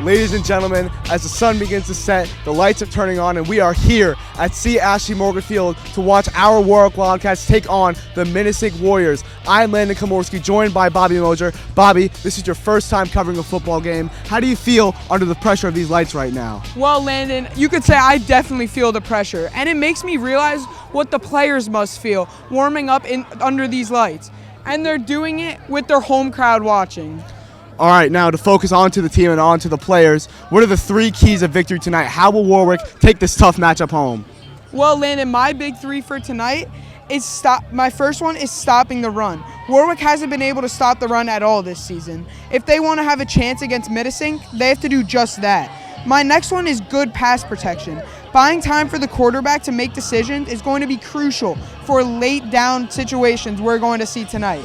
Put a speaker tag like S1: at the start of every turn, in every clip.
S1: Ladies and gentlemen, as the sun begins to set, the lights are turning on, and we are here at C. Ashley Morgan Field to watch our Warwick Wildcats take on the Minisink Warriors. I'm Landon Komorski, joined by Bobby Moser. Bobby, this is your first time covering a football game. How do you feel under the pressure of these lights right now?
S2: Well, Landon, you could say I definitely feel the pressure, and it makes me realize what the players must feel warming up under these lights. And they're doing it with their home crowd watching.
S1: All right, now to focus onto the team and onto the players, what are the three keys of victory tonight? How will Warwick take this tough matchup home?
S2: Well, Landon, my big three for tonight is my first one is stopping the run. Warwick hasn't been able to stop the run at all this season. If they want to have a chance against Minisink, they have to do just that. My next one is good pass protection. Buying time for the quarterback to make decisions is going to be crucial for late down situations we're going to see tonight.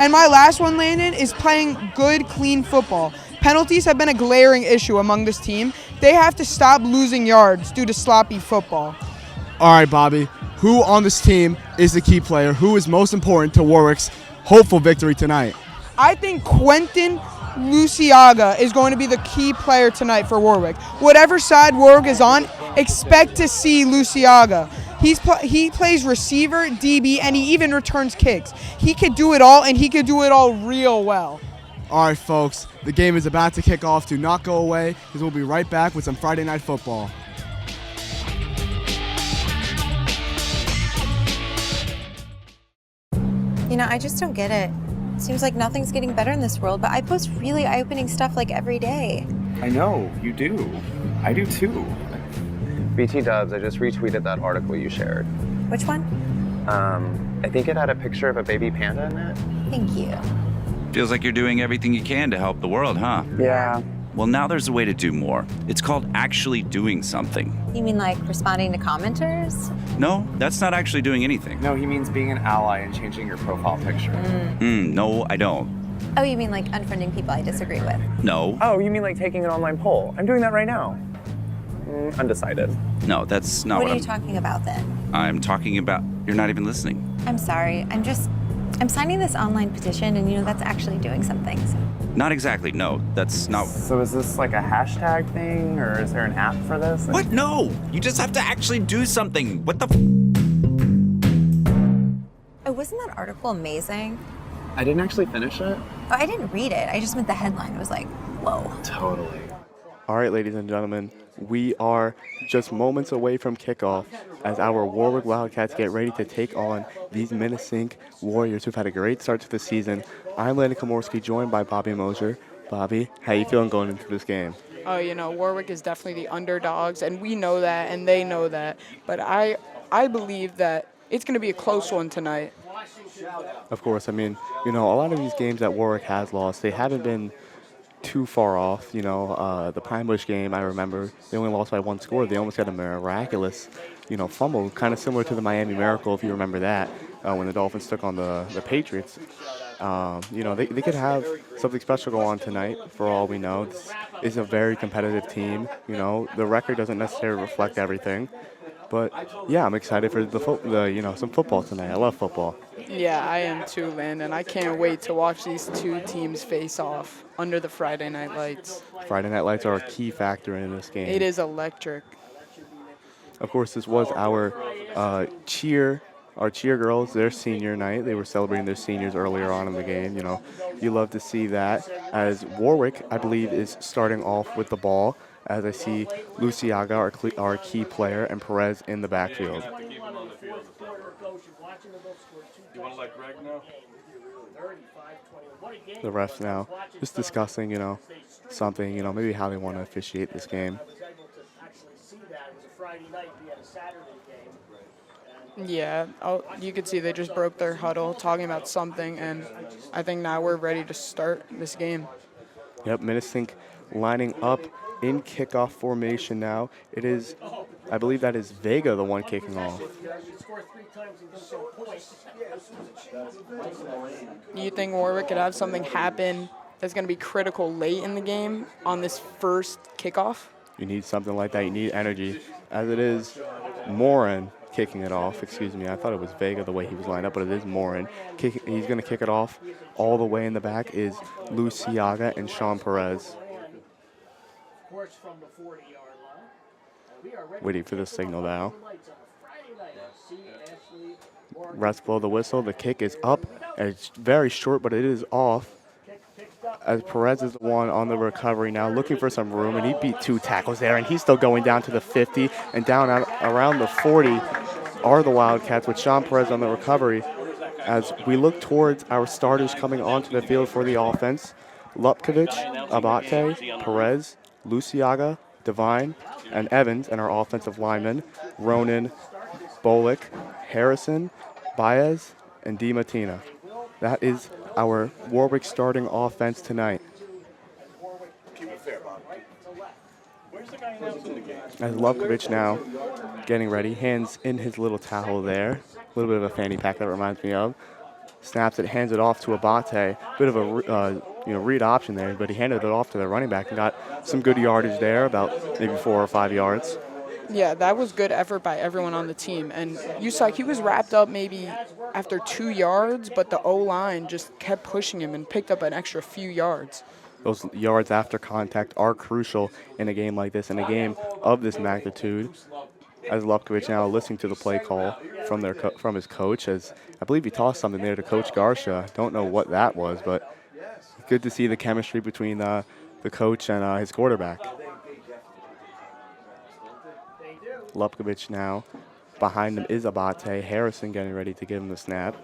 S2: And my last one, Landon, is playing good, clean football. Penalties have been a glaring issue among this team. They have to stop losing yards due to sloppy football.
S1: All right, Bobby, who on this team is the key player? Who is most important to Warwick's hopeful victory tonight?
S2: I think Quentin Luciaga is going to be the key player tonight for Warwick. Whatever side Warwick is on, expect to see Luciaga. He plays receiver, DB, and he even returns kicks. He could do it all, and he could do it all real well.
S1: All right, folks, the game is about to kick off. Do not go away, because we'll be right back with some Friday Night Football.
S3: You know, I just don't get it. Seems like nothing's getting better in this world, but I post really eye-opening stuff like every day.
S4: I know, you do. I do too. BT Dubs, I just retweeted that article you shared.
S3: Which one?
S4: I think it had a picture of a baby panda in it.
S3: Thank you.
S5: Feels like you're doing everything you can to help the world, huh?
S4: Yeah.
S5: Well, now there's a way to do more. It's called actually doing something.
S3: You mean like responding to commenters?
S5: No, that's not actually doing anything.
S4: No, he means being an ally and changing your profile picture.
S5: No, I don't.
S3: Oh, you mean like unfriending people I disagree with?
S5: No.
S4: Oh, you mean like taking an online poll? I'm doing that right now. Undecided.
S5: No, that's not
S3: What
S5: what
S3: are you talking about then?
S5: I'm talking about. You're not even listening.
S3: I'm sorry. I'm signing this online petition, and you know that's actually doing some things.
S5: Not exactly, no. That's not.
S4: So is this like a hashtag thing, or is there an app for this?
S5: What? No! You just have to actually do something. What the
S3: Oh, wasn't that article amazing?
S4: I didn't actually finish it.
S3: Oh, I didn't read it. I just meant the headline. It was like, whoa.
S4: Totally.
S1: All right, ladies and gentlemen, we are just moments away from kickoff as our Warwick Wildcats get ready to take on these Minisink Warriors who've had a great start to the season. I'm Landon Komorski, joined by Bobby Moser. Bobby, how you feeling going into this game?
S2: Oh, you know, Warwick is definitely the underdogs, and we know that, and they know that. But I believe that it's going to be a close one tonight.
S1: Of course, I mean, you know, a lot of these games that Warwick has lost, they haven't been too far off. You know, the Pine Bush game, I remember, they only lost by one score. They almost had a miraculous, fumble, kind of similar to the Miami Miracle, if you remember that, when the Dolphins took on the Patriots. They could have something special go on tonight, for all we know. This is a very competitive team. You know, the record doesn't necessarily reflect everything. But, yeah, I'm excited for some football tonight. I love football.
S2: Yeah, I am too, Landon. I can't wait to watch these two teams face off under the Friday night lights.
S1: Friday night lights are a key factor in this game.
S2: It is electric.
S1: Of course, this was our cheer girls, their senior night. They were celebrating their seniors earlier on in the game. You know, you love to see that. As Warwick, I believe, is starting off with the ball, as I see Luciaga, our key player, and Perez in the backfield. The refs now just discussing, something, maybe how they want to officiate this game.
S2: Yeah, you could see they just broke their huddle talking about something, and I think now we're ready to start this game.
S1: Yep, Minisink lining up in kickoff formation now. It is, I believe that is Vega, the one kicking off.
S2: You think Warwick could have something happen that's going to be critical late in the game on this first kickoff?
S1: You need something like that. You need energy. As it is, Morin kicking it off. Excuse me, I thought it was Vega the way he was lined up, but it is Morin. He's going to kick it off. All the way in the back is Luciaga and Sean Perez. Waiting for the signal now. Rest blow the whistle. The kick is up, and it's very short, but it is off. As Perez is the one on the recovery now, looking for some room, and he beat 2 tackles there, and he's still going down to the 50, and down at around the 40 are the Wildcats with Sean Perez on the recovery. As we look towards our starters coming onto the field for the offense, Lupkovic, Abate, Perez, Luciaga, Devine, and Evans, and our offensive linemen, Ronan, Bolick, Harrison, Baez, and DiMattina. That is our Warwick starting offense tonight. As Lupkovic now getting ready, hands in his little towel there. A little bit of a fanny pack that reminds me of. Snaps it, hands it off to Abate. Bit of a read option there, but he handed it off to the running back and got some good yardage there, about maybe 4 or 5 yards.
S2: Yeah, that was good effort by everyone on the team. And you saw he was wrapped up maybe after 2 yards, but the O-line just kept pushing him and picked up an extra few yards.
S1: Those yards after contact are crucial in a game like this, in a game of this magnitude. As Lupkovic now listening to the play call from his coach, as I believe he tossed something there to Coach Garsha. Don't know what that was, but good to see the chemistry between the coach and his quarterback. Lupkovic now. Behind him is Abate. Harrison getting ready to give him the snap.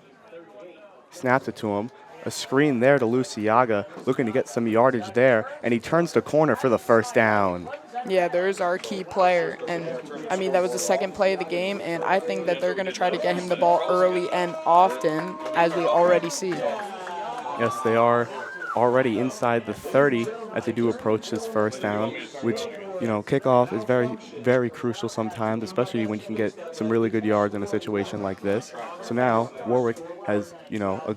S1: Snaps it to him. A screen there to Luciaga, looking to get some yardage there, and he turns the corner for the first down.
S2: Yeah, there's our key player, and I mean that was the second play of the game, and I think that they're going to try to get him the ball early and often, as we already see.
S1: Yes, they are already inside the 30 as they do approach this first down, which, kickoff is very, very crucial sometimes, especially when you can get some really good yards in a situation like this. So now Warwick has, a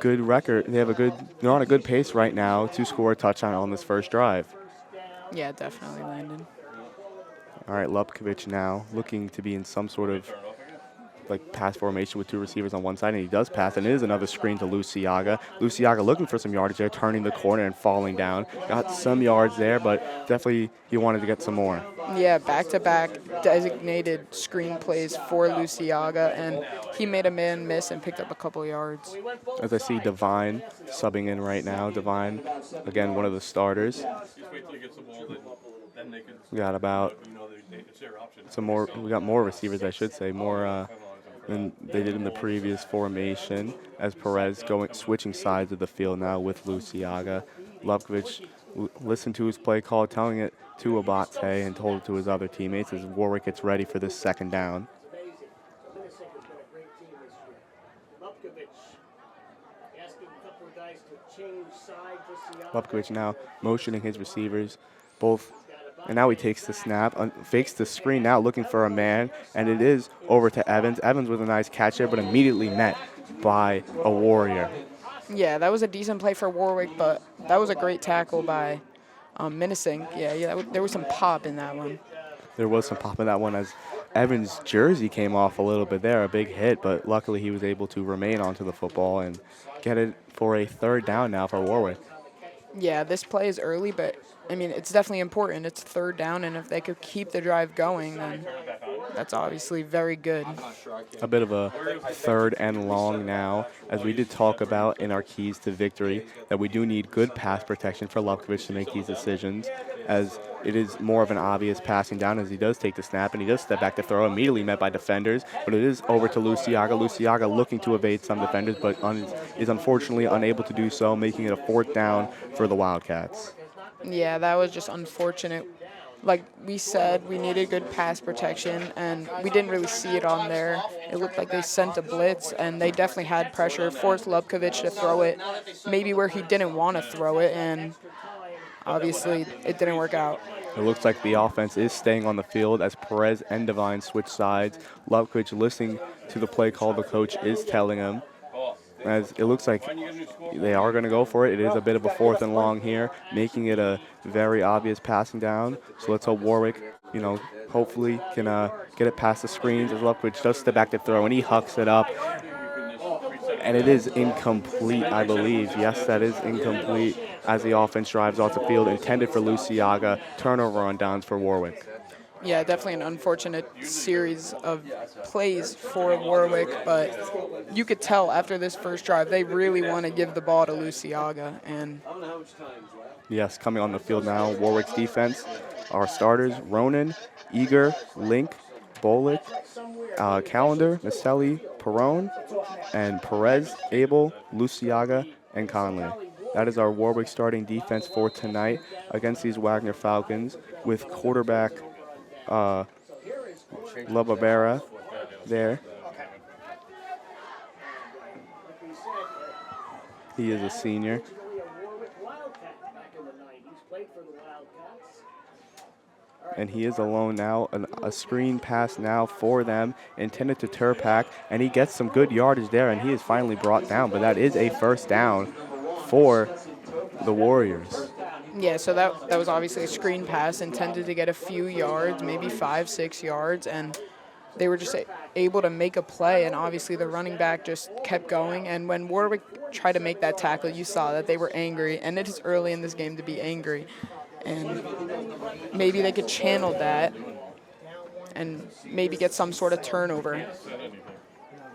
S1: good record. They're on a good pace right now to score a touchdown on this first drive.
S2: Yeah, definitely, Landon.
S1: All right, Lupkovic now looking to be in some sort of pass formation with 2 receivers on one side, and he does pass, and it is another screen to Luciaga. Luciaga looking for some yardage there, turning the corner and falling down. Got some yards there, but definitely he wanted to get some more.
S2: Yeah, back-to-back designated screen plays for Luciaga, and he made a man miss and picked up a couple yards.
S1: As I see Devine subbing in right now. Devine, again, one of the starters. We got about some more. We got more receivers, I should say, more than they did in the previous formation. As Perez switching sides of the field now with Luciaga. Lupkovic listened to his play call, telling it to Abate, and told it to his other teammates as Warwick gets ready for this second down. Lupkovic now motioning his receivers, both. And now he takes the snap, fakes the screen now, looking for a man, and it is over to Evans. Evans with a nice catch there, but immediately met by a Warrior.
S2: Yeah, that was a decent play for Warwick, but that was a great tackle by Minisink. Yeah, there was some pop in that one.
S1: There was some pop in that one as Evans' jersey came off a little bit there, a big hit, but luckily he was able to remain onto the football and get it for a third down now for Warwick.
S2: Yeah, this play is early, but I mean, it's definitely important. It's third down, and if they could keep the drive going, then that's obviously very good.
S1: A bit of a third and long now, as we did talk about in our keys to victory, that we do need good pass protection for Lupkovic to make these decisions, as it is more of an obvious passing down as he does take the snap, and he does step back to throw, immediately met by defenders, but it is over to Luciaga. Luciaga looking to evade some defenders, but is unfortunately unable to do so, making it a fourth down for the Wildcats.
S2: Yeah, that was just unfortunate. Like we said, we needed good pass protection, and we didn't really see it on there. It looked like they sent a blitz, and they definitely had pressure, forced Lupkovic to throw it maybe where he didn't want to throw it, and obviously it didn't work out.
S1: It looks like the offense is staying on the field as Perez and Devine switch sides. Lupkovic listening to the play call the coach is telling him, as it looks like they are going to go for it. It is a bit of a fourth and long here, making it a very obvious passing down. So let's hope Warwick, hopefully can get it past the screens as Lupkovic does step back to throw, and he hucks it up. And it is incomplete, I believe. Yes, that is incomplete as the offense drives off the field, intended for Luciaga. Turnover on downs for Warwick.
S2: Yeah, definitely an unfortunate series of plays for Warwick, but you could tell after this first drive they really want to give the ball to Luciaga. And
S1: Yes, coming on the field now, Warwick's defense. Our starters, Ronan, Eager, Link, Bolick, Calendar, Maselli, Perone, and Perez, Abel, Luciaga, and Conley. That is our Warwick starting defense for tonight against these Wagner Falcons with quarterback La Barbera there. He is a senior. And he is alone now. A screen pass now for them, intended to Turpak, and he gets some good yardage there, and he is finally brought down. But that is a first down for the Warriors.
S2: yeah, so that was obviously a screen pass intended to get a few yards, maybe 5-6 yards, and they were just able to make a play, and obviously the running back just kept going. And when Warwick tried to make that tackle, you saw that they were angry, and it is early in this game to be angry. And maybe they could channel that and maybe get some sort of turnover.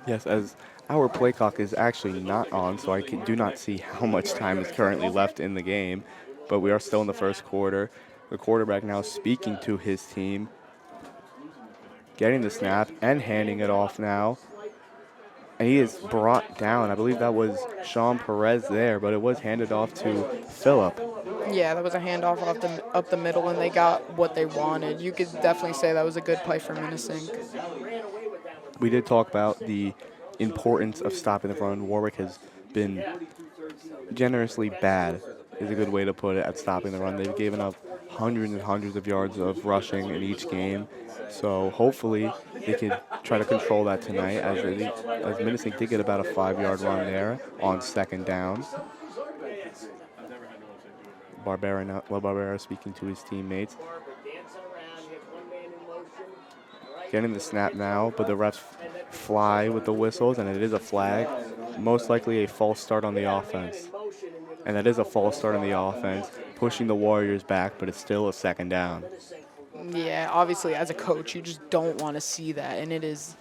S1: Yes, as our play clock is actually not on, so I do not see how much time is currently left in the game, but we are still in the first quarter. The quarterback now speaking to his team, getting the snap and handing it off now. And he is brought down. I believe that was Sean Perez there, but it was handed off to Phillip.
S2: Yeah, that was a handoff up the middle, and they got what they wanted. You could definitely say that was a good play for Minisink.
S1: We did talk about the importance of stopping the run. Warwick has been generously bad, is a good way to put it, at stopping the run. They've given up hundreds and hundreds of yards of rushing in each game. So hopefully they can try to control that tonight, as Minisink did get about a 5-yard run there on second down. La Barbera speaking to his teammates. Getting the snap now, but the refs fly with the whistles, and it is a flag. Most likely a false start on the offense. And that is a false start on the offense, pushing the Warriors back, but it's still a second down.
S2: Yeah, obviously as a coach, you just don't want to see that, and it is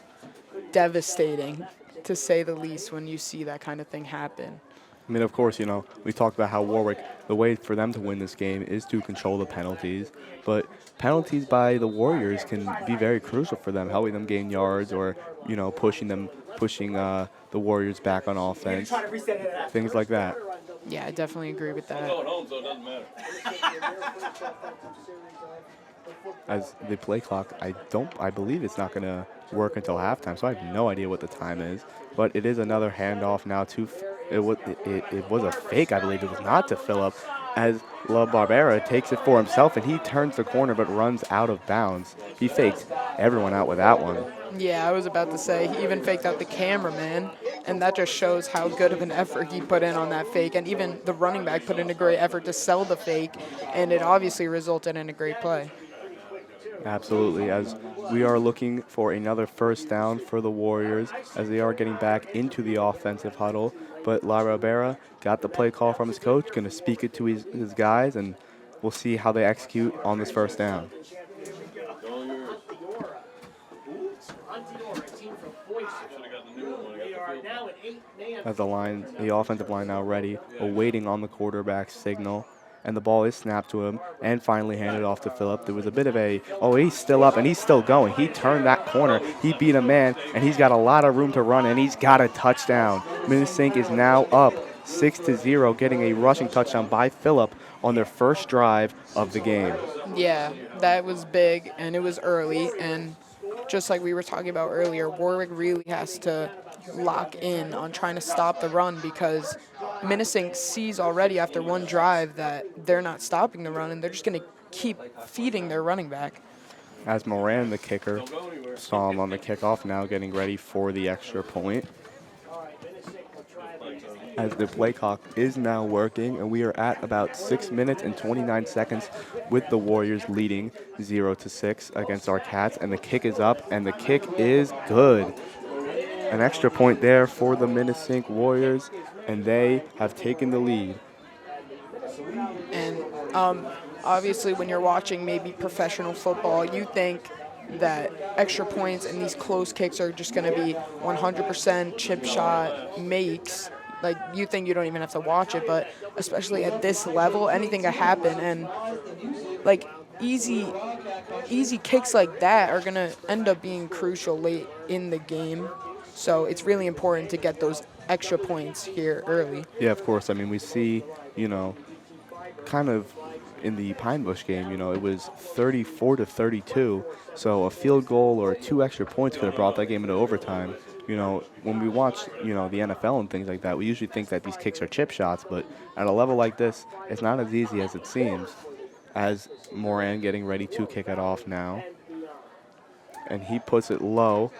S2: devastating, to say the least, when you see that kind of thing happen.
S1: I mean, of course, we talked about how Warwick, the way for them to win this game is to control the penalties, but penalties by the Warriors can be very crucial for them, helping them gain yards or, pushing the Warriors back on offense, things like that.
S2: Yeah, I definitely agree with that.
S1: As the play clock, I believe it's not going to work until halftime, so I have no idea what the time is, but it is another handoff now to it was a fake, I believe. It was not to Phillip, as La Barbera takes it for himself, and he turns the corner but runs out of bounds. He faked everyone out with that one.
S2: Yeah, I was about to say, he even faked out the cameraman, and that just shows how good of an effort he put in on that fake. And even the running back put in a great effort to sell the fake, and it obviously resulted in a great play.
S1: Absolutely, as we are looking for another first down for the Warriors, as they are getting back into the offensive huddle. But La Barbera got the play call from his coach, going to speak it to his guys, and we'll see how they execute on this first down. As the offensive line now ready, awaiting on the quarterback's signal. And the ball is snapped to him and finally handed off to Phillip. There was a bit of he's still up and he's still going. He turned that corner. He beat a man, and he's got a lot of room to run, and he's got a touchdown. Minisink is now up 6-0, getting a rushing touchdown by Phillip on their first drive of the game.
S2: Yeah, that was big, and it was early. And just like we were talking about earlier, Warwick really has to lock in on trying to stop the run, because Minisink sees already after one drive that they're not stopping the run, and they're just going to keep feeding their running back.
S1: As Moran, the kicker, saw him on the kickoff, now getting ready for the extra point. As the play clock is now working, and we are at about 6 minutes and 29 seconds with the Warriors leading 0-6 against our Cats, and the kick is up, and the kick is good. An extra point there for the Minisink Warriors, and they have taken the lead.
S2: And obviously, when you're watching maybe professional football, you think that extra points and these close kicks are just going to be 100% chip shot makes. Like, you think you don't even have to watch it, but especially at this level, anything can happen. And, like, easy kicks like that are going to end up being crucial late in the game. So it's really important to get those extra points here early.
S1: Yeah, of course. I mean, we see, kind of in the Pine Bush game, it was 34-32. So a field goal or 2 extra points could have brought that game into overtime. When we watch, the NFL and things like that, we usually think that these kicks are chip shots, but at a level like this, it's not as easy as it seems. As Moran getting ready to kick it off now. And he puts it low,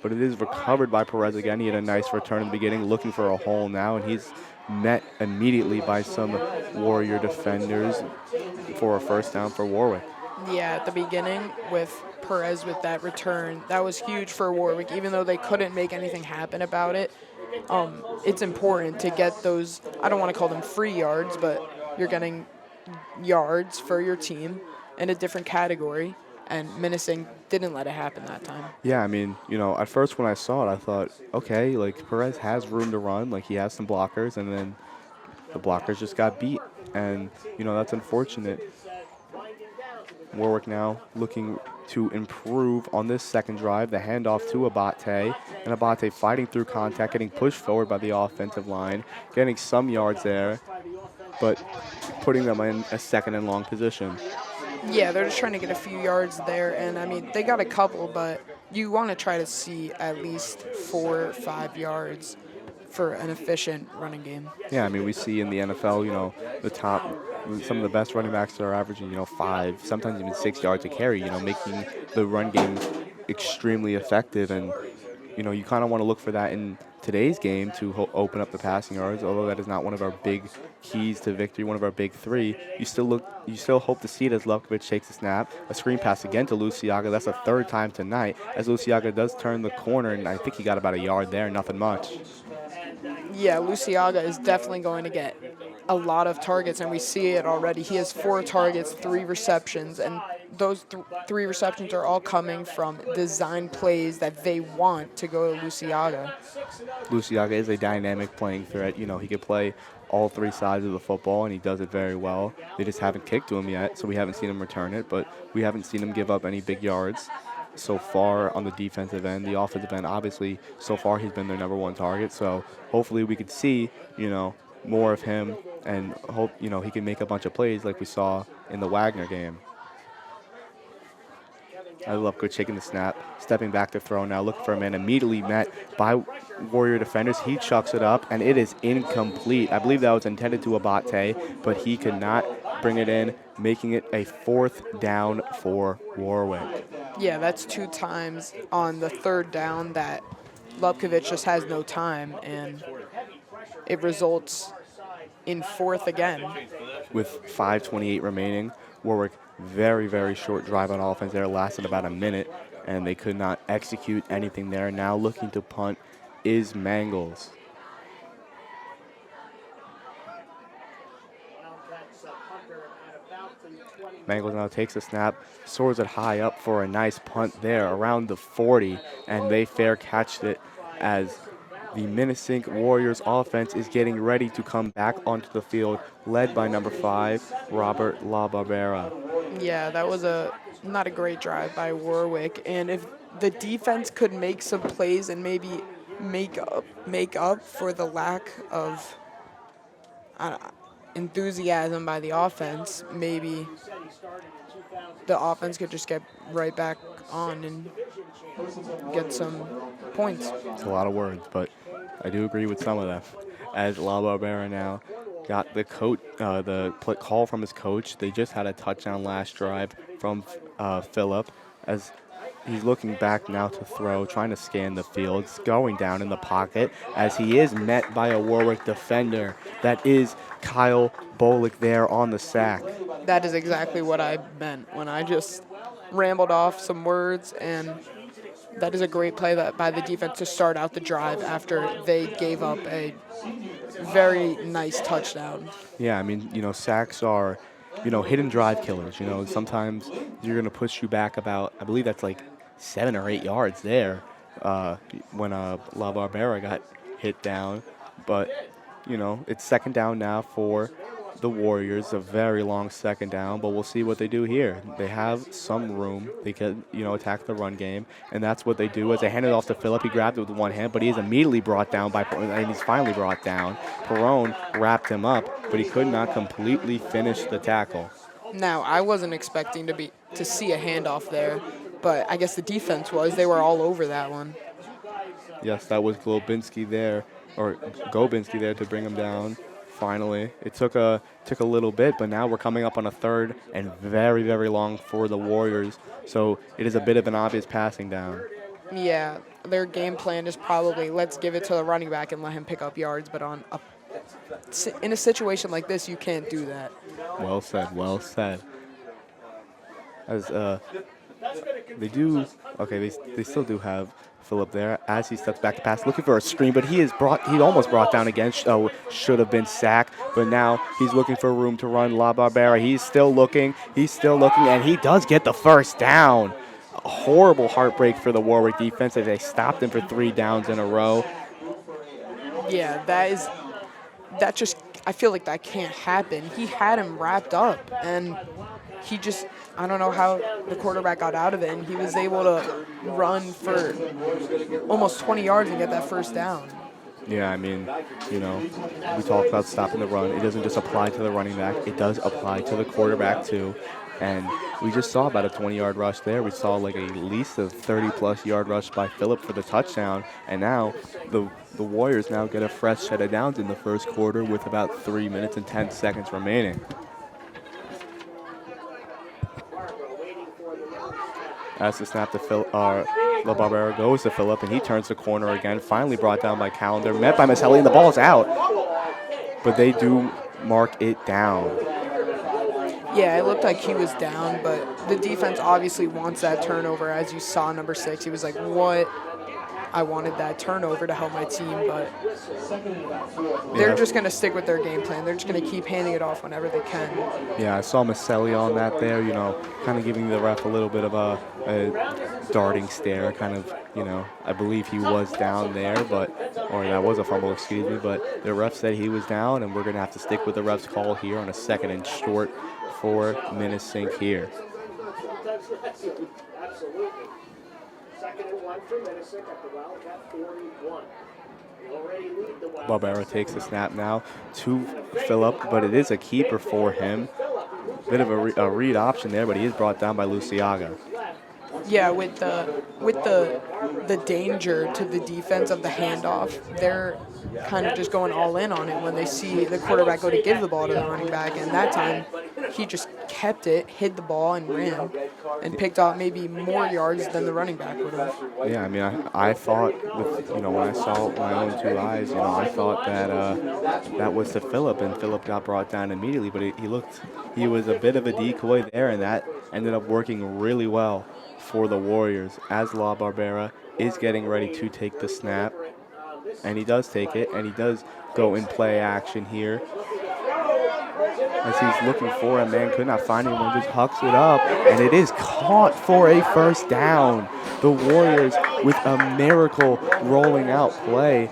S1: but it is recovered by Perez again. He had a nice return in the beginning, looking for a hole now, and he's met immediately by some Warrior defenders for a first down for Warwick.
S2: Yeah, at the beginning with Perez with that return, that was huge for Warwick, even though they couldn't make anything happen about it. It's important to get those, I don't want to call them free yards, but you're getting yards for your team in a different category, and Minisink didn't let it happen that time.
S1: Yeah, I mean, at first when I saw it, I thought, okay, like Perez has room to run, like he has some blockers, and then the blockers just got beat, and that's unfortunate. Warwick now looking to improve on this second drive. The handoff to Abate, and Abate fighting through contact, getting pushed forward by the offensive line, getting some yards there, but putting them in a second and long position.
S2: Yeah, they're just trying to get a few yards there, and I mean, they got a couple, but you want to try to see at least 4 or 5 yards for an efficient running game.
S1: Yeah, I mean, we see in the NFL, some of the best running backs are averaging, 5, sometimes even 6 yards a carry, making the run game extremely effective. And, you kind of want to look for that in today's game to open up the passing yards, although that is not one of our big keys to victory, one of our big 3. You still hope to see it as Levkovich takes a snap. A screen pass again to Luciaga. That's the 3rd time tonight, as Luciaga does turn the corner, and I think he got about a yard there, nothing much.
S2: Yeah, Luciaga is definitely going to get a lot of targets, and we see it already. He has 4 targets, 3 receptions, and those 3 receptions are all coming from design plays that they want to go to Luciaga.
S1: Luciaga is a dynamic playing threat. He could play all 3 sides of the football, and he does it very well. They just haven't kicked to him yet, so we haven't seen him return it, but we haven't seen him give up any big yards so far on the defensive end. The offensive end, obviously, so far he's been their number 1 target, so hopefully we could see, more of him and hope, he can make a bunch of plays like we saw in the Wagner game. I love good shaking the snap, stepping back to throw now, looking for a man, immediately met by Warrior defenders. He chucks it up, and it is incomplete. I believe that was intended to Abate, but he could not bring it in, making it a 4th down for Warwick.
S2: Yeah, that's 2 times on the 3rd down that Lubkovic just has no time, and it results in 4th again.
S1: With 5:28 remaining, Warwick, very, very short drive on offense there, lasted about a minute, and they could not execute anything there. Now looking to punt is Mangles. Mangles now takes a snap, soars it high up for a nice punt there around the 40, and they fair catched it as the Minisink Warriors offense is getting ready to come back onto the field, led by number 5, Robert LaBarbera.
S2: Yeah, that was not a great drive by Warwick, and if the defense could make some plays and maybe make up for the lack of enthusiasm by the offense, maybe the offense could just get right back on and get some points.
S1: It's a lot of words, but I do agree with some of them. As LaBarbera now got the call from his coach. They just had a touchdown last drive from Phillip, as he's looking back now to throw, trying to scan the field, going down in the pocket as he is met by a Warwick defender. That is Kyle Bolick there on the sack.
S2: That is exactly what I meant when I just rambled off some words, and That is a great play by the defense to start out the drive after they gave up a very nice touchdown.
S1: Yeah, I mean, sacks are, hidden drive killers. Sometimes you're going to push you back about, I believe that's like 7 or 8 yards there when La Barbera got hit down. But, it's second down now for the Warriors, a very long second down, but we'll see what they do here. They have some room. They can, attack the run game, and that's what they do. As they hand it off to Phillip, he grabbed it with one hand, but he is immediately brought down and he's finally brought down. Perrone wrapped him up, but he could not completely finish the tackle.
S2: Now, I wasn't expecting to see a handoff there, but I guess the defense was. They were all over that one.
S1: Yes, that was Gobinski there to bring him down. Finally, it took a little bit, but now we're coming up on a third and very, very long for the Warriors. So it is a bit of an obvious passing down.
S2: Yeah, their game plan is probably let's give it to the running back and let him pick up yards. But in a situation like this, you can't do that.
S1: Well said. Well said. As they do, okay, they still do have Phillip there as he steps back to pass, looking for a screen, but he almost brought down again. Should have been sacked, but now he's looking for room to run. La Barbera, he's still looking, and he does get the first down. A horrible heartbreak for the Warwick defense as they stopped him for 3 downs in a row.
S2: Yeah, I feel like that can't happen. He had him wrapped up, and he just, I don't know how the quarterback got out of it, and he was able to run for almost 20 yards and get that first down.
S1: Yeah, I mean, we talk about stopping the run. It doesn't just apply to the running back. It does apply to the quarterback, too. And we just saw about a 20-yard rush there. We saw like at least a 30-plus yard rush by Phillip for the touchdown. And now the Warriors now get a fresh set of downs in the first quarter with about 3 minutes and 10 seconds remaining. As the snap to La Barbera goes to Phillip, and he turns the corner again. Finally brought down by Callender, met by Maselli, and the ball's out. But they do mark it down.
S2: Yeah, it looked like he was down, but the defense obviously wants that turnover. As you saw, number 6, he was like, what? I wanted that turnover to help my team, but they're just going to stick with their game plan. They're just going to keep handing it off whenever they can.
S1: Yeah, I saw Maselli on that there, kind of giving the ref a little bit of a darting stare, kind of, I believe he was down there, or that was a fumble, excuse me, but the ref said he was down, and we're going to have to stick with the ref's call here on a 2nd and short for Minisink here.
S6: Absolutely. 2nd and 1 for Minisink at the Wildcat 41.
S1: Barbera takes the snap now to Phillip, but it is a keeper for him. Bit of a read option there, but he is brought down by Luciaga.
S2: Yeah, with the danger to the defense of the handoff, they're kind of just going all in on it when they see the quarterback go to give the ball to the running back, and that time he just kept it, hid the ball, and ran, and picked off maybe more yards than the running back would have.
S1: Yeah, I mean, I thought when I saw it with my own 2 eyes, I thought that that was to Phillip, and Phillip got brought down immediately, but he was a bit of a decoy there, and that ended up working really well for the Warriors as La Barbera is getting ready to take the snap, and he does take it, and he does go in play action here. As he's looking for a man, could not find anyone, just hucks it up, and it is caught for a first down. The Warriors with a miracle rolling out play.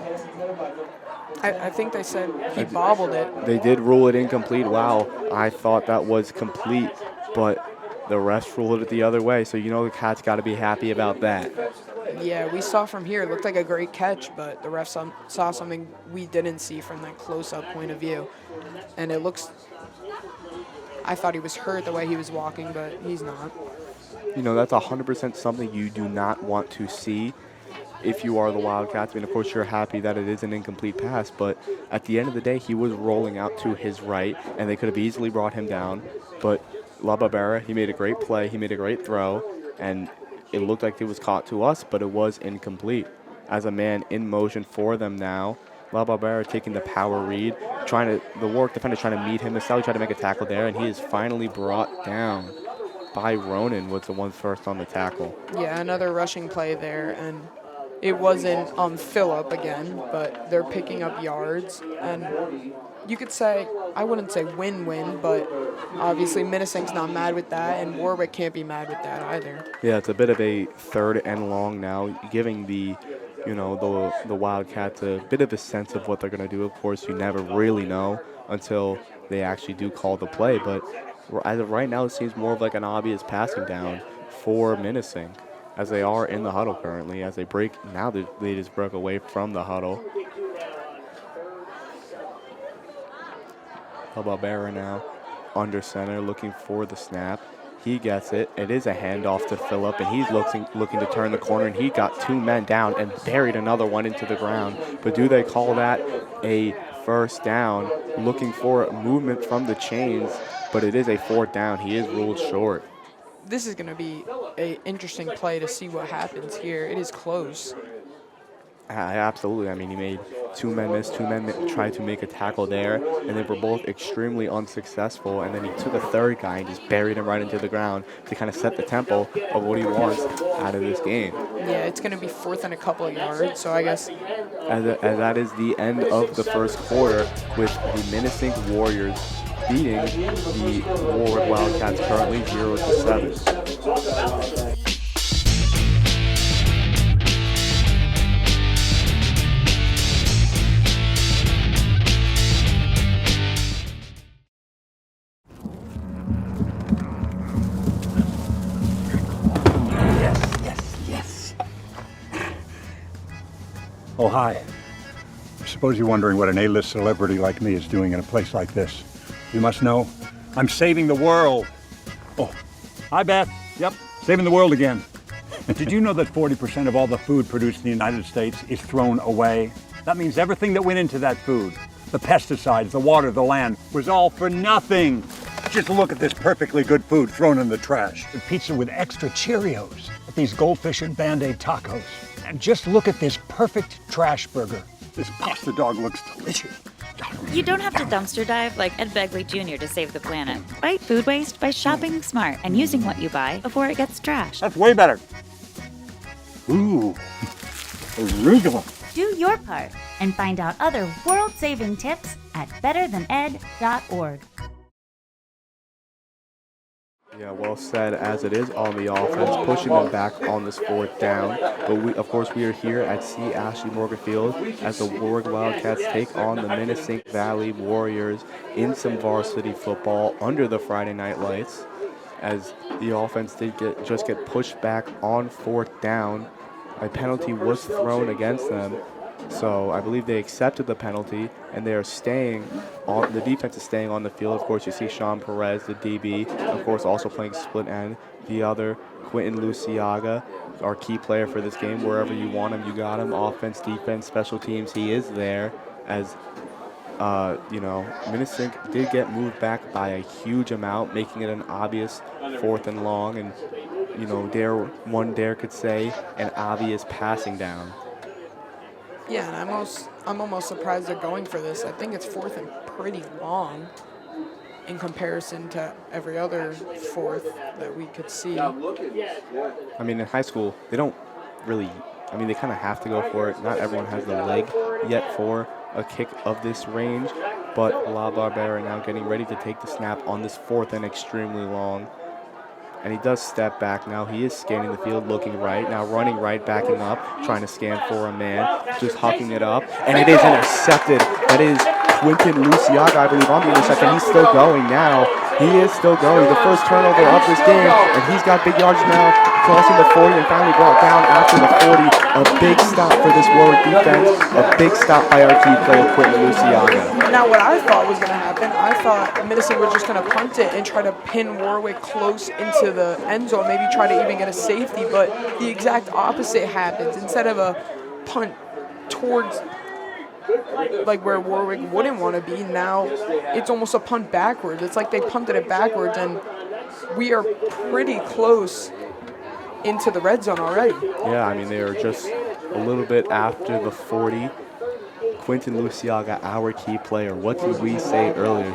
S2: I think they said he bobbled it.
S1: They did rule it incomplete. Wow, I thought that was complete, but the refs ruled it the other way, so the Cats got to be happy about that.
S2: Yeah, we saw from here, it looked like a great catch, but the refs saw something we didn't see from that close-up point of view. And it looks, I thought he was hurt the way he was walking, but he's not.
S1: That's 100% something you do not want to see if you are the Wildcats. I mean, of course, you're happy that it is an incomplete pass, but at the end of the day, he was rolling out to his right, and they could have easily brought him down. But La Barbera, he made a great play, he made a great throw, and it looked like it was caught to us, but it was incomplete. As a man in motion for them now, La Barbera taking the power read, the Warwick defender trying to meet him. Maselli tried to make a tackle there, and he is finally brought down. by Ronan was the one first on the tackle.
S2: Yeah, another rushing play there, and it wasn't Phillip again, but they're picking up yards, and you could say, I wouldn't say win-win, but obviously Minisink's not mad with that, and Warwick can't be mad with that either.
S1: Yeah, it's a bit of a third and long now, giving the Wildcats a bit of a sense of what they're going to do. Of course, you never really know until they actually do call the play, but as of right now, it seems more of like an obvious passing down for Minisink, as they are in the huddle currently. As they break, now they just broke away from the huddle. Barbera now under center, looking for the snap. He gets it. It is a handoff to Phillip, and he's looking to turn the corner, and he got 2 men down and buried another one into the ground. But do they call that a first down? Looking for movement from the chains, but it is a 4th down. He is ruled short.
S2: This is going to be an interesting play to see what happens here. It is close.
S1: Absolutely. I mean, he made 2 men miss, 2 men tried to make a tackle there, and they were both extremely unsuccessful. And then he took a 3rd guy and just buried him right into the ground to kind of set the tempo of what he wants out of this game.
S2: Yeah, it's going to be 4th and a couple of yards, so I guess.
S1: As that is the end of the first quarter, with the Minisink Warriors beating the Warwick Wildcats currently 0-7.
S7: Oh, hi. I suppose you're wondering what an A-list celebrity like me is doing in a place like this. You must know, I'm saving the world. Oh, hi, Beth. Yep, saving the world again. Did you know that 40% of all the food produced in the United States is thrown away? That means everything that went into that food, the pesticides, the water, the land, was all for nothing. Just look at this perfectly good food thrown in the trash. The pizza with extra Cheerios, these goldfish and Band-Aid tacos. And just look at this perfect trash burger. This pasta dog looks delicious.
S8: You don't have to dumpster dive like Ed Begley Jr. to save the planet. Fight food waste by shopping smart and using what you buy before it gets trashed.
S7: That's way better. Ooh, arugula.
S8: Do your part and find out other world-saving tips at betterthaned.org.
S1: Yeah, well said, as it is on the offense, pushing them back on this 4th down. But of course, we are here at C. Ashley Morgan Field as the Warwick Wildcats take on the Minisink Valley Warriors in some varsity football under the Friday night lights, as the offense did just get pushed back on 4th down. A penalty was thrown against them. So I believe they accepted the penalty, and they are staying on. The defense is staying on the field. Of course, you see Sean Perez, the DB, of course, also playing split end. The other, Quentin Luciaga, our key player for this game. Wherever you want him, you got him. Offense, defense, special teams, he is there. As Minisink did get moved back by a huge amount, making it an obvious 4th and long, and dare could say an obvious passing down.
S2: Yeah, and I'm almost surprised they're going for this. I think it's 4th and pretty long in comparison to every other 4th that we could see.
S1: I mean, in high school, they don't really, they kind of have to go for it. Not everyone has the leg yet for a kick of this range, but La Barbera now getting ready to take the snap on this 4th and extremely long. And he does step back now. He is scanning the field, looking right. Now running right, backing up, trying to scan for a man. Just hucking it up. And it is intercepted. That is Quentin Luciaga, I believe, on the interception. He's still going now. He is still going. The first turnover of this game. And he's got big yards now, crossing the 40 and finally brought down after the 40. A big stop for this Warwick defense. A big stop by our key player, Quentin Luciaga.
S2: Now, what I thought was going to happen, I thought Minisink was just going to punt it and try to pin Warwick close into the end zone, maybe try to even get a safety, but the exact opposite happens. Instead of a punt towards like where Warwick wouldn't want to be, now it's almost a punt backwards. It's like they punted it backwards, and we are pretty close into the red zone already.
S1: Yeah, they are just a little bit after the 40. Quinton Luciaga, our key player. What did we say earlier?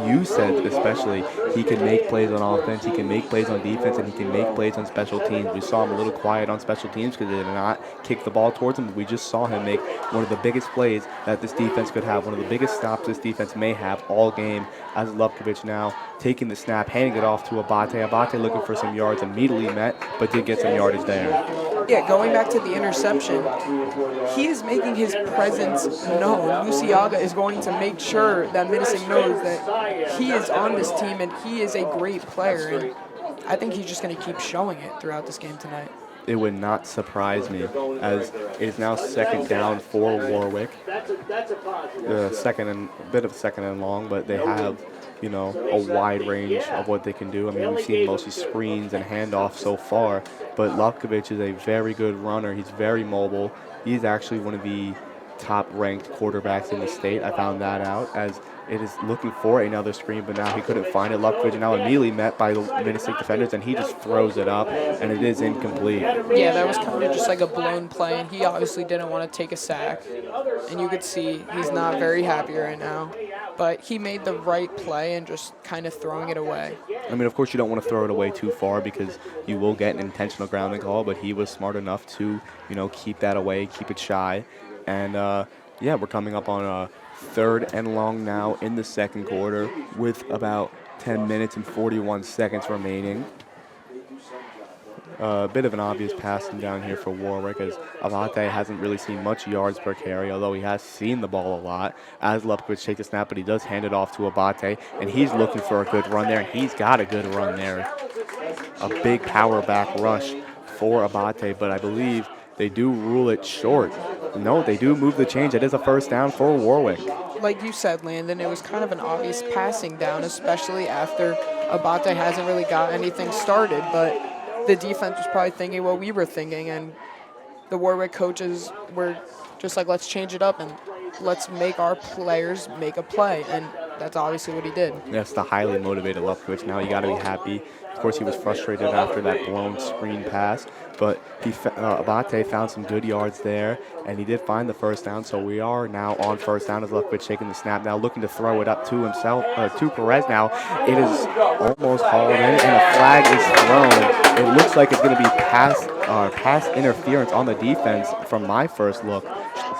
S1: You said especially he can make plays on offense, he can make plays on defense, and he can make plays on special teams. We saw him a little quiet on special teams because they did not kick the ball towards him. But we just saw him make one of the biggest plays that this defense could have, one of the biggest stops this defense may have all game. As Lubkovic now taking the snap, handing it off to Abate. Abate looking for some yards, immediately met, but did get some yardage there.
S2: Yeah, going back to the interception, he is making his presence known. Luciaga is going to make sure that Minisink knows that he is on this team and he is a great player. And I think he's just going to keep showing it throughout this game tonight.
S1: It would not surprise me, as it is now second down for Warwick. Second and long, but they have, you know, a wide range of what they can do. I mean, we've seen mostly screens and handoffs so far, but Lubkovic is a very good runner. He's very mobile. He's actually one of the top-ranked quarterbacks in the state. I found that out, as it is looking for another screen, but now he couldn't find it. Lubkovic now immediately met by the Minisink defenders, and he just throws it up, and it is incomplete.
S2: Yeah, that was kind of just like a blown play, and he obviously didn't want to take a sack. And you could see he's not very happy right now. But he made the right play and just kind of throwing it away.
S1: I mean, of course, you don't want to throw it away too far because you will get an intentional grounding call, but he was smart enough to, you know, keep that away, keep it shy. And, yeah, we're coming up on a 3rd and long now in the second quarter with about 10 minutes and 41 seconds remaining. A bit of an obvious passing down here for Warwick, as Abate hasn't really seen much yards per carry, although he has seen the ball a lot. As Lubkovic takes a snap, but he does hand it off to Abate, and he's looking for a good run there, and he's got a good run there. A big power back rush for Abate, but I believe they do rule it short. No, they do move the change. It is a first down for Warwick.
S2: Like you said, Landon, it was kind of an obvious passing down, especially after Abate hasn't really got anything started, but the defense was probably thinking what we were thinking, and the Warwick coaches were just like, let's change it up and let's make our players make a play, and that's obviously what he did.
S1: That's the highly motivated Lubkovic. Now you got to be happy. Of course, he was frustrated after that blown screen pass, but Abate found some good yards there, and he did find the first down. So we are now on first down as Lubkovic taking the snap, now looking to throw it up to himself, to Perez now. It is almost hauled in, and a flag is thrown. It looks like it's going to be pass interference on the defense from my first look.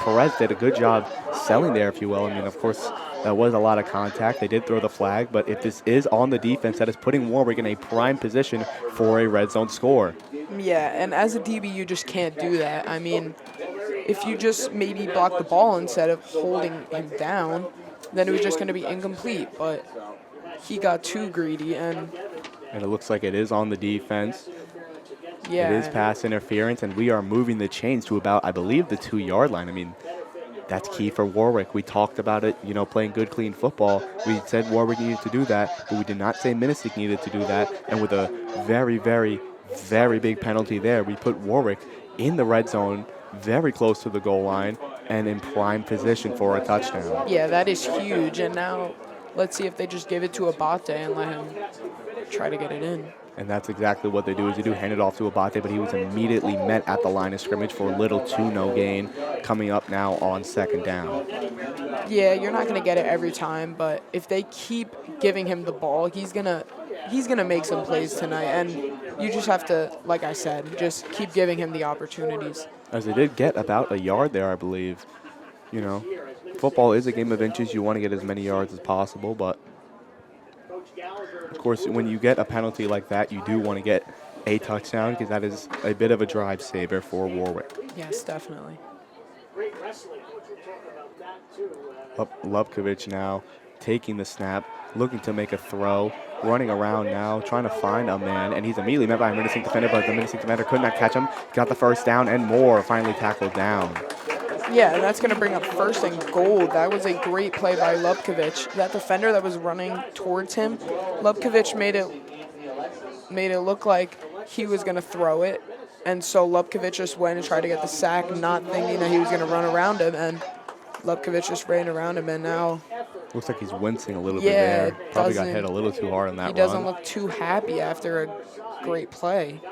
S1: Perez did a good job selling there, if you will. I mean, of course, that was a lot of contact. They did throw the flag, but if this is on the defense, that is putting Warwick in a prime position for a red zone score.
S2: Yeah, and as a DB, you just can't do that. I mean, if you just maybe block the ball instead of holding him down, then it was just going to be incomplete. But he got too greedy, and
S1: it looks like it is on the defense.
S2: Yeah.
S1: It is pass interference, and we are moving the chains to about, I believe, the 2-yard line. I mean, that's key for Warwick. We talked about it, you know, playing good, clean football. We said Warwick needed to do that, but we did not say Minisink needed to do that. And with a very, very, very big penalty there, we put Warwick in the red zone, very close to the goal line, and in prime position for a touchdown.
S2: Yeah, that is huge. And now let's see if they just give it to Abate and let him try to get it in.
S1: And that's exactly what they do, is they do hand it off to Abate, but he was immediately met at the line of scrimmage for a little no gain, coming up now on second down.
S2: Yeah, you're not going to get it every time, but if they keep giving him the ball, he's gonna make some plays tonight, and you just have to, like I said, just keep giving him the opportunities.
S1: As they did get about a yard there, I believe. You know, football is a game of inches. You want to get as many yards as possible, but of course, when you get a penalty like that, you do want to get a touchdown, because that is a bit of a drive saver for Warwick.
S2: Yes, definitely.
S1: Lubkovic now taking the snap, looking to make a throw, running around now, trying to find a man, and he's immediately met by a Minisink defender, but the Minisink defender could not catch him. Got the first down and more, finally tackled down.
S2: Yeah, and that's going to bring up first and goal. That was a great play by Lubkovic. That defender that was running towards him, Lubkovic made it look like he was going to throw it. And so Lubkovic just went and tried to get the sack, not thinking that he was going to run around him. And Lubkovic just ran around him, and now
S1: looks like he's wincing a little bit there. Probably got hit a little too hard on that run.
S2: He doesn't look too happy after a great play.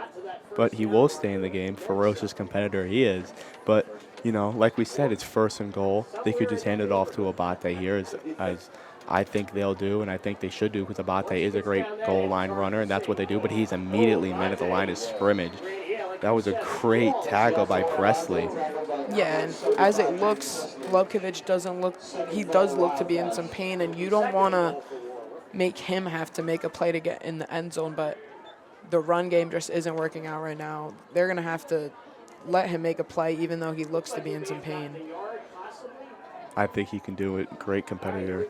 S1: But he will stay in the game. Ferocious competitor he is. But like we said, it's first and goal. They could just hand it off to Abate here, as I think they'll do, and I think they should do, because Abate is a great goal line runner, and that's what they do. But he's immediately met at the line of scrimmage. That was a great tackle by Presley.
S2: Yeah, and as it looks, Lubkovic does look to be in some pain, and you don't want to make him have to make a play to get in the end zone, but the run game just isn't working out right now. They're going to have to let him make a play, even though he looks to be in some pain.
S1: I think he can do it. Great competitor.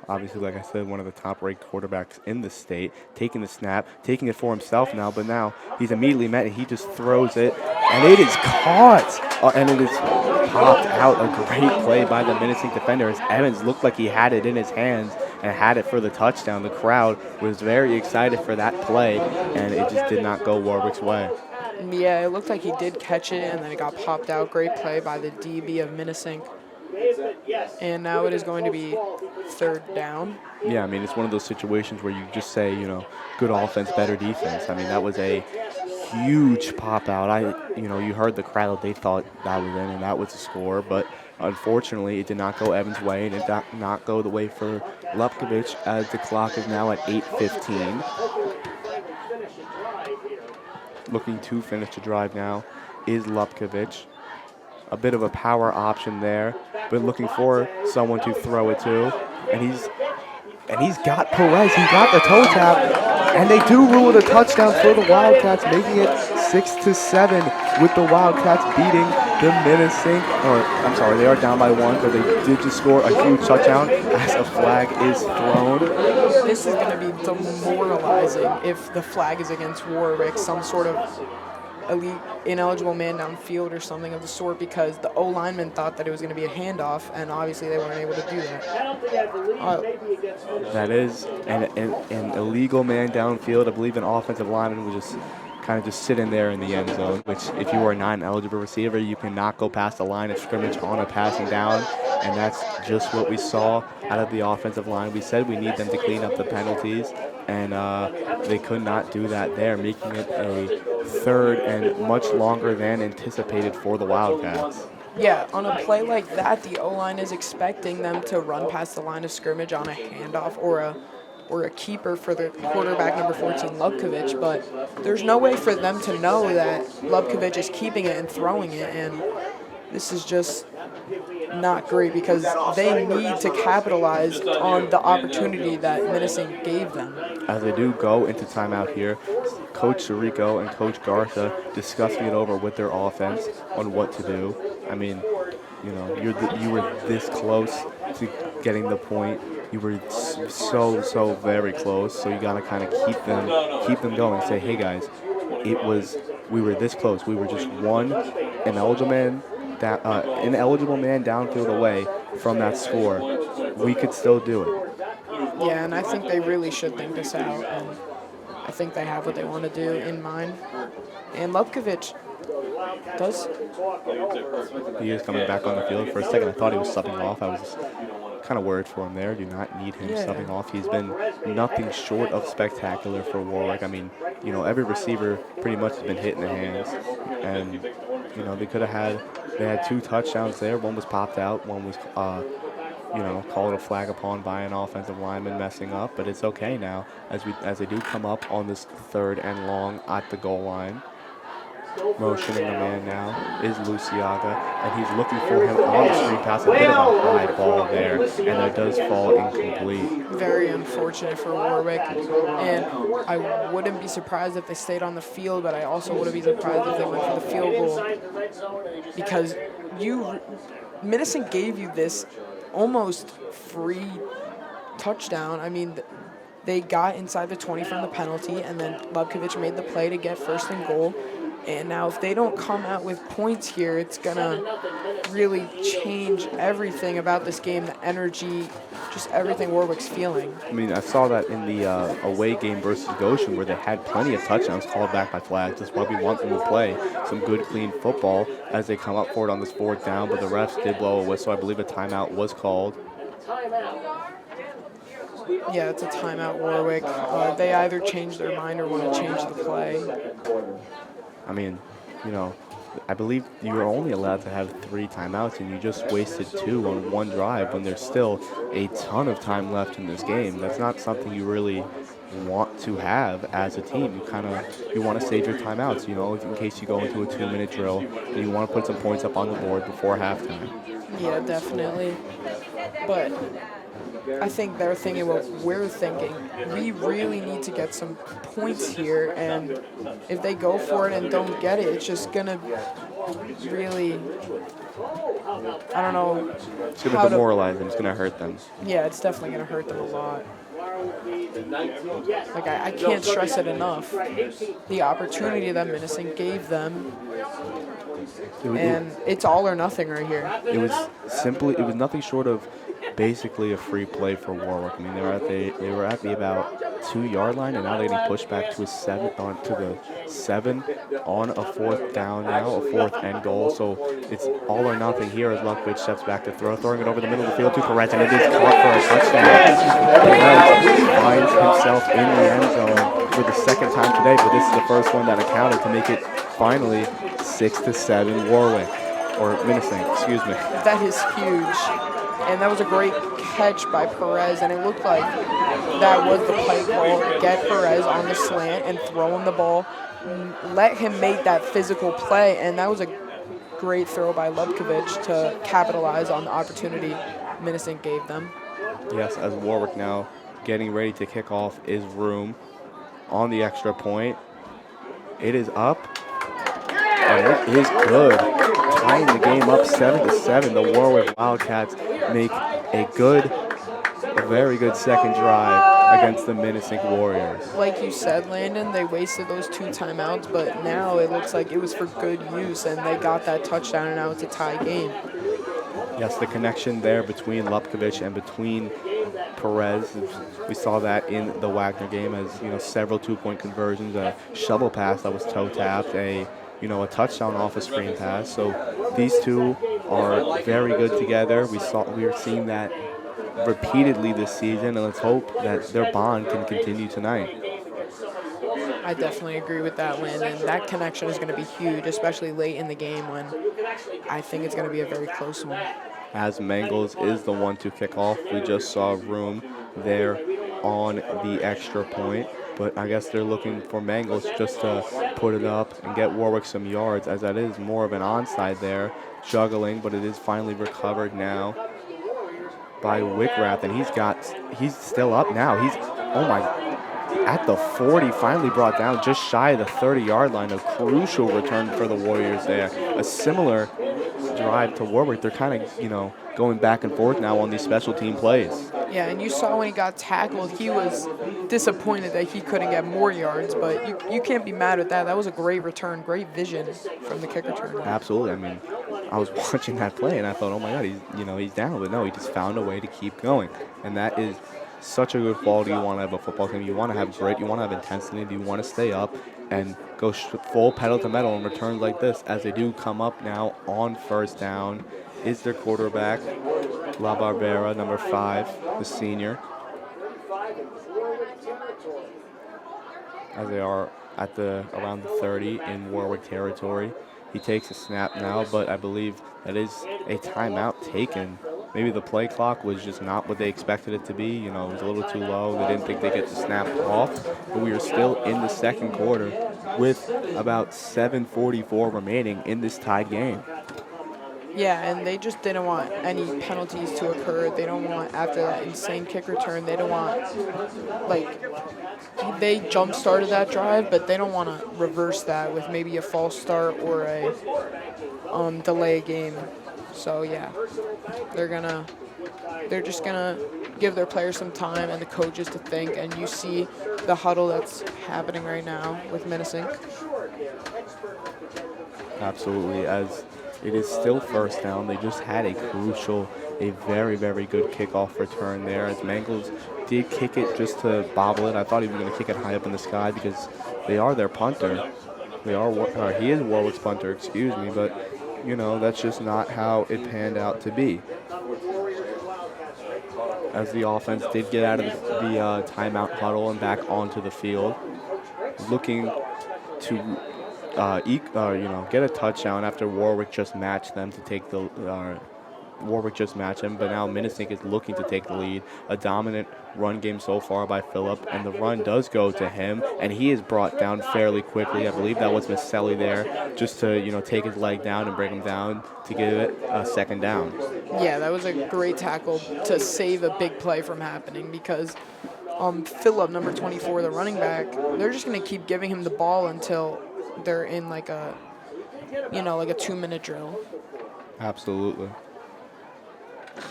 S1: Obviously, like I said, one of the top-ranked quarterbacks in the state. Taking the snap, taking it for himself now, but now he's immediately met and he just throws it, and it is caught, and it is popped out. A great play by the Minisink defender as Evans looked like he had it in his hands and had it for the touchdown. The crowd was very excited for that play, and it just did not go Warwick's way.
S2: Yeah, it looked like he did catch it, and then it got popped out. Great play by the DB of Minisink. And now it is going to be third down.
S1: Yeah, it's one of those situations where you just say, good offense, better defense. That was a huge pop out. You heard the crowd, they thought that was in and that was the score, but unfortunately it did not go Evans' way, and it did not go the way for Lubkovic, as the clock is now at 8:15. Looking to finish the drive now is Lubkovic. A bit of a power option there, but looking for someone to throw it to, and he's got Perez. He got the toe tap, and they do rule it a touchdown for the Wildcats, making it 6-7, with the Wildcats beating the Minisink. They are down by 1, but they did just score a huge touchdown as a flag is thrown.
S2: This is going to be demoralizing if the flag is against Warwick, some sort of elite ineligible man downfield or something of the sort, because the O-lineman thought that it was going to be a handoff, and obviously they weren't able to do that.
S1: That is an illegal man downfield. I believe an offensive lineman would just kind of just sit in there in the end zone, which if you are not an eligible receiver, you cannot go past the line of scrimmage on a passing down, and that's just what we saw out of the offensive line. We said we need them to clean up the penalties, and they could not do that there, making it a third and much longer than anticipated for the Wildcats.
S2: Yeah, on a play like that, the O-line is expecting them to run past the line of scrimmage on a handoff or a keeper for the quarterback, number 14, Lubkovic, but there's no way for them to know that Lubkovic is keeping it and throwing it, and this is just not great because they need to capitalize on the opportunity that Minisink gave them.
S1: As they do go into timeout here, Coach Sirico and Coach Garza discussing it over with their offense on what to do. You were this close to getting the point. You were so very close. So you gotta kind of keep them going. Say, hey guys, we were this close. We were just one ineligible man downfield away from that score. We could still do it.
S2: Yeah, and I think they really should think this out, and I think they have what they want to do in mind. And Lubkovic does.
S1: He is coming back on the field. For a second, I thought he was subbing off. I was kind of worried for him there. Do not need him subbing off. He's been nothing short of spectacular for Warwick. Every receiver pretty much has been hit in the hands, and they had 2 touchdowns there. One was popped out. One was called a flag upon by an offensive lineman messing up, but it's okay now as they do come up on this 3rd and long at the goal line. Motioning the man now is Luciaga, and he's looking for him on the screen pass. A bit of a high ball there, and it does fall incomplete.
S2: Very unfortunate for Warwick, and I wouldn't be surprised if they stayed on the field, but I also wouldn't be surprised if they went for the field goal, because Minisink gave you this almost free touchdown. They got inside the 20 from the penalty, and then Lubkovic made the play to get 1st and goal. And now if they don't come out with points here, it's going to really change everything about this game, the energy, just everything Warwick's feeling.
S1: I saw that in the away game versus Goshen, where they had plenty of touchdowns called back by flags. That's why we want them to play some good, clean football as they come up for it on this 4th down. But the refs did blow a whistle. I believe a timeout was called.
S2: Yeah, it's a timeout, Warwick. They either change their mind or want to change the play.
S1: I believe you are only allowed to have 3 timeouts, and you just wasted 2 on one drive when there's still a ton of time left in this game. That's not something you really want to have as a team. You want to save your timeouts, in case you go into a 2-minute drill and you want to put some points up on the board before halftime.
S2: Yeah, definitely. But I think they're thinking what we're thinking. We really need to get some points here, and if they go for it and don't get it, it's just gonna really, I don't know.
S1: It's going to demoralize them. It's going to hurt them.
S2: Yeah, it's definitely gonna hurt them a lot. Like, I can't stress it enough. The opportunity that Minisink gave them, and it's all or nothing right here.
S1: It was nothing short of basically a free play for Warwick. I mean, they were at the about 2-yard line, and now they're getting pushed back to the 7 on a 4th down now, a 4th and goal. So it's all or nothing here as Lutkovich steps back to throw, throwing it over the middle of the field to Perez, and it is caught for a touchdown. Perez finds himself in the end zone for the 2nd time today, but this is the first one that accounted to make it finally 6-7 Warwick, or Minisink, excuse me.
S2: That is huge. And that was a great catch by Perez, and it looked like that was the play call. Get Perez on the slant and throw him the ball. Let him make that physical play, and that was a great throw by Lutkovich to capitalize on the opportunity Minisink gave them.
S1: Yes, as Warwick now getting ready to kick off is Room on the extra point. It is up, and it is good. Tying the game up 7-7. The Warwick Wildcats make a very good second drive against the Minisink Warriors.
S2: Like you said, Landon, they wasted those 2 timeouts, but now it looks like it was for good use, and they got that touchdown, and now it's a tie game.
S1: Yes, the connection there between Lutkovich and between Perez, we saw that in the Wagner game as, several 2-point conversions, a shovel pass that was toe-tapped, a touchdown off a screen pass. So these two are very good together. We are seeing that repeatedly this season, and let's hope that their bond can continue tonight.
S2: I definitely agree with that, Landon. That connection is going to be huge, especially late in the game when I think it's going to be a very close one.
S1: As Mangles is the one to kick off, we just saw Room there on the extra point. But I guess they're looking for Mangles just to put it up and get Warwick some yards, as that is more of an onside there, juggling, but it is finally recovered now by Wickrath, and he's still up now. At the 40, finally brought down just shy of the 30-yard line. A crucial return for the Warriors there. A similar drive to Warwick. They're kind of, going back and forth now on these special team plays.
S2: Yeah, and you saw when he got tackled, he was disappointed that he couldn't get more yards, but you can't be mad at that. That was a great return, great vision from the kick returner.
S1: Absolutely. I mean, I was watching that play, and I thought, oh, my God, he's down. But no, he just found a way to keep going. And that is such a good quality you want to have a football team. You want to have grit. You want to have intensity. You want to stay up and go full pedal to metal in returns like this, as they do come up now on 1st down. Is their quarterback, La Barbera, number 5, the senior, as they are at around the 30 in Warwick territory. He takes a snap now, but I believe that is a timeout taken. Maybe the play clock was just not what they expected it to be. It was a little too low. They didn't think they'd get the snap off. But we are still in the 2nd quarter with about 7:44 remaining in this tied game.
S2: Yeah, and they just didn't want any penalties to occur. They don't want, after that insane kick return, they don't want, they jump-started that drive, but they don't want to reverse that with maybe a false start or a delay game. So, yeah, they're just going to give their players some time and the coaches to think, and you see the huddle that's happening right now with Minisink.
S1: Absolutely, as it is still 1st down. They just had a very, very good kickoff return there, as Mangles did kick it just to bobble it. I thought he was going to kick it high up in the sky because they are their punter. He is Warwick's punter, excuse me, but, that's just not how it panned out to be. As the offense did get out of the timeout huddle and back onto the field, looking to get a touchdown after Warwick just matched them to take the Warwick just matched him, but now Minisink is looking to take the lead. A dominant run game so far by Phillip, and the run does go to him, and he is brought down fairly quickly. I believe that was Maselli there, just to take his leg down and bring him down to give it a second down.
S2: Yeah, that was a great tackle to save a big play from happening because Phillip, number 24, the running back, they're just going to keep giving him the ball until they're in like a 2-minute drill.
S1: Absolutely.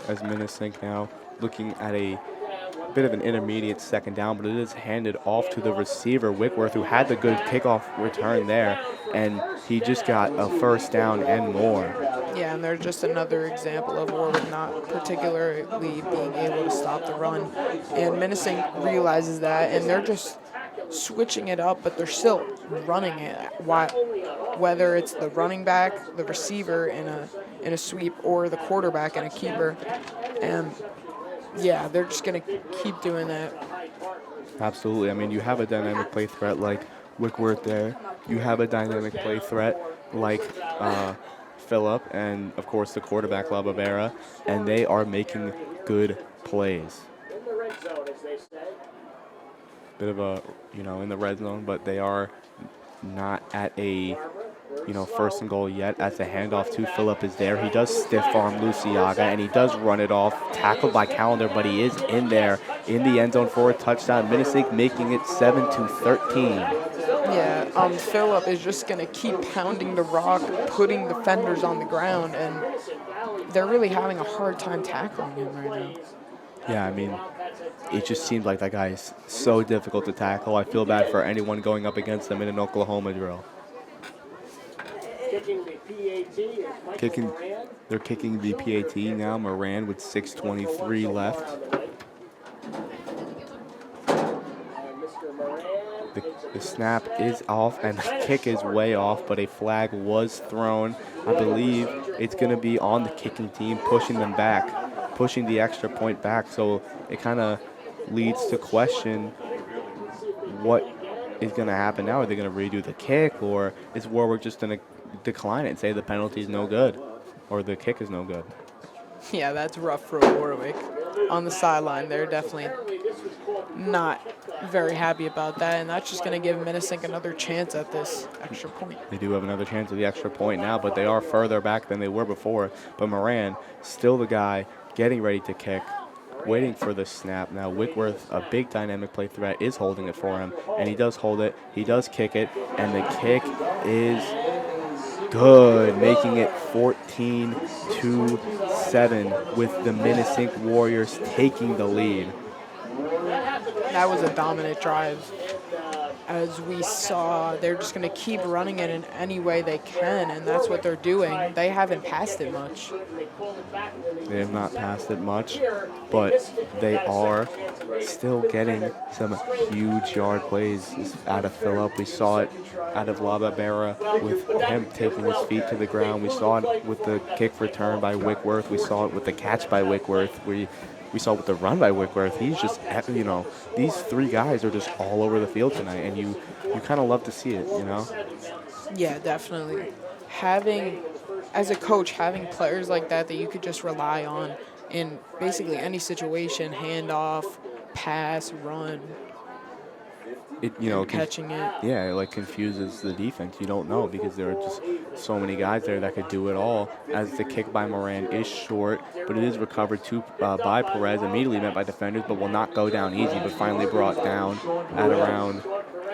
S1: As Minisink now looking at a bit of an intermediate second down, but it is handed off to the receiver, Wickworth, who had the good kickoff return there, and he just got a first down and more.
S2: Yeah, and they're just another example of Warwick not particularly being able to stop the run. And Minisink realizes that, and they're just switching it up, but they're still running it. Whether it's the running back, the receiver in a sweep, or the quarterback in a keeper. And yeah, they're just going to keep doing that.
S1: Absolutely. I mean, you have a dynamic play threat like Wickworth there. You have a dynamic play threat like Phillip, and of course the quarterback Labavera, and they are making good plays.
S6: In the red zone, as they say.
S1: Bit of a, in the red zone, but they are not at a, first and goal yet, as the handoff to Phillip is there. He does stiff arm Luciaga, and he does run it off, tackled by Callender, but he is in there in the end zone for a touchdown. Minisink making it 7-13.
S2: Yeah, Phillip is just going to keep pounding the rock, putting defenders on the ground, and they're really having a hard time tackling him right now.
S1: Yeah, I mean, it just seems like that guy is so difficult to tackle. I feel bad for anyone going up against him in an Oklahoma drill.
S6: Kicking the PAT is Michael Moran.
S1: They're kicking the PAT now. Moran with 6:23 left.
S6: Mr. Moran.
S1: The snap is off and the kick is way off, but a flag was thrown. I believe it's going to be on the kicking team, pushing them back, pushing the extra point back. So it kind of leads to question what is going to happen now. Are they going to redo the kick, or is Warwick just going to decline it and say the penalty is no good or the kick is no good?
S2: Yeah, that's rough for Warwick. On the sideline, they're definitely not very happy about that, and that's just going to give Minisink another chance at this extra point.
S1: They do have another chance at the extra point now, but they are further back than they were before. But Moran, still the guy getting ready to kick, waiting for the snap. Now Wickworth, a big dynamic play threat, is holding it for him, and he does hold it. He does kick it, and the kick is good, making it 14-7 with the Minisink Warriors taking the lead.
S2: That was a dominant drive. As we saw, they're just going to keep running it in any way they can, and that's what they're doing. They haven't passed it much.
S1: They have not passed it much, but they are still getting some huge yard plays out of Phillip. We saw it out of Lababera with him taking his feet to the ground. We saw it with the kick return by Wickworth. We saw it with the catch by Wickworth. We saw with the run by Wickworth. He's just, these three guys are just all over the field tonight, and you kind of love to see it,
S2: Yeah, definitely. As a coach, having players like that you could just rely on in basically any situation, handoff, pass, run, catching it.
S1: Yeah, it confuses the defense. You don't know because there are just so many guys there that could do it all. As the kick by Moran is short, but it is recovered by Perez, immediately met by defenders, but will not go down easy, but finally brought down at around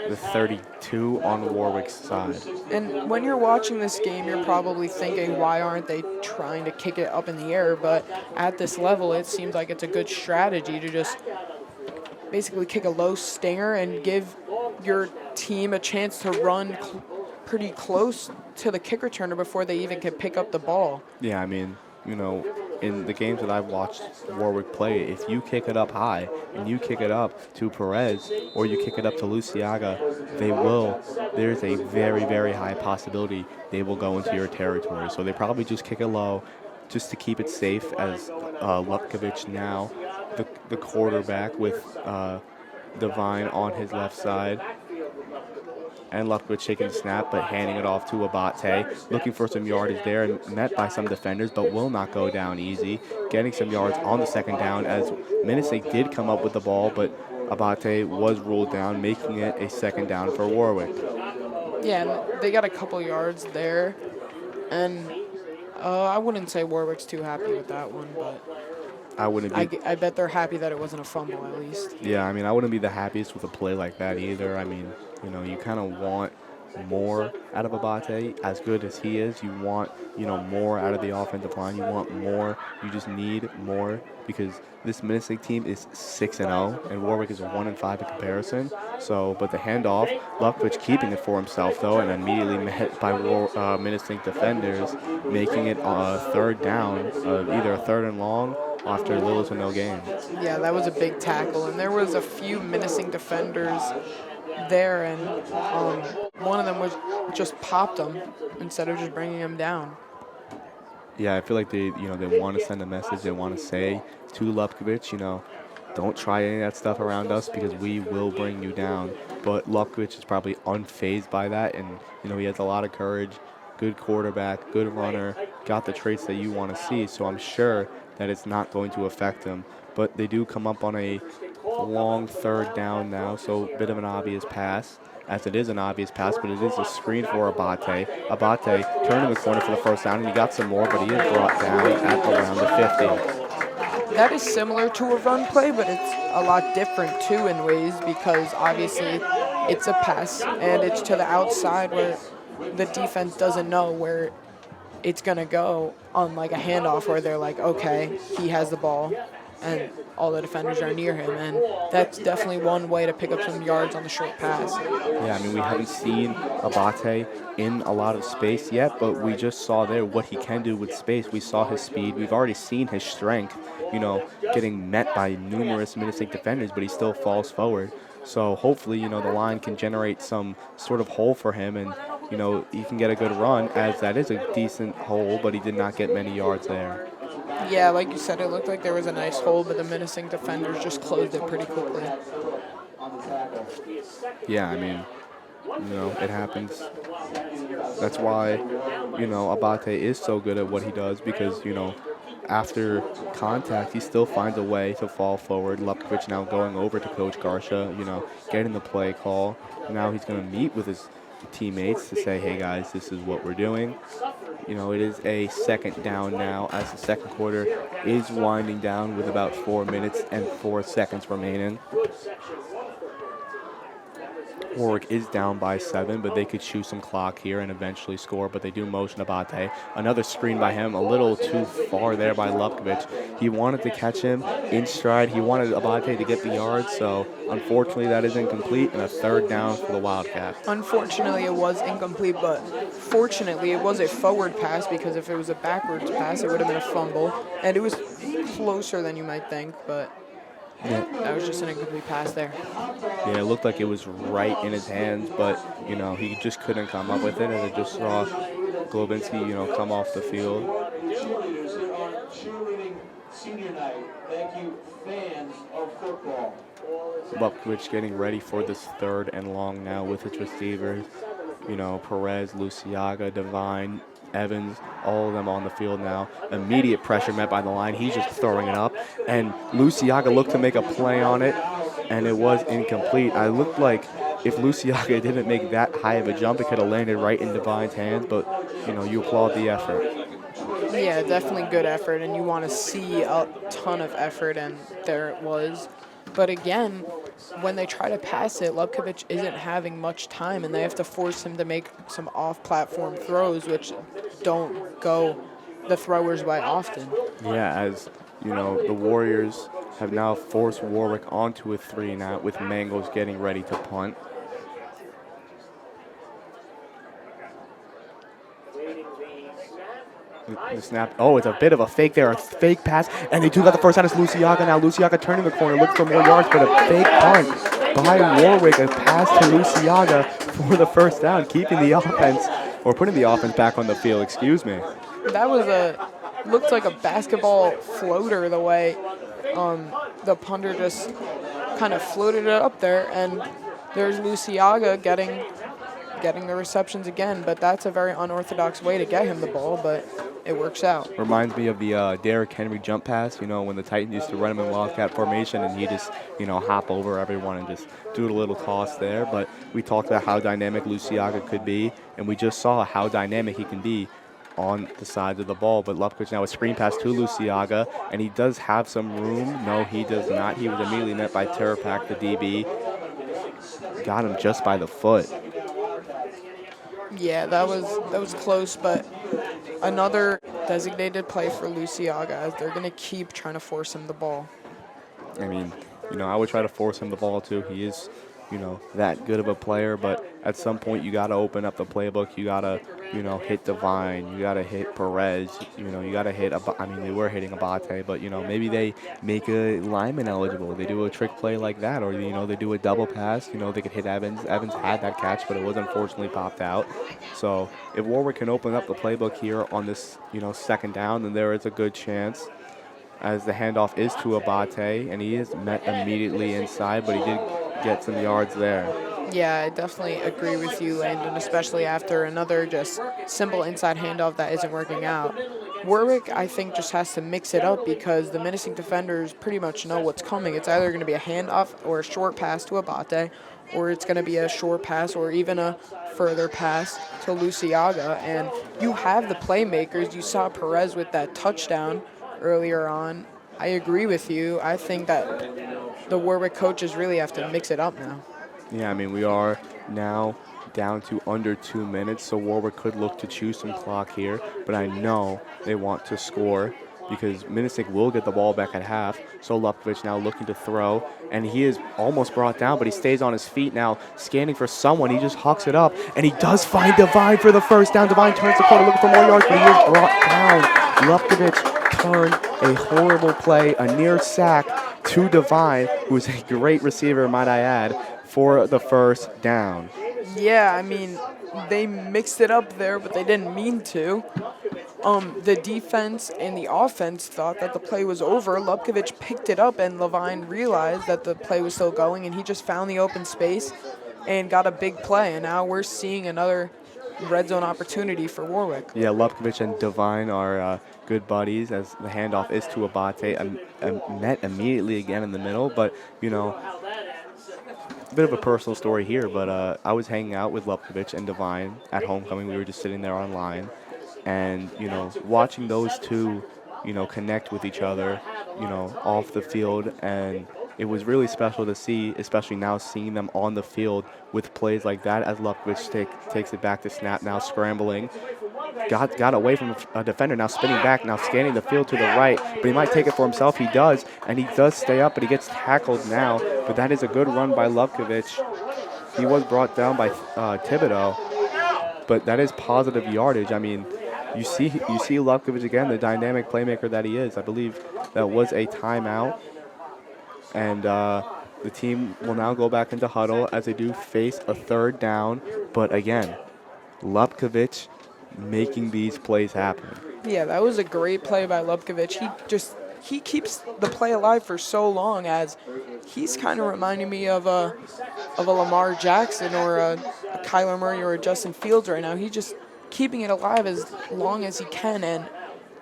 S1: the 32 on Warwick's side.
S2: And when you're watching this game, you're probably thinking, why aren't they trying to kick it up in the air? But at this level, it seems like it's a good strategy to just basically kick a low stinger and give your team a chance to run pretty close to the kick returner before they even can pick up the ball.
S1: Yeah, I mean, in the games that I've watched Warwick play, if you kick it up high and you kick it up to Perez or you kick it up to Luciaga, there's a very, very high possibility they will go into your territory. So they probably just kick it low just to keep it safe, as Lutkovich now, the quarterback with Devine on his left side. and Lufkovich taking the snap, but handing it off to Abate, looking for some yardage there and met by some defenders, but will not go down easy. Getting some yards on the second down as Minisink did come up with the ball, but Abate was ruled down, making it a second down for Warwick.
S2: Yeah, and they got a couple yards there, and I wouldn't say Warwick's too happy with that one, but
S1: I wouldn't be.
S2: I bet they're happy that it wasn't a fumble at least.
S1: Yeah, I mean, I wouldn't be the happiest with a play like that either. I mean, you know, you kind of want more out of Abate. As good as he is, you want, you know, more out of the offensive line. You want more. You just need more because this Minisink team is 6-0 and Warwick is 1-5 in comparison. So, but the handoff, Lufkovich keeping it for himself though, and immediately met by Minisink defenders, making it a third down, either a third and long after little to no gain.
S2: Yeah, that was a big tackle, and there was a few menacing defenders there, and one of them was just popped him instead of just bringing him down.
S1: Yeah, I feel like they want to send a message. They want to say to Lufkovich, you know, don't try any of that stuff around us because we will bring you down. But Lufkovich is probably unfazed by that, and you know he has a lot of courage. Good quarterback, good runner, got the traits that you want to see. So I'm sure that it's not going to affect him. But they do come up on a long third down now, so a bit of an obvious pass, as it is an obvious pass, but it is a screen for Abate. Abate turned in the corner for the first down, and he got some more, but he is brought down at around the 50.
S2: That is similar to a run play, but it's a lot different too in ways because obviously it's a pass, and it's to the outside where the defense doesn't know where it's going to go, unlike a handoff where they're like, okay, he has the ball and all the defenders are near him, and that's definitely one way to pick up some yards on the short pass.
S1: Yeah, I mean, we haven't seen Abate in a lot of space yet, but we just saw there what he can do with space. We saw his speed. We've already seen his strength, you know, getting met by numerous Minisink defenders, but he still falls forward. So hopefully, you know, the line can generate some sort of hole for him, and you know, he can get a good run, as that is a decent hole, but he did not get many yards there.
S2: Yeah, like you said, it looked like there was a nice hole, but the menacing defenders just closed it pretty quickly.
S1: Yeah, I mean, you know, it happens. That's why, you know, Abate is so good at what he does because, you know, after contact, he still finds a way to fall forward. Lufkovich now going over to Coach Garsha, you know, getting the play call. Now he's going to meet with his teammates to say, hey guys, this is what we're doing. You know, it is a second down now as the second quarter is winding down with about 4 minutes and 4 seconds remaining. Warwick is down by 7, but they could chew some clock here and eventually score, but they do motion Abate. Another screen by him, a little too far there by Lufkovich. He wanted to catch him in stride. He wanted Abate to get the yards, so unfortunately that is incomplete and a third down for the Wildcats.
S2: Unfortunately, it was incomplete, but fortunately it was a forward pass because if it was a backwards pass, it would have been a fumble. And it was closer than you might think, but
S1: yeah,
S2: that was just an incomplete pass there.
S1: Yeah, it looked like it was right in his hands, but, you know, he just couldn't come up with it, and it just saw Globinski, you know, come off the field. Lufkovich getting ready for this third and long now with his receivers. You know, Perez, Luciaga, Devine, Evans, all of them on the field now. Immediate pressure met by the line. He's just throwing it up. And Luciaga looked to make a play on it, and it was incomplete. I looked like if Luciaga didn't make that high of a jump, it could have landed right in Devine's hands, but, you know, you applaud the effort.
S2: Yeah, definitely good effort, and you want to see a ton of effort, and there it was. But again, when they try to pass it, Lufkovich isn't having much time, and they have to force him to make some off-platform throws, which don't go the throwers' way often.
S1: Yeah, as, you know, the Warriors have now forced Warwick onto a 3-and-out with Mangles getting ready to punt. The snap. Oh, it's a bit of a fake there, a fake pass, and they do got the first down. It's Luciaga now. Luciaga turning the corner, looking for more yards, but a fake punt by Warwick. A pass to Luciaga for the first down, keeping the offense, or putting the offense back on the field. Excuse me.
S2: That was looked like a basketball floater the way the punter just kind of floated it up there, and there's Luciaga getting getting the receptions again, but that's a very unorthodox way to get him the ball, but it works out.
S1: Reminds me of the Derrick Henry jump pass, when the Titans used to run him in Wildcat formation and he just, hop over everyone and just do a little toss there. But we talked about how dynamic Luciaga could be, and we just saw how dynamic he can be on the sides of the ball. But Lupkovich now a screen pass to Luciaga, and he does have some room. No, he does not. He was immediately met by Terapak, the DB. Got him just by the foot.
S2: Yeah, that was close, but another designated play for Luciaga as they're going to keep trying to force him the ball.
S1: I mean, I would try to force him the ball too. He is, that good of a player, but at some point you got to open up the playbook. You got to, hit Divine. You got to hit Perez. You got to hit, they were hitting Abate, but, maybe they make a lineman eligible. They do a trick play like that, or, they do a double pass. They could hit Evans. Evans had that catch, but it was unfortunately popped out. So if Warwick can open up the playbook here on this, second down, then there is a good chance, as the handoff is to Abate, and he is met immediately inside, but he did get some yards there.
S2: Yeah, I definitely agree with you, Landon, especially after another just simple inside handoff that isn't working out. Warwick, I think, just has to mix it up because the Minisink defenders pretty much know what's coming. It's either going to be a handoff or a short pass to Abate, or it's going to be a short pass or even a further pass to Luciaga. And you have the playmakers. You saw Perez with that touchdown earlier on. I agree with you. I think that the Warwick coaches really have to mix it up now.
S1: Yeah, we are now down to under 2 minutes, so Warwick could look to choose some clock here, but I know they want to score because Minisink will get the ball back at half. So Lupkovich now looking to throw, and he is almost brought down, but he stays on his feet now, scanning for someone. He just hucks it up, and he does find Divine for the first down. Divine turns the corner looking for more yards, but he is brought down. Lupkovich turned a horrible play, a near sack to Divine, who is a great receiver, might I add, for the first down.
S2: Yeah, they mixed it up there, but they didn't mean to. The defense and the offense thought that the play was over. Lupkovich picked it up, and Levine realized that the play was still going, and he just found the open space and got a big play. And now we're seeing another red zone opportunity for Warwick.
S1: Yeah, Lupkovich and Divine are good buddies, as the handoff is to Abate, met immediately again in the middle, but, a bit of a personal story here, but I was hanging out with Lupkovich and Divine at homecoming. We were just sitting there online, and watching those two, connect with each other, off the field, and it was really special to see, especially now seeing them on the field with plays like that. As Lupkovich takes it back to snap, now scrambling, got away from a defender, now spinning back, now scanning the field to the right, but he might take it for himself. He does, and he does stay up, but he gets tackled now. But that is a good run by Lupkovich. He was brought down by Thibodeau, but that is positive yardage. You see Lupkovich again, the dynamic playmaker that he is. I believe that was a timeout, and the team will now go back into huddle as they do face a third down. But again, Lupkovich making these plays happen.
S2: Yeah, that was a great play by Lupkovich. He keeps the play alive for so long, as he's kind of reminding me of a Lamar Jackson or a Kyler Murray or a Justin Fields right now. He's just keeping it alive as long as he can.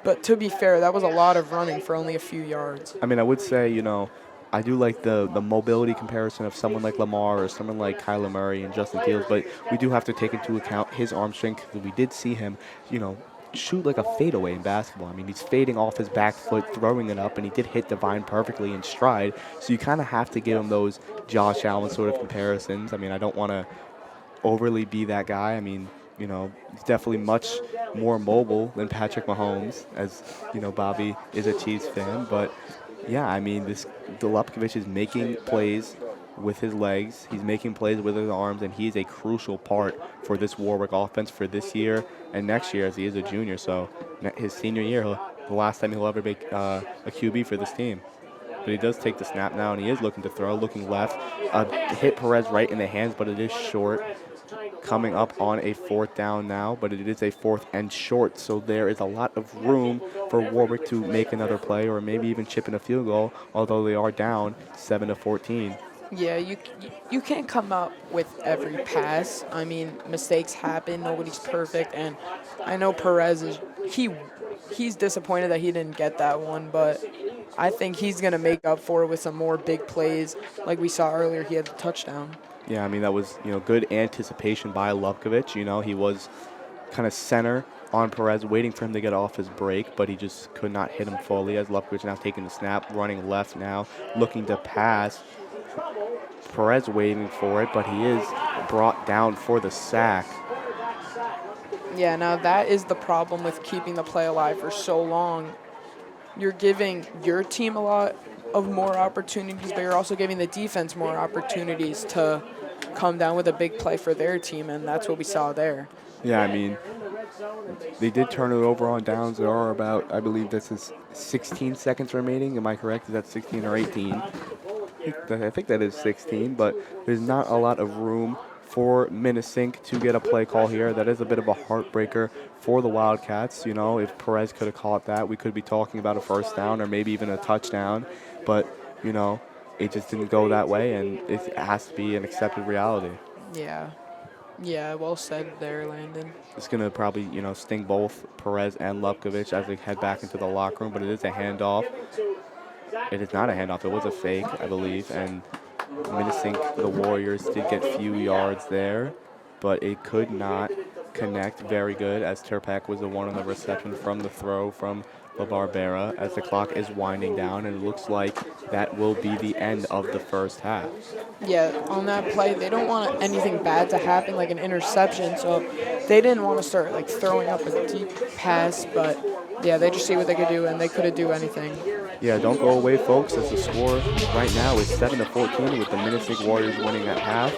S2: But to be fair, that was a lot of running for only a few yards.
S1: I would say, I do like the mobility comparison of someone like Lamar or someone like Kyler Murray and Justin Fields, but we do have to take into account his arm strength. We did see him, shoot like a fadeaway in basketball. He's fading off his back foot, throwing it up, and he did hit Divine perfectly in stride. So you kind of have to give him those Josh Allen sort of comparisons. I don't want to overly be that guy. He's definitely much more mobile than Patrick Mahomes, as, Bobby is a Chiefs fan. But, yeah, the Lupkovich is making plays with his legs. He's making plays with his arms, and he's a crucial part for this Warwick offense for this year and next year, as he is a junior. So his senior year, the last time he'll ever make a QB for this team. But he does take the snap now, and he is looking to throw, looking left. Hit Perez right in the hands, but it is short. Coming up on a fourth down now, but it is a fourth and short, so there is a lot of room for Warwick to make another play or maybe even chip in a field goal, although they are down 7-14.
S9: Yeah, you can't come up with every pass. I mean, mistakes happen. Nobody's perfect, and I know Perez is he's disappointed that he didn't get that one, but I think he's gonna make up for it with some more big plays, like we saw earlier. He had the touchdown.
S1: Yeah, I mean, that was, good anticipation by Lupkovich. He was kind of center on Perez, waiting for him to get off his break, but he just could not hit him fully as Lupkovich now taking the snap, running left now, looking to pass. Perez waiting for it, but he is brought down for the sack.
S9: Yeah, now that is the problem with keeping the play alive for so long. You're giving your team a lot of more opportunities, but you're also giving the defense more opportunities to come down with a big play for their team, and that's what we saw there.
S1: Yeah, I mean, they did turn it over on downs. There are about, I believe this is 16 seconds remaining. Am I correct? Is that 16 or 18? I think that is 16, but there's not a lot of room for Minisink to get a play call here. That is a bit of a heartbreaker for the Wildcats. If Perez could have caught that, we could be talking about a first down or maybe even a touchdown. But, it just didn't go that way, and it has to be an accepted reality.
S9: Yeah. Yeah, well said there, Landon.
S1: It's going to probably, sting both Perez and Lupkovich as they head back into the locker room, but it is a handoff. It is not a handoff. It was a fake, I believe, and Minisink, the Warriors, did get few yards there, but it could not connect very good as Turpak was the one on the reception from the throw from La Barbera as the clock is winding down, and it looks like that will be the end of the first half.
S9: Yeah, on that play, they don't want anything bad to happen, like an interception, so they didn't want to start throwing up a deep pass, but yeah, they just see what they could do, and they couldn't do anything.
S1: Yeah, don't go away, folks, as the score right now is 7-14 with the Minisink Warriors winning at half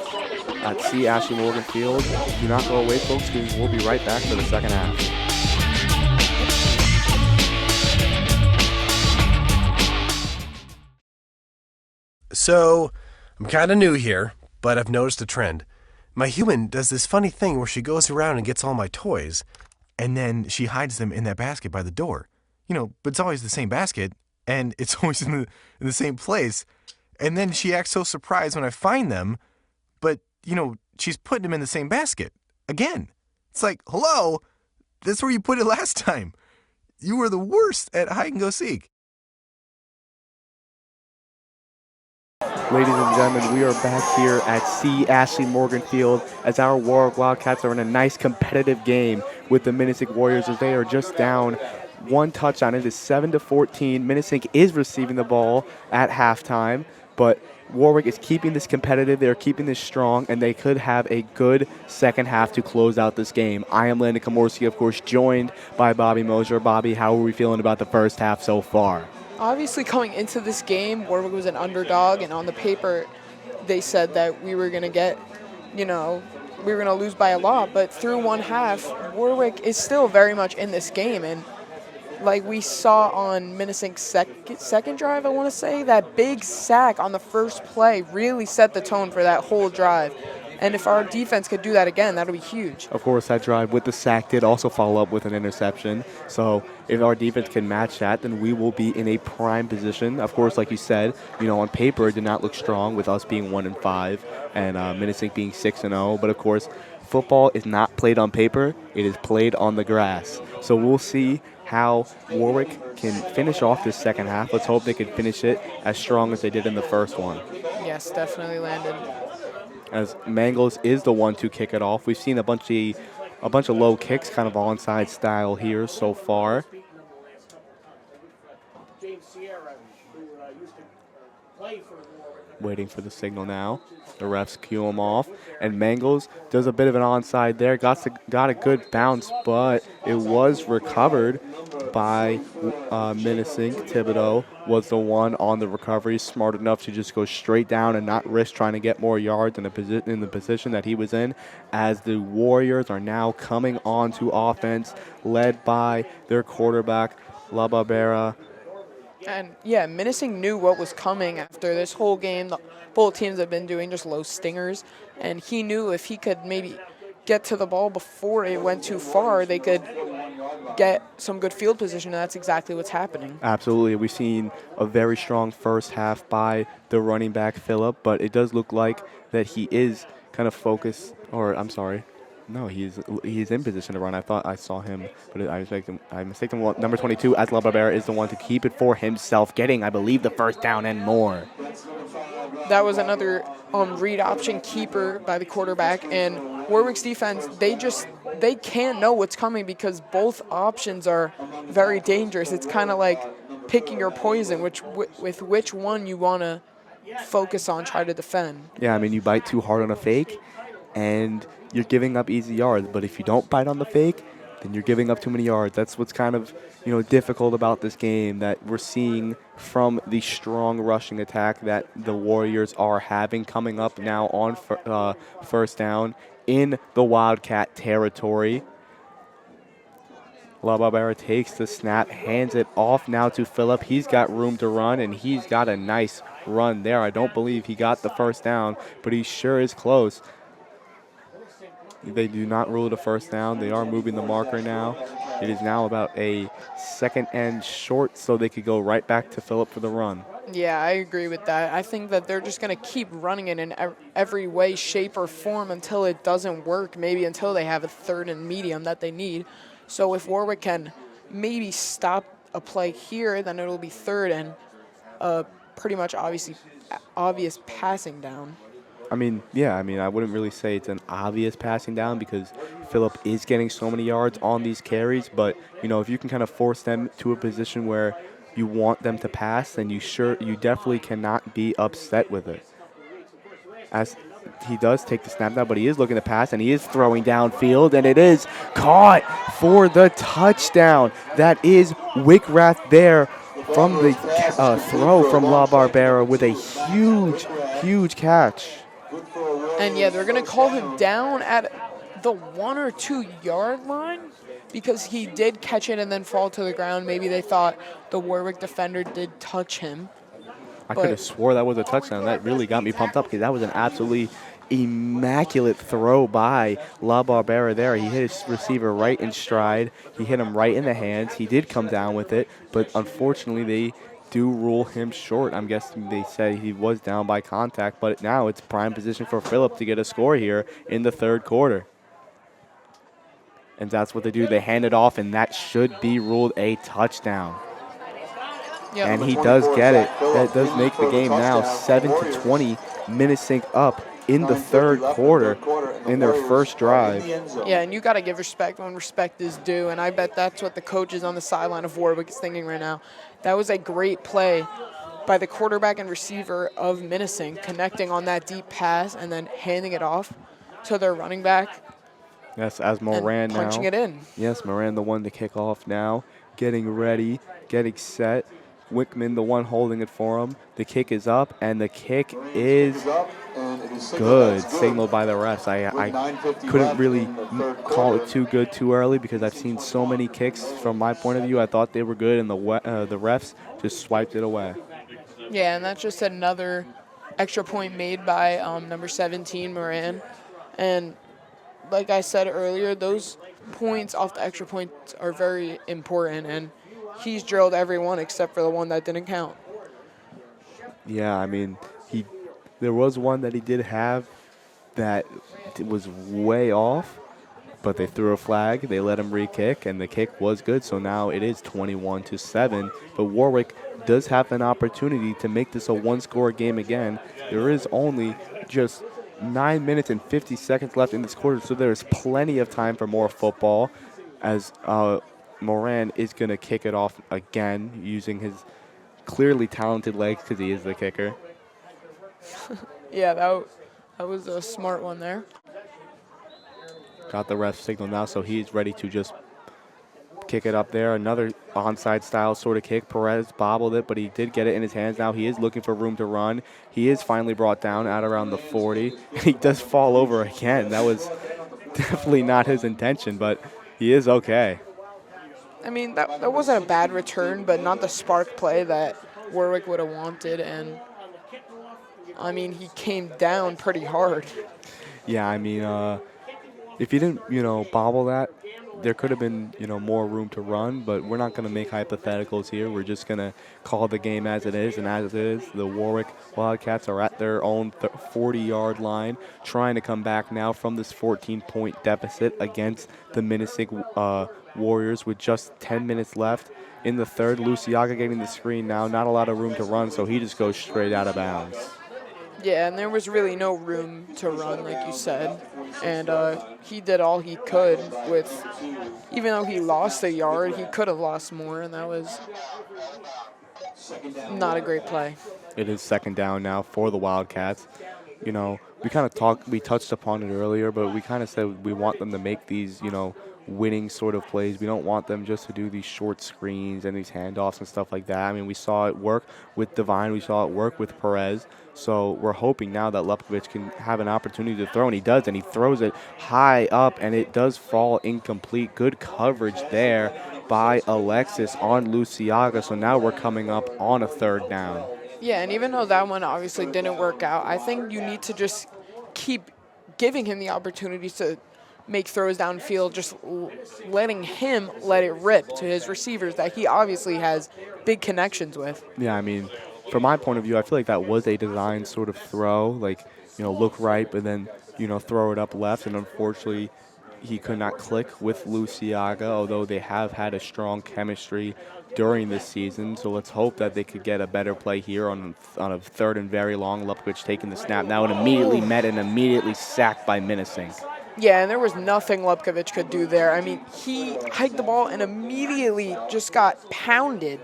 S1: at C. Ashley Morgan Field. Do not go away, folks, because we'll be right back for the second half.
S10: So, I'm kind of new here, but I've noticed a trend. My human does this funny thing where she goes around and gets all my toys, and then she hides them in that basket by the door. But it's always the same basket, and it's always in the same place. And then she acts so surprised when I find them, but, she's putting them in the same basket. Again. It's like, hello, that's where you put it last time. You were the worst at hide and go seek.
S1: Ladies and gentlemen, we are back here at C. Ashley Morgan Field as our Warwick Wildcats are in a nice competitive game with the Minisink Warriors as they are just down one touchdown. It is 7-14. Minisink is receiving the ball at halftime, but Warwick is keeping this competitive. They're keeping this strong, and they could have a good second half to close out this game. I am Landon Komorski, of course, joined by Bobby Mosier. Bobby, how are we feeling about the first half so far?
S9: Obviously, coming into this game, Warwick was an underdog, and on the paper, they said that we were going to get, we were going to lose by a lot. But through one half, Warwick is still very much in this game. And like we saw on Minisink's second drive, I want to say, that big sack on the first play really set the tone for that whole drive. And if our defense could do that again, that would be huge.
S1: Of course, that drive with the sack did also follow up with an interception. So if our defense can match that, then we will be in a prime position. Of course, like you said, on paper, it did not look strong with us being 1-5 and Minisink being 6-0. But of course, football is not played on paper. It is played on the grass. So we'll see how Warwick can finish off this second half. Let's hope they can finish it as strong as they did in the first one.
S9: Yes, definitely, Landon.
S1: As Mangles is the one to kick it off. We've seen a bunch of low kicks, kind of onside style here so far.
S6: James Sierra, who used to play for Warwick.
S1: Waiting for the signal now. The refs cue him off. And Mangles does a bit of an onside there. Got a good bounce, but it was recovered by Minisink. Thibodeau was the one on the recovery, smart enough to just go straight down and not risk trying to get more yards in the position that he was in, as the Warriors are now coming on to offense, led by their quarterback, La Barbera.
S9: And yeah, Minisink knew what was coming after this whole game. Both teams have been doing just low stingers, and he knew if he could maybe get to the ball before it went too far, they could get some good field position, and that's exactly what's happening.
S1: Absolutely. We've seen a very strong first half by the running back, Phillip, but it does look like that he is kind of focused, or I'm sorry. No, he's in position to run. I thought I saw him, but I mistaken. Number 22, as LaBarbera, is the one to keep it for himself, getting, I believe, the first down and more.
S9: That was another read option keeper by the quarterback, and Warwick's defense, they can't know what's coming because both options are very dangerous. It's kind of like picking your poison, with which one you want to focus on, try to defend.
S1: Yeah, I mean, you bite too hard on a fake, and you're giving up easy yards. But if you don't bite on the fake, then you're giving up too many yards. That's what's kind of, difficult about this game, that we're seeing from the strong rushing attack that the Warriors are having coming up now on first down in the Wildcat territory. LaBarbera takes the snap, hands it off now to Phillip. He's got room to run, and he's got a nice run there. I don't believe he got the first down, but he sure is close. They do not rule it a first down. They are moving the marker now. It is now about a second and short, so they could go right back to Phillip for the run.
S9: Yeah, I agree with that. I think that they're just going to keep running it in every way, shape, or form until it doesn't work, maybe until they have a third and medium that they need. So if Warwick can maybe stop a play here, then it'll be third and pretty much obvious passing down.
S1: I mean, I wouldn't really say it's an obvious passing down because Phillip is getting so many yards on these carries. But, if you can kind of force them to a position where you want them to pass, then you definitely cannot be upset with it. As he does take the snap now, but he is looking to pass, and he is throwing downfield, and it is caught for the touchdown. That is Wickrath there from the throw from LaBarbera with a huge catch.
S9: And yeah, they're going to call him down at the 1 or 2 yard line because he did catch it and then fall to the ground. Maybe they thought the Warwick defender did touch him.
S1: I could have swore that was a touchdown. That really got me pumped up because that was an absolutely immaculate throw by LaBarbera there. He hit his receiver right in stride. He hit him right in the hands. He did come down with it, but unfortunately they do rule him short. I'm guessing they said he was down by contact, but now it's prime position for Phillip to get a score here in the third quarter. And that's what they do. They hand it off, and that should be ruled a touchdown. Yep. And he does get it. That does make the game now 7-20. Minisink up in the third quarter in their first drive.
S9: Yeah, and you got to give respect when respect is due, and I bet that's what the coaches on the sideline of Warwick is thinking right now. That was a great play by the quarterback and receiver of Minisink, connecting on that deep pass and then handing it off to their running back.
S1: Yes, as Moran now.
S9: Punching it in.
S1: Yes, Moran the one to kick off now, getting ready, getting set. Wickman the one holding it for him. The kick is up, and the kick is good. Signaled by the refs. I couldn't really call it too good too early because I've seen so many kicks from my point of view. I thought they were good, and the refs just swiped it away.
S9: Yeah, and that's just another extra point made by number 17, Moran. And like I said earlier, those points off the extra points are very important, and he's drilled every one except for the one that didn't count.
S1: Yeah, I mean, there was one that he did have that was way off, but they threw a flag. They let him re-kick, and the kick was good. So now it is 21-7. But Warwick does have an opportunity to make this a one-score game again. There is only just 9 minutes and 50 seconds left in this quarter, so there's plenty of time for more football as Moran is going to kick it off again using his clearly talented legs because he is the kicker.
S9: Yeah, that was a smart one there.
S1: Got the ref signal now, so he's ready to just kick it up there. Another onside style sort of kick. Perez bobbled it, but he did get it in his hands now. He is looking for room to run. He is finally brought down at around the 40. He does fall over again. That was definitely not his intention, but he is okay.
S9: I mean, that wasn't a bad return, but not the spark play that Warwick would have wanted. And, I mean, he came down pretty hard.
S1: Yeah, I mean, if he didn't, bobble that, there could have been, more room to run, but we're not going to make hypotheticals here. We're just going to call the game as it is, and as it is, the Warwick Wildcats are at their own 40-yard line, trying to come back now from this 14-point deficit against the Minisink Warriors with just 10 minutes left. In the third, Luciaga getting the screen now, not a lot of room to run, so he just goes straight out of bounds.
S9: Yeah, and there was really no room to run, like you said. And he did all he could with, even though he lost a yard, he could have lost more, and that was not a great play.
S1: It is second down now for the Wildcats. We touched upon it earlier, but we kind of said we want them to make these, winning sort of plays. We don't want them just to do these short screens and these handoffs and stuff like that. I mean, we saw it work with Devine. We saw it work with Perez. So we're hoping now that Lepkovich can have an opportunity to throw, and he does, and he throws it high up, and it does fall incomplete. Good coverage there by Alexis on Luciaga. So now we're coming up on a third down.
S9: Yeah, and even though that one obviously didn't work out, I think you need to just keep giving him the opportunities to make throws downfield, just letting him let it rip to his receivers that he obviously has big connections with.
S1: Yeah, I mean, from my point of view, I feel like that was a designed sort of throw, like, look right, but then, throw it up left. And unfortunately, he could not click with Luciaga, although they have had a strong chemistry during this season. So let's hope that they could get a better play here on a third and very long. Lepkovich taking the snap now and immediately met and immediately sacked by Minisink.
S9: Yeah, and there was nothing Lepkovich could do there. I mean, he hiked the ball and immediately just got pounded.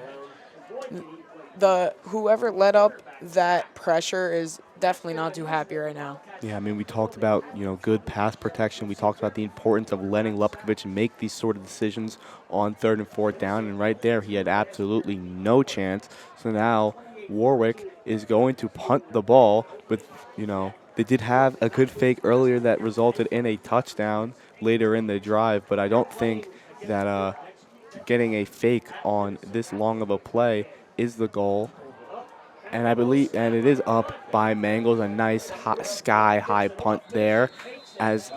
S9: Whoever let up that pressure is definitely not too happy right now.
S1: Yeah, I mean, we talked about, good pass protection. We talked about the importance of letting Lepkovich make these sort of decisions on third and fourth down, and right there he had absolutely no chance. So now Warwick is going to punt the ball with, they did have a good fake earlier that resulted in a touchdown later in the drive, but I don't think that getting a fake on this long of a play is the goal. And I believe, and it is up by Mangles, a nice sky-high punt there, as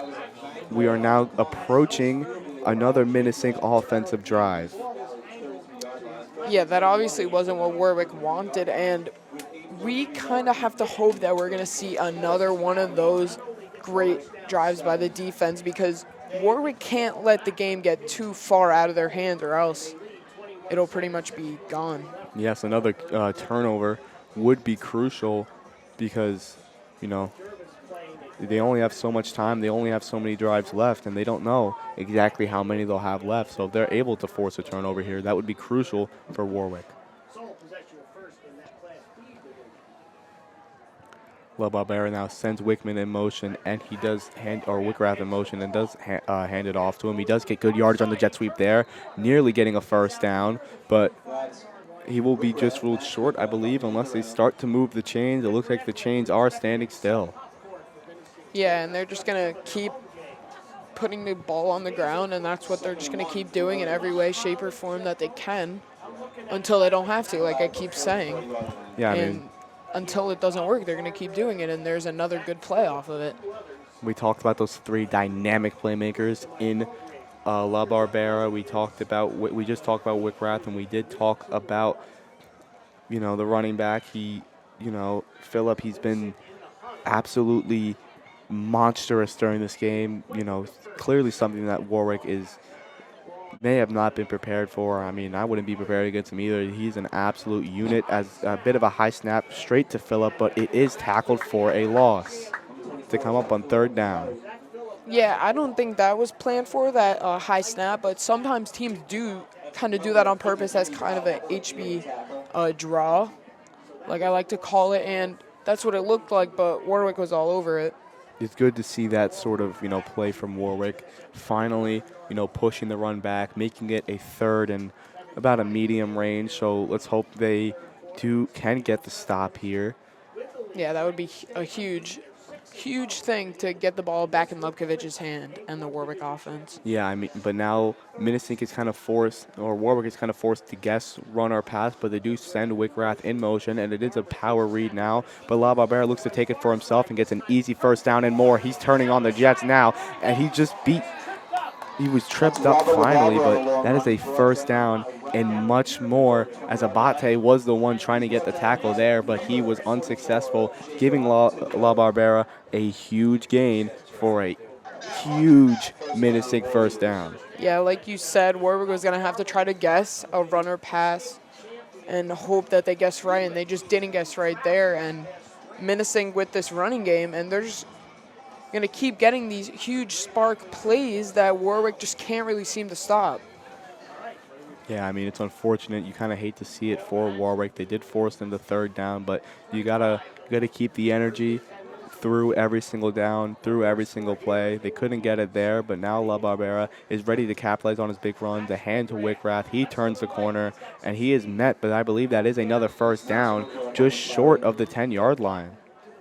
S1: we are now approaching another Minisink offensive drive.
S9: Yeah, that obviously wasn't what Warwick wanted, and we kind of have to hope that we're going to see another one of those great drives by the defense, because Warwick can't let the game get too far out of their hands, or else it'll pretty much be gone.
S1: Yes, another turnover would be crucial because, they only have so much time, they only have so many drives left, and they don't know exactly how many they'll have left. So if they're able to force a turnover here, that would be crucial for Warwick. LaBarbera now sends Wickman in motion, and he does Wickrath in motion and does hand it off to him. He does get good yardage on the jet sweep there, nearly getting a first down, but he will be just ruled short, I believe, unless they start to move the chains. It looks like the chains are standing still.
S9: Yeah, and they're just going to keep putting the ball on the ground, and that's what they're just going to keep doing in every way, shape, or form that they can until they don't have to, like I keep saying.
S1: Yeah, I
S9: and
S1: mean,
S9: until it doesn't work, they're going to keep doing it, and there's another good play off of it.
S1: we talked about those three dynamic playmakers in LaBarbera. We just talked about Wickrath, and we did talk about, the running back. Phillip, he's been absolutely monstrous during this game. Clearly something that Warwick may have not been prepared for. I mean, I wouldn't be prepared against him either. He's an absolute unit. As a bit of a high snap straight to Phillip, but it is tackled for a loss to come up on third down.
S9: Yeah, I don't think that was planned for, that high snap, but sometimes teams do kind of do that on purpose as kind of an HB draw, like I like to call it, and that's what it looked like, but Warwick was all over it.
S1: It's good to see that sort of, play from Warwick. Finally, pushing the run back, making it a third and about a medium range. So let's hope they can get the stop here.
S9: Yeah, that would be a huge huge thing to get the ball back in Lubkovic's hand and the Warwick offense.
S1: Yeah, I mean, but now Minisink is kind of forced, or Warwick is kind of forced to guess, run, or pass, but they do send Wickrath in motion, and it is a power read now. But La Barbera looks to take it for himself and gets an easy first down and more. He's turning on the Jets now, and he just he was tripped up finally, but that is a first down and much more, as Abate was the one trying to get the tackle there, but he was unsuccessful, giving La Barbera a huge gain for a huge Minisink first down.
S9: Yeah, like you said, Warwick was going to have to try to guess a runner pass and hope that they guessed right, and they just didn't guess right there. And Minisink with this running game, and they're just going to keep getting these huge spark plays that Warwick just can't really seem to stop.
S1: Yeah, I mean, it's unfortunate. You kind of hate to see it for Warwick. They did force them to third down, but you gotta keep the energy through every single down, through every single play. They couldn't get it there, but now La Barbera is ready to capitalize on his big run. The hand to Wickrath. He turns the corner, and he is met, but I believe that is another first down, just short of the 10-yard line.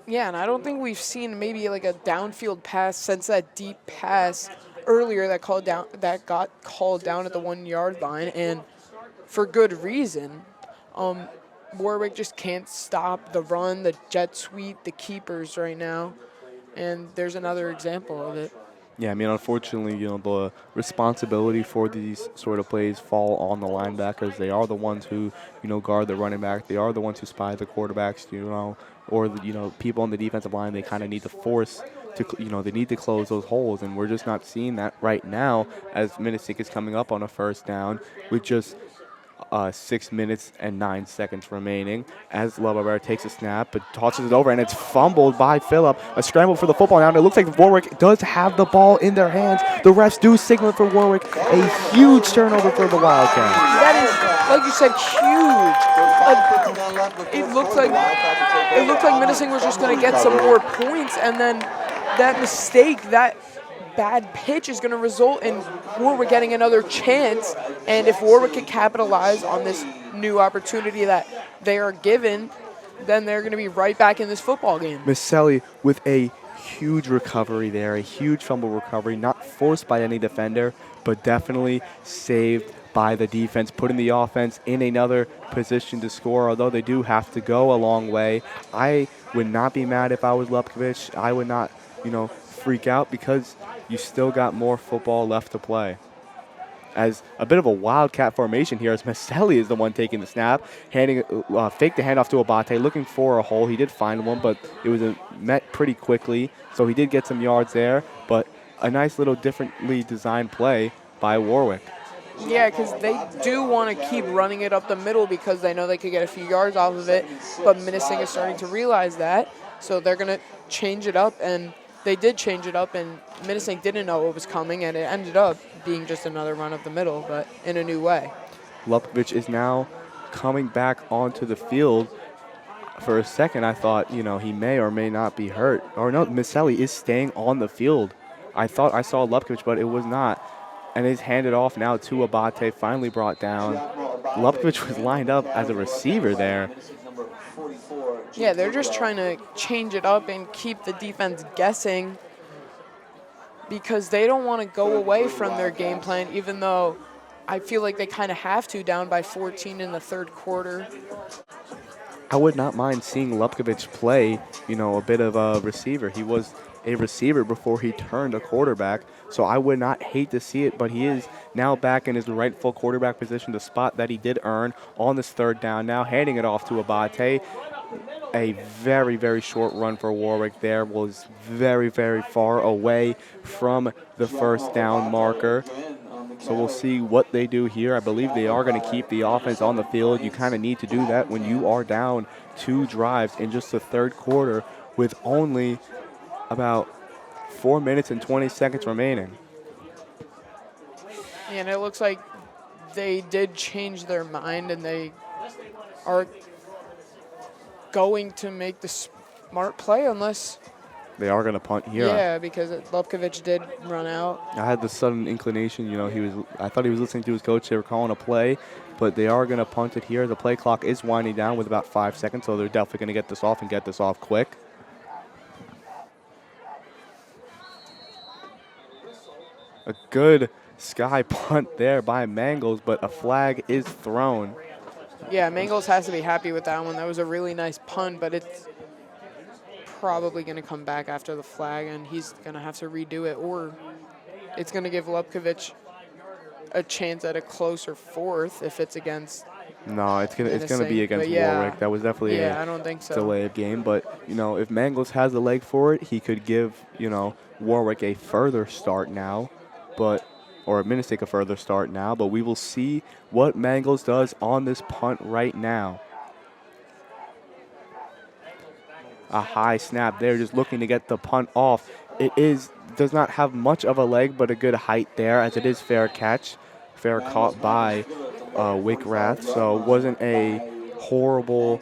S9: Yeah, and I don't think we've seen maybe like a downfield pass since that deep pass earlier that got called down at the 1-yard line, and for good reason. Warwick just can't stop the run, the jet sweep, the keepers right now, and there's another example of it.
S1: Yeah, I mean, unfortunately, the responsibility for these sort of plays fall on the linebackers. They are the ones who, guard the running back. They are the ones who spy the quarterbacks, or people on the defensive line. They kind of need to force to, they need to close those holes, and we're just not seeing that right now as Minisink is coming up on a first down with just 6 minutes and 9 seconds remaining as La Barbera takes a snap but tosses it over, and it's fumbled by Phillip. A scramble for the football now, and it looks like Warwick does have the ball in their hands. The refs do signal for Warwick. A huge turnover for the Wildcats.
S9: That is, like you said, huge. It looked like Minisink was just going to get some more points, and then that mistake, that bad pitch is going to result in Warwick getting another chance. And if Warwick can capitalize on this new opportunity that they are given, then they're going to be right back in this football game.
S1: Misselli with a huge recovery there, a huge fumble recovery, not forced by any defender, but definitely saved by the defense, putting the offense in another position to score, although they do have to go a long way. I would not be mad if I was Lubkovic. I would not, freak out, because you still got more football left to play. As a bit of a wildcat formation here, as Misselli is the one taking the snap, fake the handoff to Abate, looking for a hole. He did find one, but it was met pretty quickly, so he did get some yards there, but a nice little differently designed play by Warwick.
S9: Yeah, because they do want to keep running it up the middle because they know they could get a few yards off of it, but Minisink is starting to realize that, so they're going to change it up, and they did change it up, and Minisink didn't know what was coming, and it ended up being just another run up the middle, but in a new way.
S1: Lubkovic is now coming back onto the field. For a second, I thought, he may or may not be hurt. Or no, Misselli is staying on the field. I thought I saw Lubkovic, but it was not. And it's handed off now to Abate, finally brought down. Lubkovic was lined up as a receiver there.
S9: Yeah, they're just trying to change it up and keep the defense guessing because they don't want to go away from their game plan, even though I feel like they kind of have to, down by 14 in the third quarter.
S1: I would not mind seeing Lubkovic play, a bit of a receiver. He was a receiver before he turned a quarterback, so I would not hate to see it, but he is now back in his rightful quarterback position, the spot that he did earn on this third down, now handing it off to Abate. A very, very short run for Warwick there, was very, very far away from the first down marker. So we'll see what they do here. I believe they are going to keep the offense on the field. You kind of need to do that when you are down 2 drives in just the third quarter with only about 4 minutes and 20 seconds remaining.
S9: And it looks like they did change their mind, and they are going to make the smart play unless
S1: They are going to punt here.
S9: Yeah, because Lubkovic did run out.
S1: I had the sudden inclination, I thought he was listening to his coach. They were calling a play, but they are going to punt it here. The play clock is winding down with about 5 seconds, so they're definitely going to get this off and get this off quick. A good sky punt there by Mangles, but a flag is thrown.
S9: Yeah, Mangles has to be happy with that one. That was a really nice punt, but it's probably going to come back after the flag, and he's going to have to redo it, or it's going to give Lubkovic a chance at a closer fourth if it's against.
S1: No, it's gonna be against
S9: yeah,
S1: Warwick. That was definitely
S9: I don't think so.
S1: delay of game. But if Mangles has the leg for it, he could give Warwick a further start now, or Minisink a further start now. But we will see what Mangles does on this punt right now. A high snap there, just looking to get the punt off. Does not have much of a leg, but a good height there, as it is fair caught by Wickrath. So it wasn't a horrible,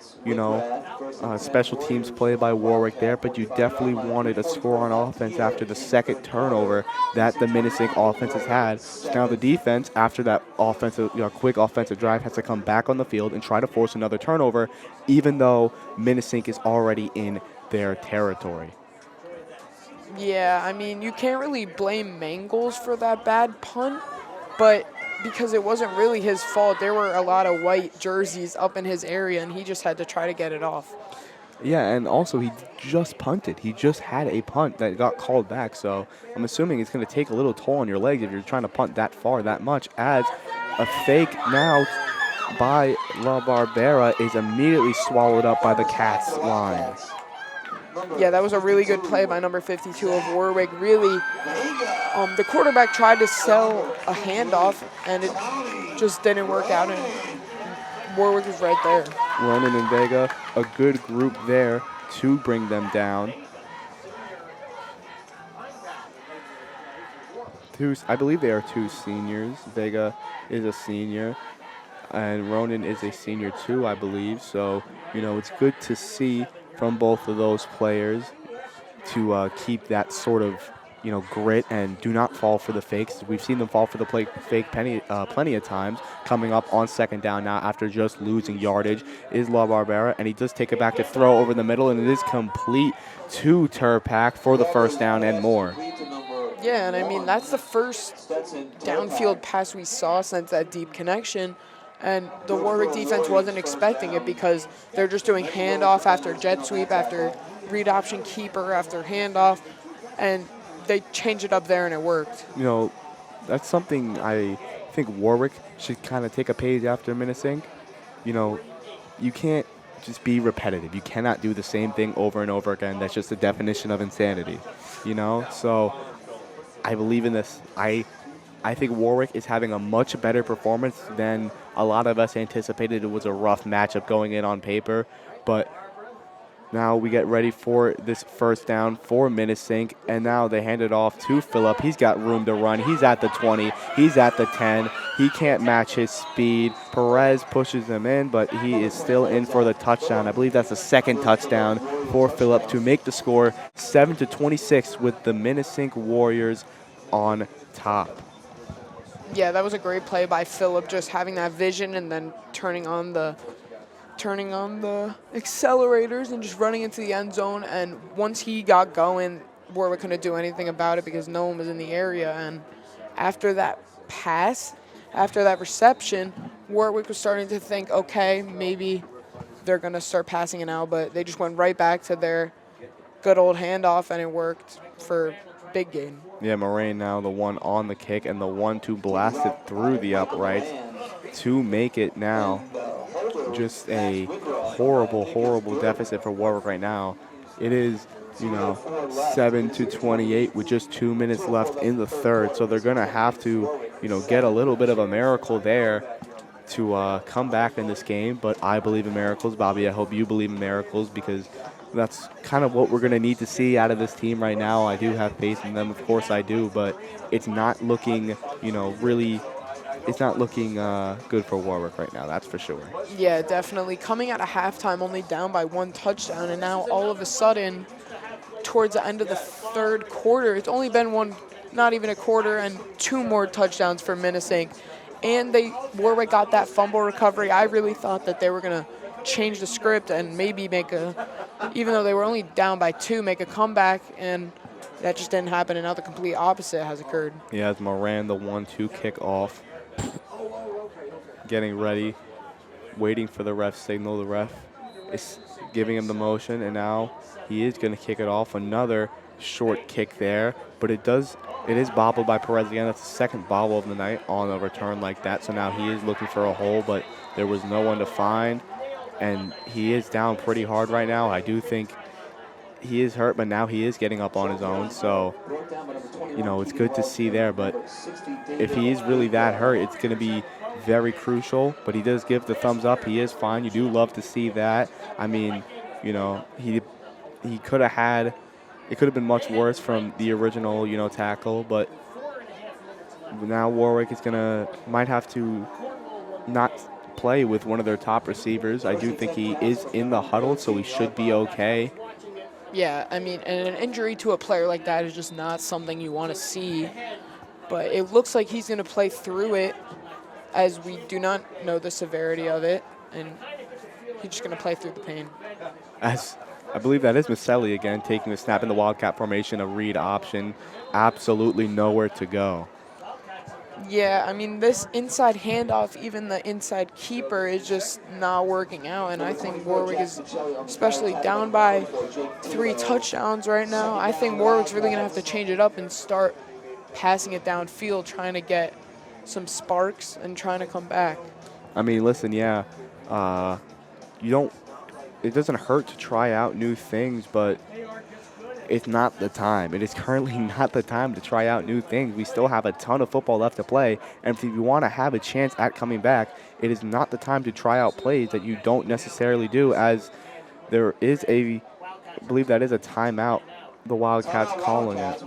S1: special teams play by Warwick there, but you definitely wanted a score on offense after the second turnover that the Minisink offense has had. So now the defense, after that quick offensive drive, has to come back on the field and try to force another turnover, even though Minisink is already in their territory.
S9: Yeah, I mean, you can't really blame Mangles for that bad punt, but because it wasn't really his fault, there were a lot of white jerseys up in his area, and he just had to try to get it off.
S1: Yeah, and also he just punted. He just had a punt that got called back, so I'm assuming it's going to take a little toll on your legs if you're trying to punt that far, that much, as a fake now by La Barbera is immediately swallowed up by the Cats line.
S9: Yeah, that was a really good play by number 52 of Warwick. Really, the quarterback tried to sell a handoff, and it just didn't work out, and Warwick was right there.
S1: Ronan and Vega, a good group there to bring them down. I believe they are two seniors. Vega is a senior, and Ronan is a senior too, I believe. So, it's good to see from both of those players to keep that sort of, grit and do not fall for the fakes. We've seen them fall for the fake plenty of times. Coming up on second down now after just losing yardage is La Barbera, and he does take it back to throw over the middle, and it is complete to Turpak for the first down and more.
S9: Yeah, and I mean, that's the first downfield pass we saw since that deep connection. And the Warwick defense wasn't expecting it because they're just doing handoff after jet sweep, after read option keeper, after handoff, and they changed it up there and it worked.
S1: That's something I think Warwick should kind of take a page after Minisink. You can't just be repetitive. You cannot do the same thing over and over again. That's just the definition of insanity, So I believe in this. I think Warwick is having a much better performance than a lot of us anticipated. It was a rough matchup going in on paper, but now we get ready for this first down for Minisink, and now they hand it off to Phillip. He's got room to run. He's at the 20. He's at the 10. He can't match his speed. Perez pushes him in, but he is still in for the touchdown. I believe that's the second touchdown for Phillip to make the score 7-26 with the Minisink Warriors on top.
S9: Yeah, that was a great play by Phillip, just having that vision and then turning on the accelerators and just running into the end zone. And once he got going, Warwick couldn't do anything about it because no one was in the area. And after that pass, after that reception, Warwick was starting to think, okay, maybe they're going to start passing it now, but they just went right back to their good old handoff, and it worked for big gain.
S1: Yeah, Moraine now the one on the kick and the one to blast it through the uprights to make it now just a horrible, horrible deficit for Warwick right now. It is, 7-28 with just 2 minutes left in the third. So they're going to have to, get a little bit of a miracle there to come back in this game. But I believe in miracles. Bobby, I hope you believe in miracles, because that's kind of what we're going to need to see out of this team right now. I do have faith in them. Of course I do, but it's not looking, it's not looking good for Warwick right now, that's for sure.
S9: Yeah, definitely. Coming out of halftime only down by 1 touchdown, and now all of a sudden, towards the end of the third quarter, it's only been not even a quarter, and 2 more touchdowns for Minisink. And Warwick got that fumble recovery. I really thought that they were going to change the script and maybe even though they were only down by 2, make a comeback. And that just didn't happen, and now the complete opposite has occurred.
S1: He has Moran, the 1-2 kickoff, getting ready, waiting for the ref signal. The ref is giving him the motion, and now he is going to kick it off. Another short kick there, but it is bobbled by Perez again. That's the second bobble of the night on a return like that. So now he is looking for a hole, but there was no one to find, and he is down pretty hard right now. I do think he is hurt, but now he is getting up on his own. So, it's good to see there, but if he is really that hurt, it's going to be very crucial. But he does give the thumbs up. He is fine. You do love to see that. I mean, he could have had, it could have been much worse from the original, tackle, but now Warwick is might have to not play with one of their top receivers. I do think he is in the huddle, so he should be okay.
S9: Yeah, I mean, and an injury to a player like that is just not something you want to see. But it looks like he's going to play through it, as we do not know the severity of it, and he's just going to play through the pain.
S1: As I believe that is Maselli again taking the snap in the Wildcat formation, a read option, absolutely nowhere to go.
S9: Yeah, I mean, this inside handoff, even the inside keeper, is just not working out. And I think Warwick is, especially down by 3 touchdowns right now, I think Warwick's really going to have to change it up and start passing it downfield, trying to get some sparks and trying to come back.
S1: I mean, listen, yeah, it doesn't hurt to try out new things, but it's not the time. It is currently not the time to try out new things. We still have a ton of football left to play, and if you want to have a chance at coming back, it is not the time to try out plays that you don't necessarily do, as there is I believe that is a timeout, the Wildcats calling it.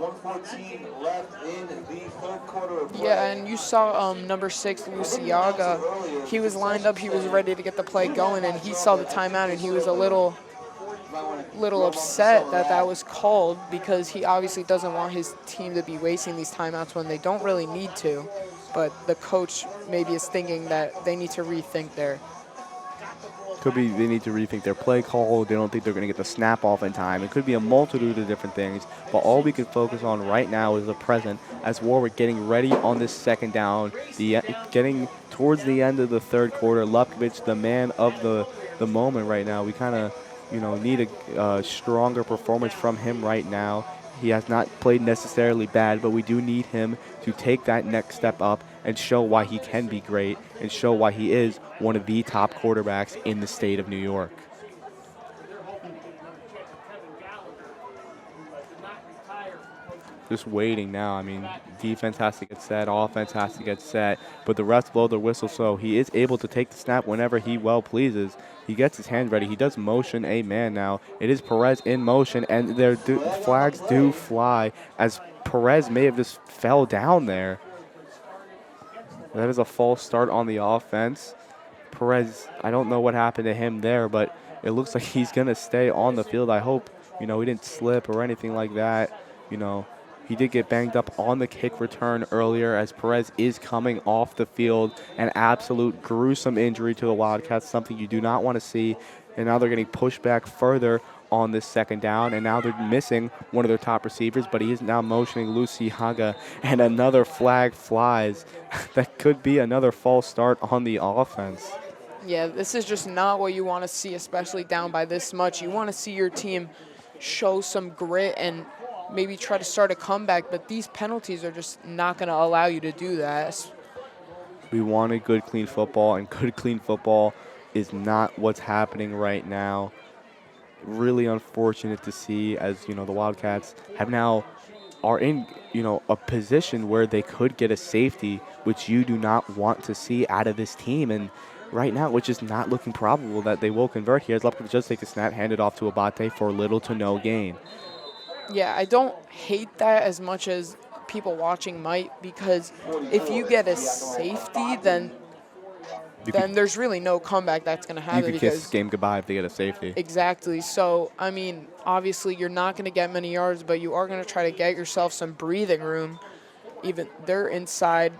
S9: Yeah, and you saw number 6, Luciaga. He was lined up, he was ready to get the play going, and he saw the timeout, and he was a little upset that was called, because he obviously doesn't want his team to be wasting these timeouts when they don't really need to. But the coach maybe is thinking that they need to rethink there.
S1: Could be they need to rethink their play call. They don't think they're going to get the snap off in time. It could be a multitude of different things. But all we can focus on right now is the present, as Warwick getting ready on this second down, getting towards the end of the third quarter. Lupkovich, the man of the moment right now. We kind of need a stronger performance from him right now. He has not played necessarily bad, but we do need him to take that next step up and show why he can be great and show why he is one of the top quarterbacks in the state of New York. Just waiting now. I mean, defense has to get set, offense has to get set, but the refs blow their whistle, so he is able to take the snap whenever he well pleases. He gets his hand ready. He does motion a man now. It is Perez in motion, and their flags do fly, as Perez may have just fell down there. That is a false start on the offense. Perez, I don't know what happened to him there, but it looks like he's going to stay on the field. I hope, he didn't slip or anything like that. He did get banged up on the kick return earlier, as Perez is coming off the field. An absolute gruesome injury to the Wildcats, something you do not want to see. And now they're getting pushed back further on this second down, and now they're missing one of their top receivers, but he is now motioning Luciaga, and another flag flies. That could be another false start on the offense.
S9: Yeah, this is just not what you want to see, especially down by this much. You want to see your team show some grit and maybe try to start a comeback, but these penalties are just not going to allow you to do that.
S1: We wanted good, clean football, and good, clean football is not what's happening right now. Really unfortunate to see, as the Wildcats are in a position where they could get a safety, which you do not want to see out of this team. And right now, which is not looking probable that they will convert here, as Lupkovich does take the snap, hand it off to Abate for little to no gain.
S9: Yeah, I don't hate that as much as people watching might, because if you get a safety, then there's really no comeback that's going to happen.
S1: You could kiss this game goodbye if they get a safety.
S9: Exactly. So, I mean, obviously you're not going to get many yards, but you are going to try to get yourself some breathing room. Even they're inside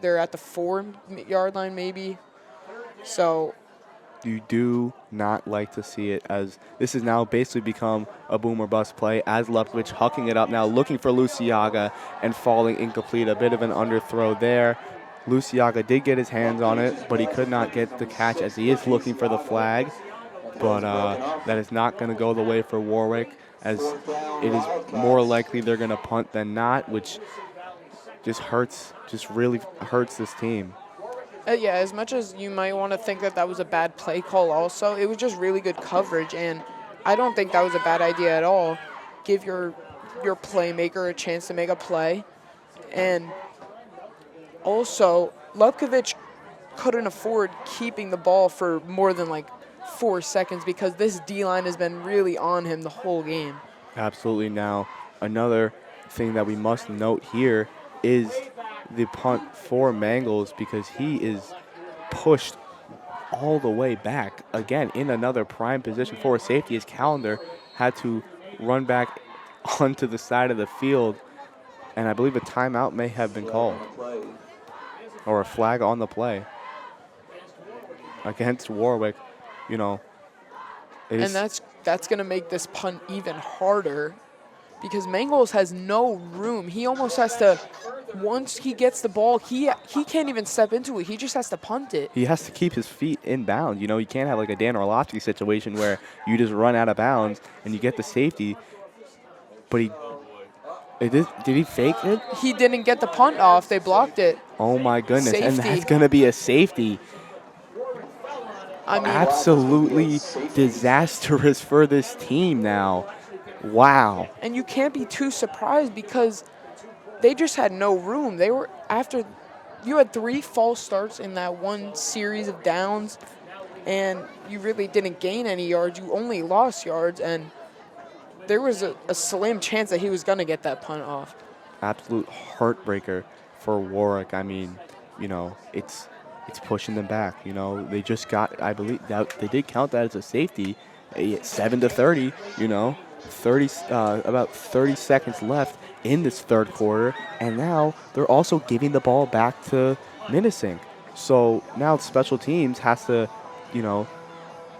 S9: they're at the 4-yard line maybe. So
S1: You do not like to see it, as this has now basically become a boom or bust play, as Lupkovich hucking it up now, looking for Luciaga and falling incomplete. A bit of an underthrow there. Luciaga did get his hands on it, but he could not get the catch as he is looking for the flag. But that is not going to go the way for Warwick, as it is more likely they're going to punt than not, which just really hurts this team.
S9: Yeah, as much as you might want to think that that was a bad play call also, it was just really good coverage, and I don't think that was a bad idea at all. Give your playmaker a chance to make a play. And also, Lupkovich couldn't afford keeping the ball for more than like 4 seconds because this D-line has been really on him the whole game.
S1: Absolutely. Now, another thing that we must note here is the punt for Mangles, because he is pushed all the way back. Again, in another prime position for a safety. His calendar had to run back onto the side of the field, and I believe a timeout may have been called, or a flag on the play against Warwick. You know,
S9: and that's going to make this punt even harder, because Mangles has no room. He almost has to, once he gets the ball, he can't even step into it. He just has to punt it.
S1: He has to keep his feet in bounds. You know, you can't have like a Dan Orlovsky situation where you just run out of bounds and you get the safety. But did he fake it?
S9: He didn't get the punt off. They blocked it.
S1: Oh my goodness.
S9: Safety.
S1: And that's going to be a safety.
S9: I mean,
S1: absolutely disastrous for this team now. Wow.
S9: And you can't be too surprised because they just had no room. They were you had 3 false starts in that one series of downs, and you really didn't gain any yards. You only lost yards, and there was a slim chance that he was going to get that punt off.
S1: Absolute heartbreaker for Warwick. I mean, you know, it's pushing them back. You know, they just got, I believe, that they did count that as a safety, 7-30, you know. About 30 seconds left in this third quarter, and now they're also giving the ball back to Minisink. So now special teams has to, you know,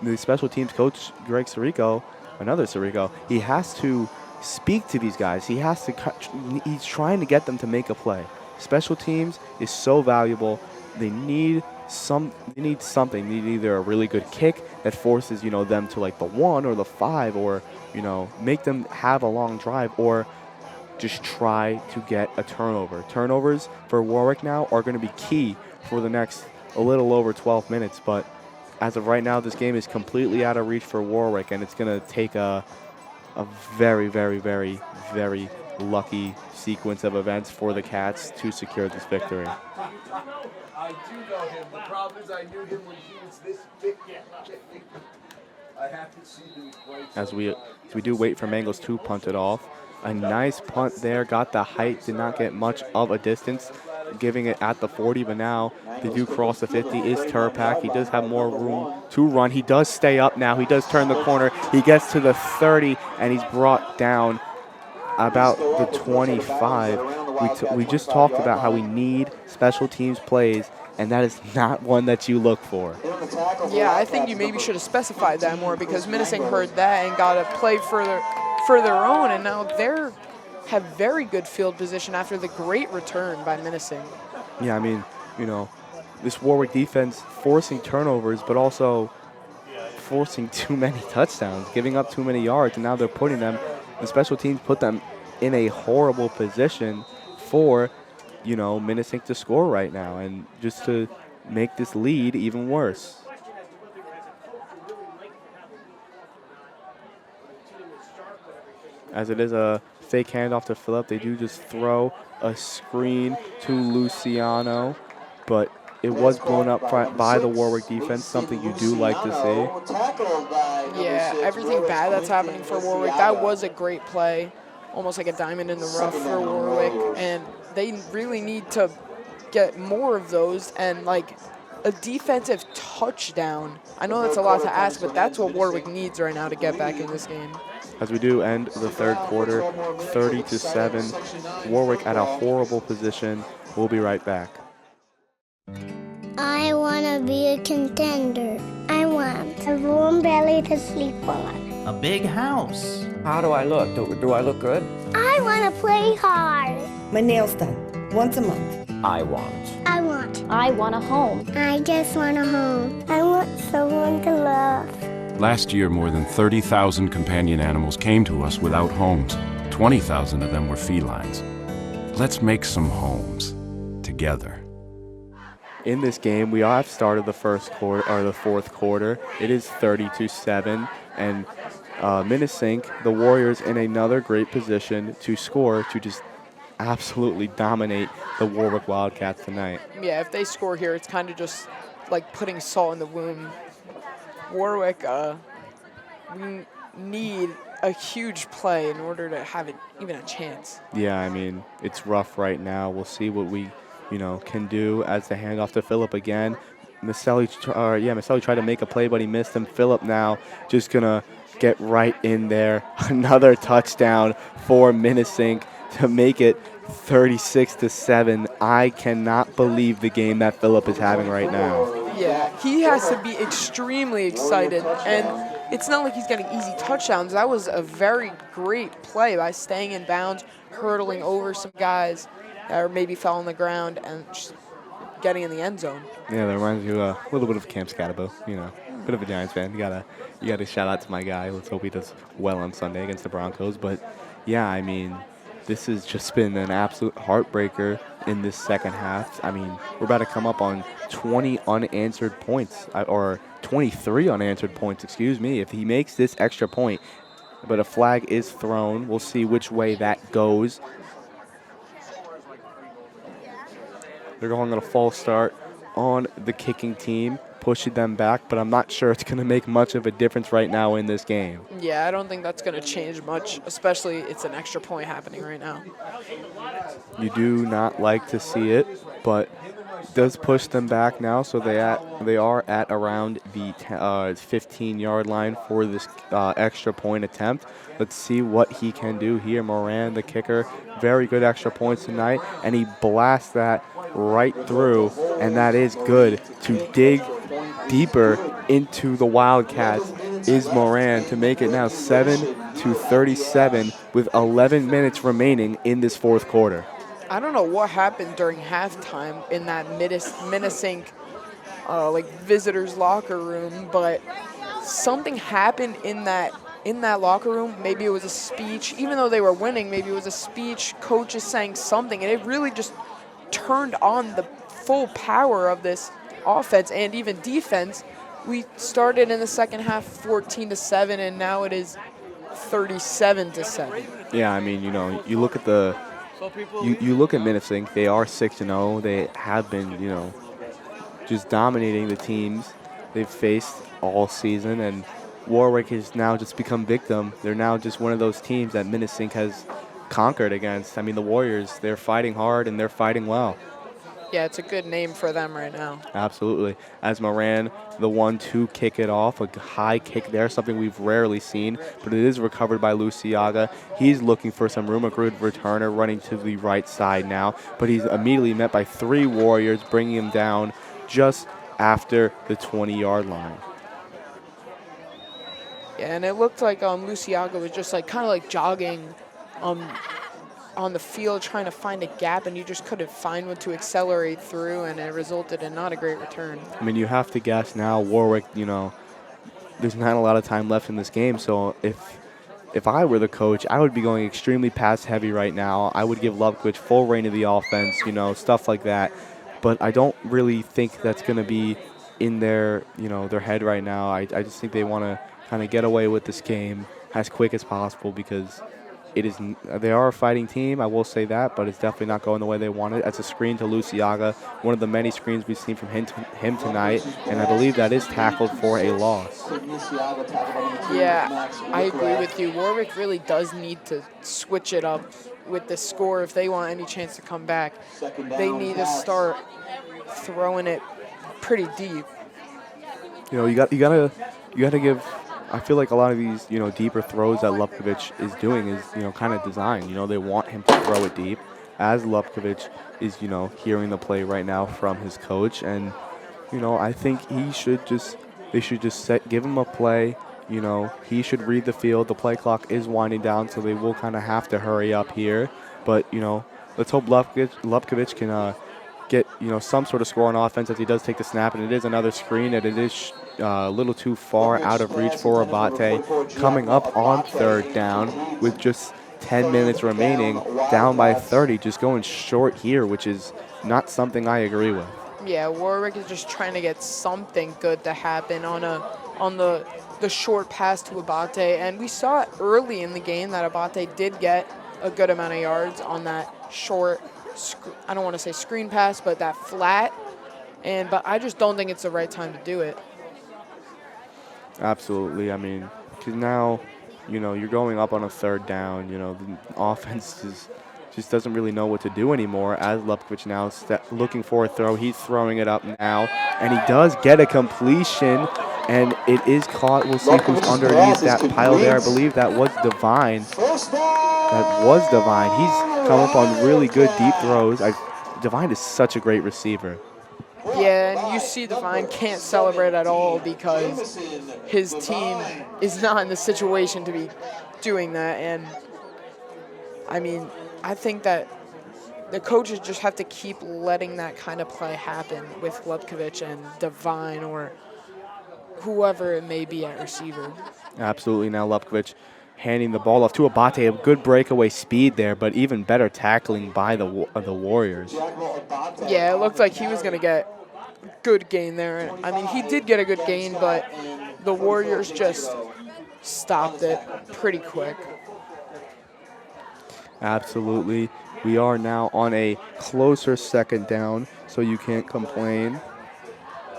S1: the special teams coach Greg Sirico, he has to speak to these guys. He's trying to get them to make a play. Special teams is so valuable. They need something. They need either a really good kick that forces, you know, them to like the 1 or the 5, or, you know, make them have a long drive, or just try to get a turnover. Turnovers for Warwick now are going to be key for the next a little over 12 minutes. But as of right now, this game is completely out of reach for Warwick, and it's going to take a very, very, very, very lucky sequence of events for the Cats to secure this victory.
S6: I do know him. The problem is I knew him when he was this big. I haven't seen him quite
S1: as we do wait for Mangles to punt it off. A nice punt there, got the height, did not get much of a distance, giving it at the 40, but now they do cross the 50 is Turpak. He does have more room to run. He does stay up now. He does turn the corner. He gets to the 30, and he's brought down about the 25. We just talked about how we need special teams plays, and that is not one that you look for.
S9: Yeah, I think you maybe should have specified that more, because Minisink heard that and got a play for their own, and now they have very good field position after the great return by Minisink.
S1: Yeah, I mean, you know, this Warwick defense forcing turnovers, but also forcing too many touchdowns, giving up too many yards, and now they're putting them, the special teams put them in a horrible position for, you know, Minisink to score right now, and just to make this lead even worse. As it is a fake handoff to Phillip, they do just throw a screen to Luciano, but it was blown up by the Warwick defense, something you do like to see.
S9: Yeah, everything bad that's happening for Warwick, that was a great play, almost like a diamond in the rough for Warwick, and they really need to get more of those, and like a defensive touchdown. I know that's a lot to ask, but that's what Warwick needs right now to get back in this game.
S1: As we do end the third quarter, 30-7, Warwick at a horrible position. We'll be right back.
S11: I want to be a contender. I want want a warm belly to sleep on.
S12: A big house.
S4: How do I look? Do I look good?
S11: I want to play hard.
S13: My nails done. Once a month.
S4: I want.
S11: I want a home. I just want a home. I want someone to love.
S14: Last year, more than 30,000 companion animals came to us without homes. 20,000 of them were felines. Let's make some homes together.
S1: In this game, we have started the fourth quarter. It is 30-7, and Minisink, the Warriors, in another great position to score to just absolutely dominate the Warwick Wildcats tonight.
S9: Yeah, if they score here, it's kind of just like putting salt in the wound. Warwick, we need a huge play in order to have it even a chance.
S1: Yeah, I mean, it's rough right now. We'll see what we, can do as the handoff to Phillip again. Maselli tried to make a play, but he missed him. Phillip now just gonna get right in there. Another touchdown for Minisink to make it 36-7. I cannot believe the game that Phillip is having right now.
S9: Yeah, he has to be extremely excited, and it's not like he's getting easy touchdowns. That was a very great play by staying in bounds, hurdling over some guys that maybe fell on the ground, and just getting in the end zone.
S1: Yeah, that reminds me of a little bit of Camp Scatabo, bit of a Giants fan. You gotta shout out to my guy. Let's hope he does well on Sunday against the Broncos. But yeah, I mean, this has just been an absolute heartbreaker in this second half. I mean, we're about to come up on 20 unanswered points, or 23 unanswered points, excuse me, if he makes this extra point. But a flag is thrown. We'll see which way that goes. They're going on a false start on the kicking team, pushing them back, but I'm not sure it's going to make much of a difference right now in this game.
S9: Yeah, I don't think that's going to change much, especially it's an extra point happening right now.
S1: You do not like to see it, but it does push them back now, so they are at around the 15-yard line for this extra point attempt. Let's see what he can do here. Moran, the kicker, very good extra points tonight, and he blasts that right through, and that is good to dig deeper into the Wildcats is Moran to make it now 7-37 with 11 minutes remaining in this fourth quarter.
S9: I don't know what happened during halftime in that Minisink visitors locker room, but something happened in that locker room. Maybe it was a speech, even though they were winning, maybe it was a speech, coach is saying something, and it really just turned on the full power of this offense and even defense. We started in the second half 14-7, and now it is 37-7.
S1: Yeah, I mean, you look at you look at Minisink. They are 6-0. They have been, just dominating the teams they've faced all season, and Warwick has now just become victim. They're now just one of those teams that Minisink has conquered against. I mean, the Warriors, they're fighting hard and they're fighting well.
S9: Yeah, it's a good name for them right now.
S1: Absolutely. As Moran, the one to kick it off, a high kick there, something we've rarely seen, but it is recovered by Luciaga. He's looking for some room, a good returner running to the right side now, but he's immediately met by 3 Warriors, bringing him down just after the 20-yard line.
S9: Yeah, and it looked like Luciaga was just kind of jogging on the field trying to find a gap, and you just couldn't find one to accelerate through, and it resulted in not a great return.
S1: I mean, you have to guess now, Warwick, there's not a lot of time left in this game, so if I were the coach, I would be going extremely pass heavy right now. I would give Lovkovich full reign of the offense, stuff like that. But I don't really think that's going to be in their head right now. I just think they want to kind of get away with this game as quick as possible, because they are a fighting team, I will say that, but it's definitely not going the way they wanted. That's a screen to Luciaga, one of the many screens we've seen from him tonight, and I believe that is tackled for a loss.
S9: Yeah, I agree with you. Warwick really does need to switch it up with the score if they want any chance to come back. They need to start throwing it pretty deep.
S1: You gotta give. I feel like a lot of these, deeper throws that Lovkovich is doing is, kind of designed. They want him to throw it deep, as Lovkovich is, hearing the play right now from his coach. And, I think he should just They should just give him a play. You know, he should read the field. The play clock is winding down, so they will kind of have to hurry up here. But, you know, let's hope Lupkovich can get, you know, some sort of score on offense as he does take the snap. And it is another screen, and it is a little too far out of reach for Abate. Coming up on third down with just 10 minutes remaining, down by 30, just going short here, which is not something I agree with.
S9: Yeah, Warwick is just trying to get something good to happen on the short pass to Abate, and we saw it early in the game that Abate did get a good amount of yards on that short, I don't want to say screen pass, but that flat, but I just don't think it's the right time to do it.
S1: Absolutely. I mean, because now, you know, you're going up on a third down. You know, the offense just doesn't really know what to do anymore. As Lupkovich now looking for a throw, he's throwing it up now, and he does get a completion, and it is caught. We'll see who's underneath that pile there. I believe that was Divine. That was Divine. He's come up on really good deep throws. Divine is such a great receiver.
S9: Yeah, and you see Divine can't celebrate at all because his team is not in the situation to be doing that. And, I mean, I think that the coaches just have to keep letting that kind of play happen with Lupkovich and Divine or whoever it may be at receiver.
S1: Absolutely. Now Lupkovich handing the ball off to Abate. A good breakaway speed there, but even better tackling by the Warriors.
S9: Yeah, it looked like he was going to get good gain there. I mean, he did get a good gain, but the Warriors just stopped it pretty quick.
S1: Absolutely. We are now on a closer second down, so you can't complain.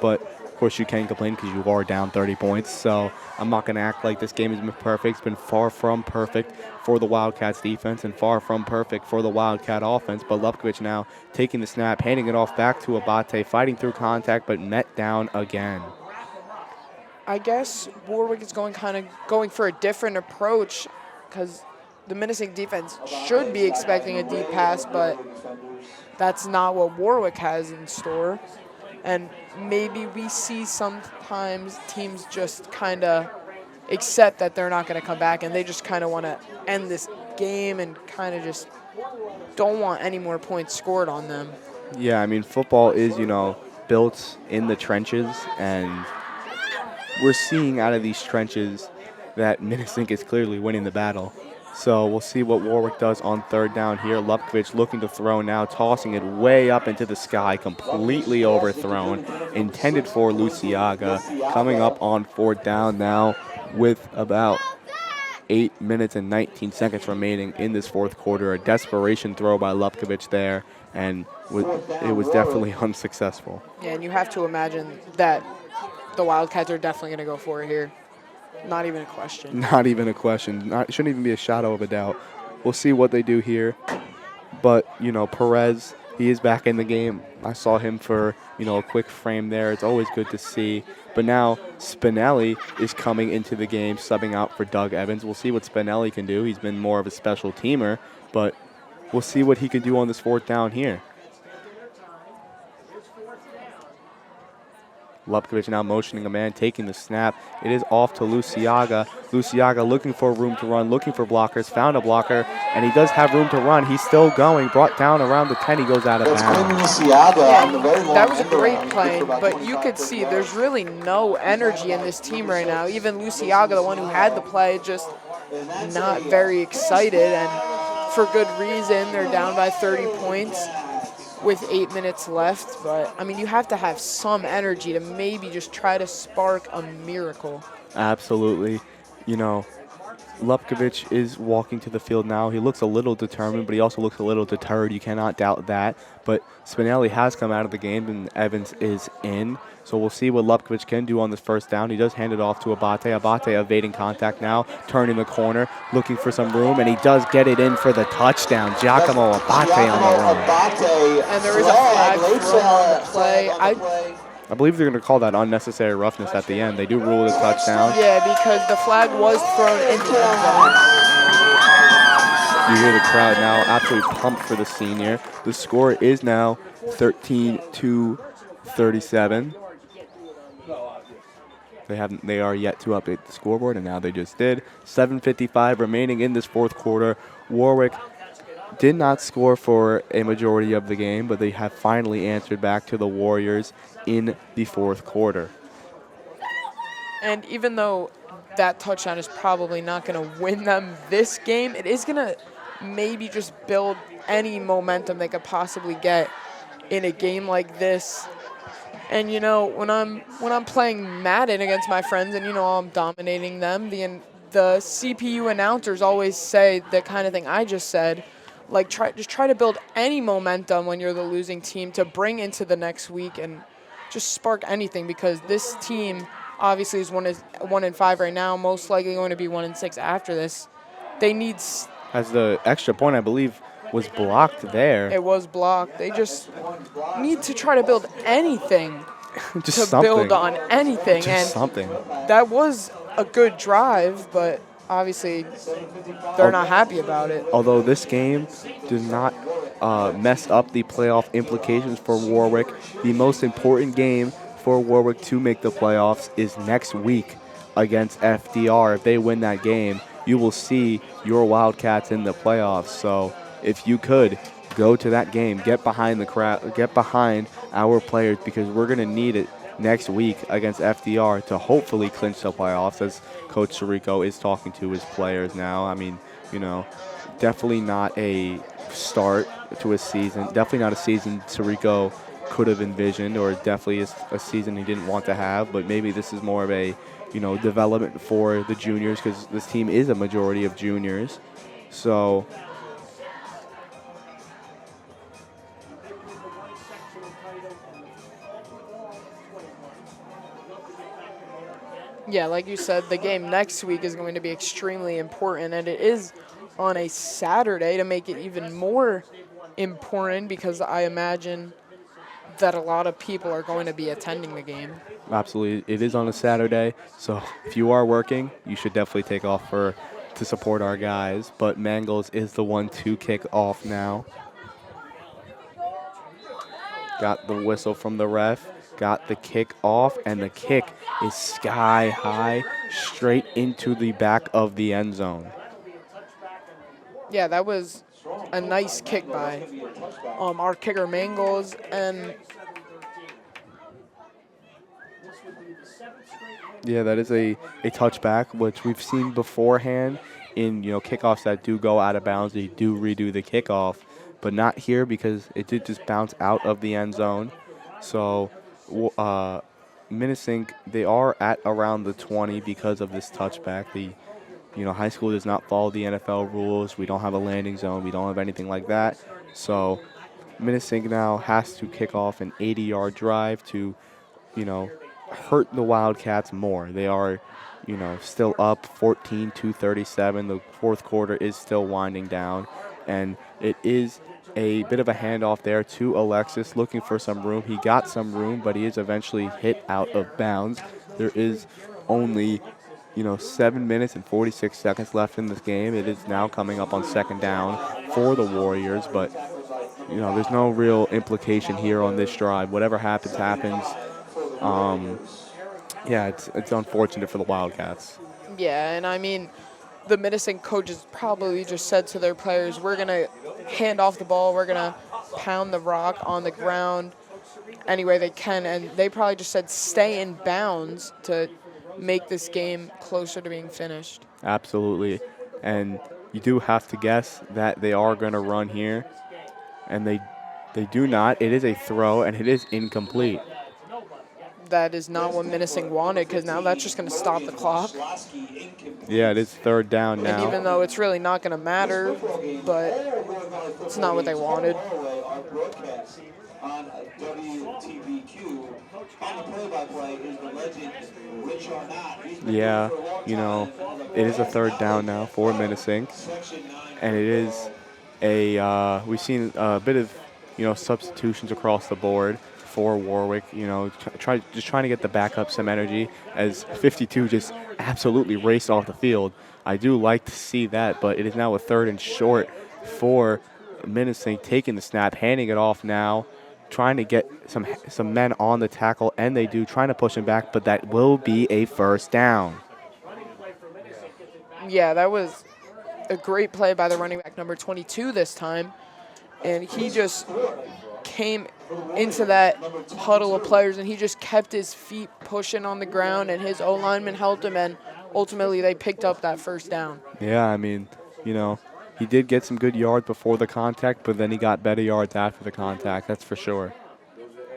S1: But, of course, you can complain because you are down 30 points. So I'm not going to act like this game has been perfect. It's been far from perfect for the Wildcats defense and far from perfect for the Wildcat offense. But Lupkovich now taking the snap, handing it off back to Abate, fighting through contact, but met down again.
S9: I guess Warwick is going for a different approach because the Minisink defense should be expecting a deep pass, but that's not what Warwick has in store. And maybe we see sometimes teams just kind of accept that they're not going to come back, and they just kind of want to end this game and kind of just don't want any more points scored on them.
S1: Yeah, I mean, football is, you know, built in the trenches, and we're seeing out of these trenches that Minisink is clearly winning the battle. So we'll see what Warwick does on third down here. Lupkovich looking to throw now, tossing it way up into the sky, completely overthrown, intended for Luciaga. Coming up on fourth down now with about 8 minutes and 19 seconds remaining in this fourth quarter. A desperation throw by Lupkovich there, and it was definitely unsuccessful.
S9: Yeah, and you have to imagine that the Wildcats are definitely going to go for it here. Not even a question.
S1: Not even a question. It shouldn't even be a shadow of a doubt. We'll see what they do here. But, you know, Perez, he is back in the game. I saw him for, you know, a quick frame there. It's always good to see. But now Spinelli is coming into the game, subbing out for Doug Evans. We'll see what Spinelli can do. He's been more of a special teamer, but we'll see what he can do on this fourth down here. Lupkovich now motioning a man, taking the snap. It is off to Luciaga. Luciaga looking for room to run, looking for blockers, found a blocker, and he does have room to run. He's still going, brought down around the 10. He goes out of bounds.
S9: Yeah, that was a great play, but you could see there's really no energy in this team right now. Even Luciaga, the one who had the play, just not very excited, and for good reason. They're down by 30 points. With 8 minutes left, but I mean, you have to have some energy to maybe just try to spark a miracle.
S1: Absolutely. You know, Lupkovich is walking to the field now. He looks a little determined, but he also looks a little deterred. You cannot doubt that. But Spinelli has come out of the game, and Evans is in. So we'll see what Lupkovich can do on this first down. He does hand it off to Abate. Abate evading contact now, turning the corner, looking for some room, and he does get it in for the touchdown. Giacomo Abate on the run.
S9: And there is a flag thrown on the play.
S1: I believe they're going to call that unnecessary roughness at the end. They do rule it a touchdown.
S9: Yeah, because the flag was thrown into the end zone.
S1: You hear the crowd now absolutely pumped for the senior. The score is now 13-37. They are yet to update the scoreboard, and now they just did. 7:55 remaining in this fourth quarter. Warwick did not score for a majority of the game, but they have finally answered back to the Warriors in the fourth quarter.
S9: And even though that touchdown is probably not going to win them this game, it is going to maybe just build any momentum they could possibly get in a game like this. And you know, when I'm playing Madden against my friends, and you know I'm dominating them, the CPU announcers always say the kind of thing I just said, like just try to build any momentum when you're the losing team to bring into the next week and just spark anything, because this team obviously is 1-5 right now, most likely going to be 1-6 after this. They need.
S1: As the extra point, I believe, was blocked there.
S9: It was blocked. They just need to try to build anything
S1: Just
S9: to
S1: something.
S9: build on anything.
S1: Just
S9: and
S1: something.
S9: That was a good drive, but obviously they're not happy about it.
S1: Although this game does not mess up the playoff implications for Warwick, the most important game for Warwick to make the playoffs is next week against FDR. If they win that game, you will see your Wildcats in the playoffs. So if you could go to that game, get behind the crowd, get behind our players, because we're going to need it next week against FDR to hopefully clinch the playoffs, as Coach Sirico is talking to his players now. I mean, you know, definitely not a start to a season, definitely not a season Sirico could have envisioned, or definitely is a season he didn't want to have, but maybe this is more of a, you know, development for the juniors, because this team is a majority of juniors. So
S9: Yeah, like you said, the game next week is going to be extremely important, and it is on a Saturday to make it even more important, because I imagine that a lot of people are going to be attending the game.
S1: absolutely, it is on a Saturday, so if you are working, you should definitely take off to support our guys. But Mangles is the one to kick off now. Got the whistle from the ref, got the kick off, and the kick is sky high, straight into the back of the end zone.
S9: Yeah, that was a nice kick by our kicker Mangles, and
S1: yeah, that is a touchback, which we've seen beforehand in, you know, kickoffs that do go out of bounds. They do redo the kickoff, but not here, because it did just bounce out of the end zone. So Minisink, they are at around the 20 because of this touchback. You know, high school does not follow the NFL rules. We don't have a landing zone. We don't have anything like that. So Minisink now has to kick off an 80-yard drive to, you know, hurt the Wildcats more. They are, you know, still up 14-37. The fourth quarter is still winding down, and it is a bit of a handoff there to Alexis, looking for some room. He got some room, but he is eventually hit out of bounds. There is only, you know, 7 minutes and 46 seconds left in this game. It is now coming up on second down for the Warriors, but, you know, there's no real implication here on this drive. Whatever happens, happens. Yeah, it's unfortunate for the Wildcats.
S9: yeah, and I mean, the Minisink coaches probably just said to their players, we're going to hand off the ball, we're going to pound the rock on the ground any way they can, and they probably just said stay in bounds to make this game closer to being finished.
S1: Absolutely, and you do have to guess that they are going to run here, and they do not. It is a throw, and it is incomplete.
S9: That is not what Minisink wanted, because now that's just going to stop the clock.
S1: Yeah, it is third down now.
S9: And even though it's really not going to matter, but it's not what they wanted.
S1: Yeah, you know, it is a third down now for Minisink, and it is we've seen a bit of, you know, substitutions across the board for Warwick. You know, trying to get the backup some energy, as 52 just absolutely raced off the field. I do like to see that, but it is now a third and short for Minisink, taking the snap, handing it off now trying to get some men on the tackle, and they do, trying to push him back, but that will be a first down.
S9: Yeah, that was a great play by the running back number 22 this time. And he just came into that huddle of players, and he just kept his feet pushing on the ground, and his O-lineman helped him, and ultimately they picked up that first down.
S1: Yeah, I mean, you know, he did get some good yards before the contact, but then he got better yards after the contact, that's for sure.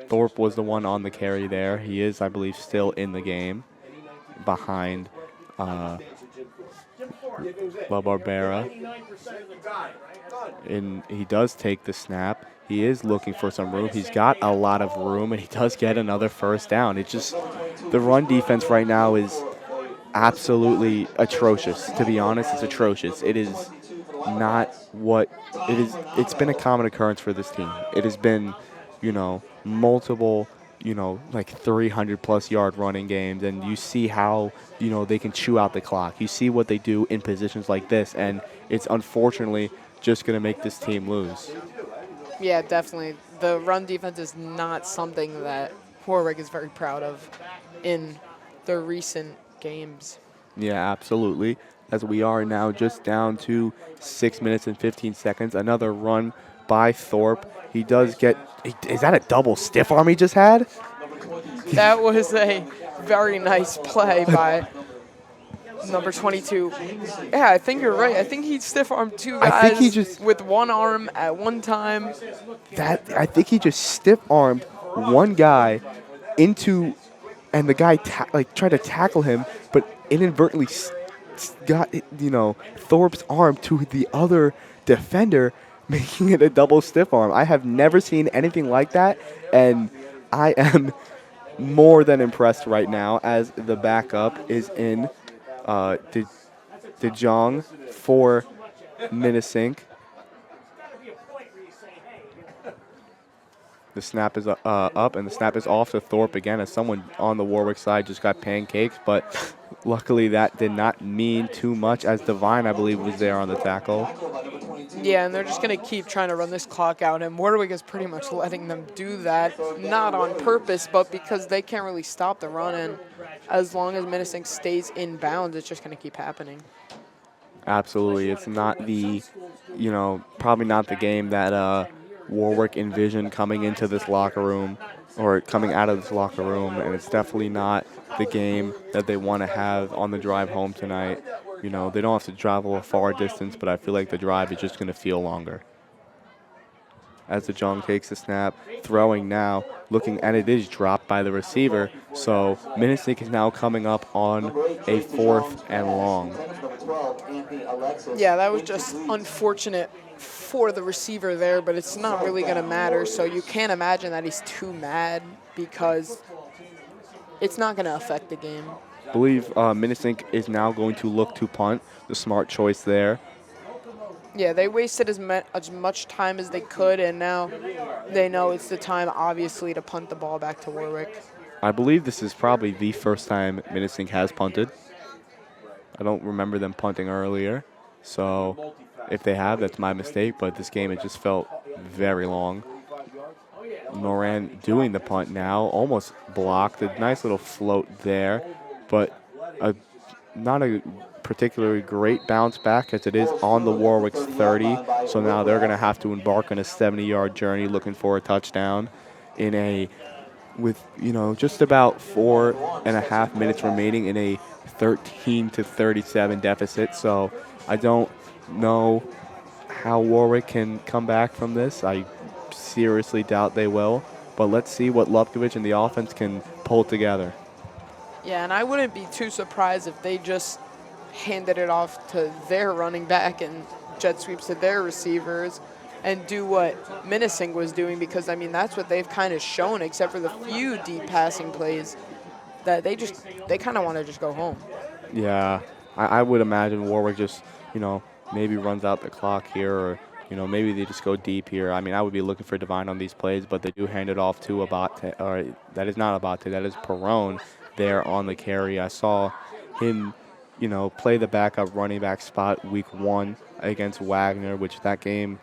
S1: Thorpe was the one on the carry there. He is, I believe, still in the game behind La Barbera. And he does take the snap. He is looking for some room. He's got a lot of room, and he does get another first down. It's just the run defense right now is absolutely atrocious. To be honest, it's atrocious. It is not what it is. It's been a common occurrence for this team. It has been, you know, multiple, you know, like 300-plus yard running games, and you see how, you know, they can chew out the clock. You see what they do in positions like this, and it's unfortunately just going to make this team lose.
S9: Yeah, definitely. The run defense is not something that Warwick is very proud of in the recent games.
S1: Yeah, absolutely. As we are now just down to 6 minutes and 15 seconds. Another run by Thorpe. He does get, is that a double stiff arm he just had?
S9: That was a very nice play by number 22. Yeah, I think you're right. I think he stiff-armed two guys
S1: I think he just,
S9: with one arm at one time.
S1: I think he just stiff-armed one guy into, and the guy tried to tackle him, but inadvertently got, you know, Thorpe's arm to the other defender, making it a double stiff arm. I have never seen anything like that, and I am more than impressed right now as the backup is in De Jong for Minisink. The snap is up, and the snap is off to Thorpe again, as someone on the Warwick side just got pancaked, but luckily that did not mean too much, as Devine, I believe, was there on the tackle.
S9: Yeah, and they're just going to keep trying to run this clock out, and Warwick is pretty much letting them do that, not on purpose, but because they can't really stop the run, and as long as Minisink stays in bounds, it's just going to keep happening.
S1: Absolutely. It's not the, you know, probably not the game that Warwick envisioned coming into this locker room, or coming out of this locker room, and it's definitely not the game that they want to have on the drive home tonight. You know, they don't have to travel a far distance, but I feel like the drive is just going to feel longer. As the Jong takes the snap, throwing now, looking, and it is dropped by the receiver. So Minisink is now coming up on a 4th and long.
S9: Yeah, that was just unfortunate for the receiver there, but it's not really going to matter. So you can't imagine that he's too mad, because it's not going to affect the game.
S1: I believe Minisink is now going to look to punt. The smart choice there.
S9: Yeah, they wasted as much time as they could, and now they know it's the time, obviously, to punt the ball back to Warwick.
S1: I believe this is probably the first time Minisink has punted. I don't remember them punting earlier, so if they have, that's my mistake, but this game, it just felt very long. Moran doing the punt now, almost blocked. A nice little float there, but not a particularly great bounce back, as it is on the Warwick's 30. So now they're going to have to embark on a 70-yard journey looking for a touchdown with, you know, just about 4.5 minutes remaining in a 13-37 deficit. So I don't know how Warwick can come back from this. I seriously doubt they will. But let's see what Lupkovich and the offense can pull together.
S9: Yeah, and I wouldn't be too surprised if they just handed it off to their running back and jet sweeps to their receivers and do what Minisink was doing, because, I mean, that's what they've kind of shown, except for the few deep passing plays, that they kind of want to just go home.
S1: Yeah, I would imagine Warwick just, you know, maybe runs out the clock here, or, you know, maybe they just go deep here. I mean, I would be looking for Devine on these plays, but they do hand it off to Abate, or that is not Abate, that is Perrone there on the carry. I saw him, you know, play the backup running back spot week 1 against Wagner, which that game,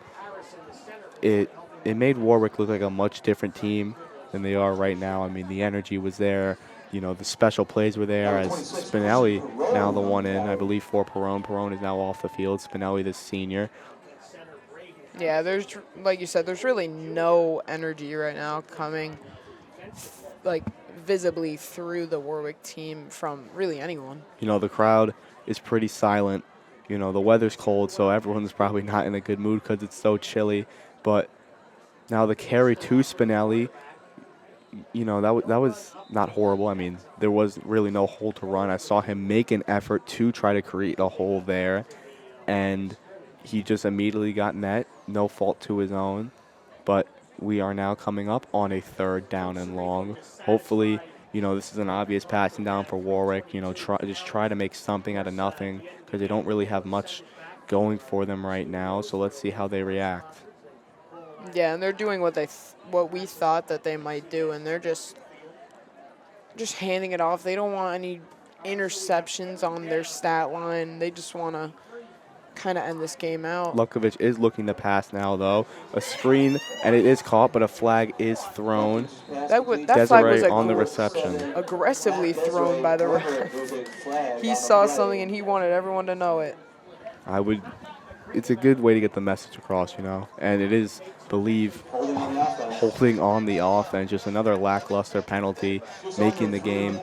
S1: it it made Warwick look like a much different team than they are right now. I mean, the energy was there. You know, the special plays were there as Spinelli now the one in, I believe, for Perone. Perone is now off the field. Spinelli, the senior.
S9: Yeah, there's, like you said, there's really no energy right now coming, like, visibly through the Warwick team from really anyone.
S1: You know, the crowd is pretty silent. You know, the weather's cold, so everyone's probably not in a good mood because it's so chilly. But now the carry to Spinelli, you know, that was not horrible. I mean, there was really no hole to run. I saw him make an effort to try to create a hole there, and he just immediately got net, no fault to his own. But we are now coming up on a 3rd down and long. Hopefully, you know, this is an obvious passing down for Warwick. You know, just try to make something out of nothing because they don't really have much going for them right now. So let's see how they react.
S9: Yeah, and they're doing what we thought that they might do, and they're just handing it off. They don't want any interceptions on their stat line. They just want to kind of end this game out.
S1: Lukovic is looking to pass now, though. A screen, and it is caught, but a flag is thrown.
S9: That
S1: Desiree
S9: flag was
S1: on the reception.
S9: Aggressively thrown by the ref. He saw something, and he wanted everyone to know it.
S1: It's a good way to get the message across, you know, and it is, believe, holding on the offense. Just another lackluster penalty, making the game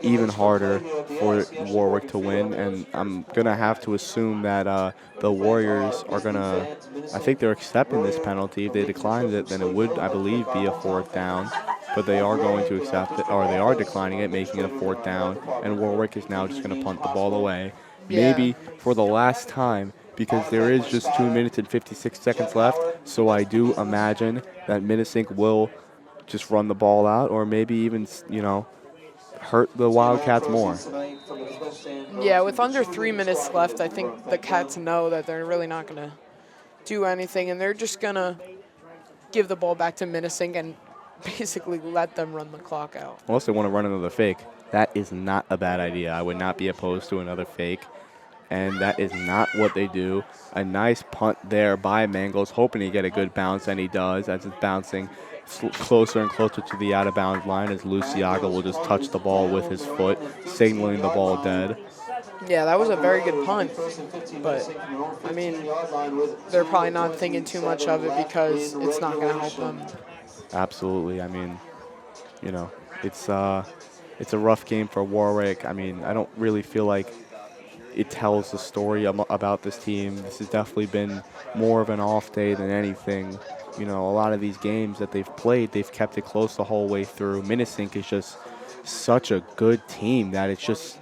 S1: even harder for Warwick to win. And I'm going to have to assume that the Warriors are going to, I think they're accepting this penalty. If they declined it, then it would, I believe, be a 4th down. But they are going to accept it, or they are declining it, making it a 4th down. And Warwick is now just going to punt the ball away.
S9: Yeah.
S1: Maybe for the last time, because there is just 2 minutes and 56 seconds left. So I do imagine that Minisink will just run the ball out, or maybe even, you know, hurt the Wildcats more.
S9: Yeah, with under 3 minutes left, I think the Cats know that they're really not going to do anything, and they're just going to give the ball back to Minisink and basically let them run the clock out.
S1: Unless they want to run another fake. That is not a bad idea. I would not be opposed to another fake. And that is not what they do. A nice punt there by Mangles, hoping to get a good bounce, and he does, as it's bouncing closer and closer to the out-of-bounds line, as Luciaga will just touch the ball with his foot, signaling the ball dead.
S9: Yeah, that was a very good punt. But, I mean, they're probably not thinking too much of it because it's not going to help them.
S1: Absolutely. I mean, you know, it's a rough game for Warwick. I mean, I don't really feel like it tells the story about this team. This has definitely been more of an off day than anything. You know, a lot of these games that they've played, they've kept it close the whole way through. Minisink is just such a good team that it's just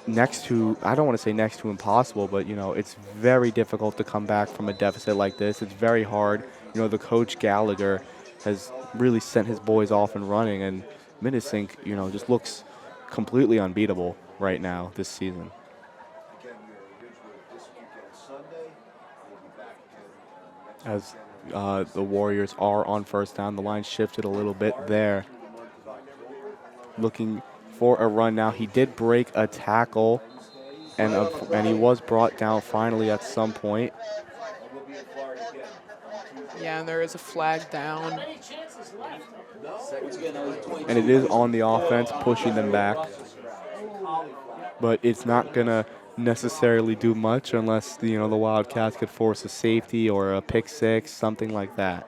S1: next to, I don't want to say next to impossible, but, you know, it's very difficult to come back from a deficit like this. It's very hard. You know, the coach Gallagher has really sent his boys off and running, and Minisink, you know, just looks completely unbeatable right now this season. As the Warriors are on 1st down, the line shifted a little bit there. Looking for a run now. He did break a tackle, and he was brought down finally at some point.
S9: Yeah, and there is a flag down.
S1: And it is on the offense, pushing them back. But it's not going to necessarily do much unless, you know, the Wildcats could force a safety or a pick six, something like that.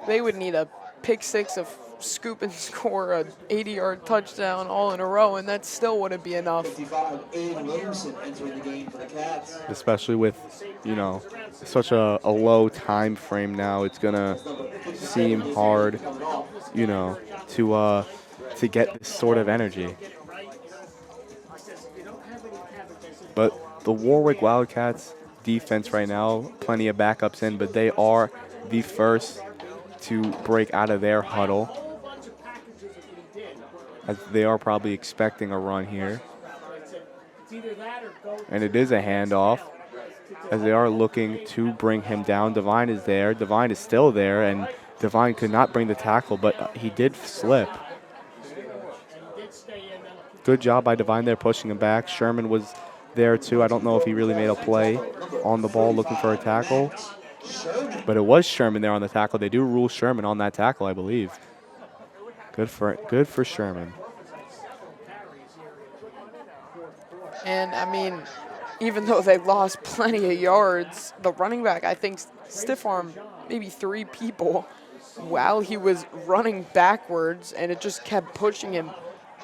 S9: They would need a pick six, a scoop and score, a 80-yard touchdown all in a row, and that still wouldn't be enough.
S1: Especially with, you know, such a low time frame now, it's gonna seem hard, you know, to get this sort of energy. But the Warwick Wildcats defense right now, plenty of backups in, but they are the first to break out of their huddle, as they are probably expecting a run here. And it is a handoff, as they are looking to bring him down. Devine is there. Devine is still there, and Devine could not bring the tackle, but he did slip. Good job by Devine there, pushing him back. Sherman was there too. I don't know if he really made a play on the ball looking for a tackle. But it was Sherman there on the tackle. They do rule Sherman on that tackle, I believe. Good for Sherman.
S9: And I mean, even though they lost plenty of yards, the running back, I think, stiff armed maybe 3 people while he was running backwards, and it just kept pushing him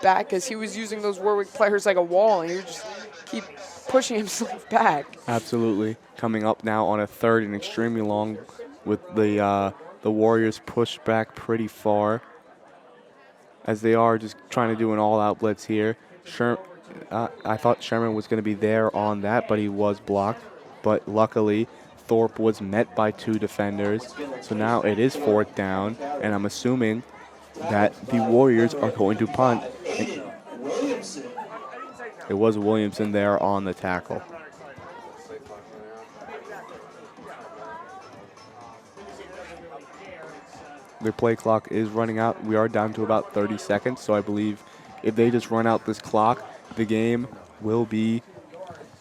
S9: back because he was using those Warwick players like a wall, and he would just keep pushing himself back.
S1: Absolutely. Coming up now on a 3rd and extremely long with the Warriors pushed back pretty far as they are just trying to do an all-out blitz here. I thought Sherman was going to be there on that, but he was blocked. But luckily, Thorpe was met by 2 defenders. So now it is 4th down, and I'm assuming that the Warriors are going to punt. It was Williamson there on the tackle. The play clock is running out. We are down to about 30 seconds, so I believe if they just run out this clock, the game will be,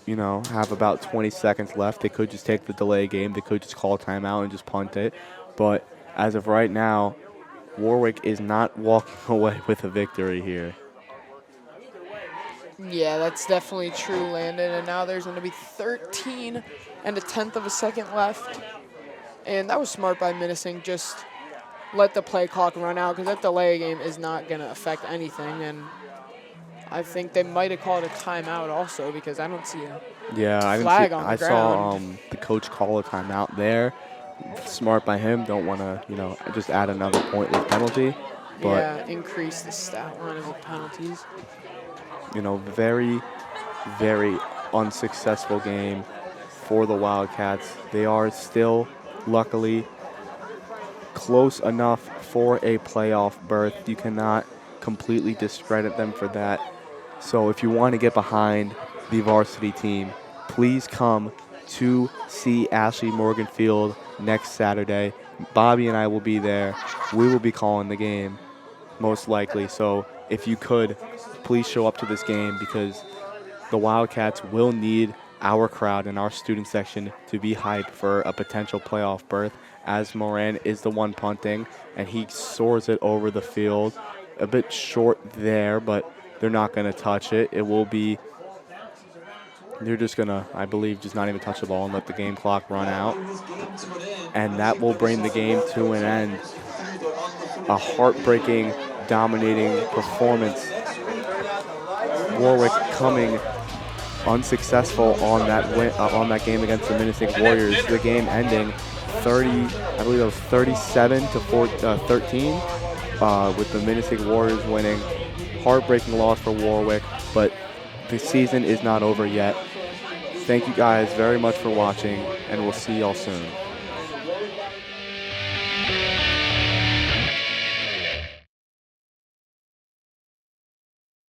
S1: have about 20 seconds left. They could just take the delay game. They could just call timeout and just punt it. But as of right now, Warwick is not walking away with a victory here.
S9: Yeah, that's definitely true, Landon. And now there's going to be 13 and 1/10 of a second left. And that was smart by Minisink. Just let the play clock run out because that delay game is not going to affect anything. And I think they might have called a timeout also because I don't see a flag on the ground.
S1: I saw the coach call a timeout there. Smart by him. Don't want to, just add another pointless penalty. But,
S9: yeah, increase the stat line of the penalties.
S1: Very, very unsuccessful game for the Wildcats. They are still, luckily, close enough for a playoff berth. You cannot completely discredit them for that. So if you want to get behind the varsity team, please come to see Ashley Morgan Field next Saturday. Bobby and I will be there. We will be calling the game, most likely. So if you could, please show up to this game because the Wildcats will need our crowd and our student section to be hyped for a potential playoff berth, as Moran is the one punting, and he soars it over the field. A bit short there, but they're not going to touch it. It will be, they're just going to, I believe, just not even touch the ball and let the game clock run out. And that will bring the game to an end. A heartbreaking, dominating performance. Warwick coming unsuccessful on that on that game against the Minisink Warriors. The game ending 30, I believe it was 37 to 13, with the Minisink Warriors winning. Heartbreaking loss for Warwick, but the season is not over yet. Thank you guys very much for watching, and we'll see y'all soon.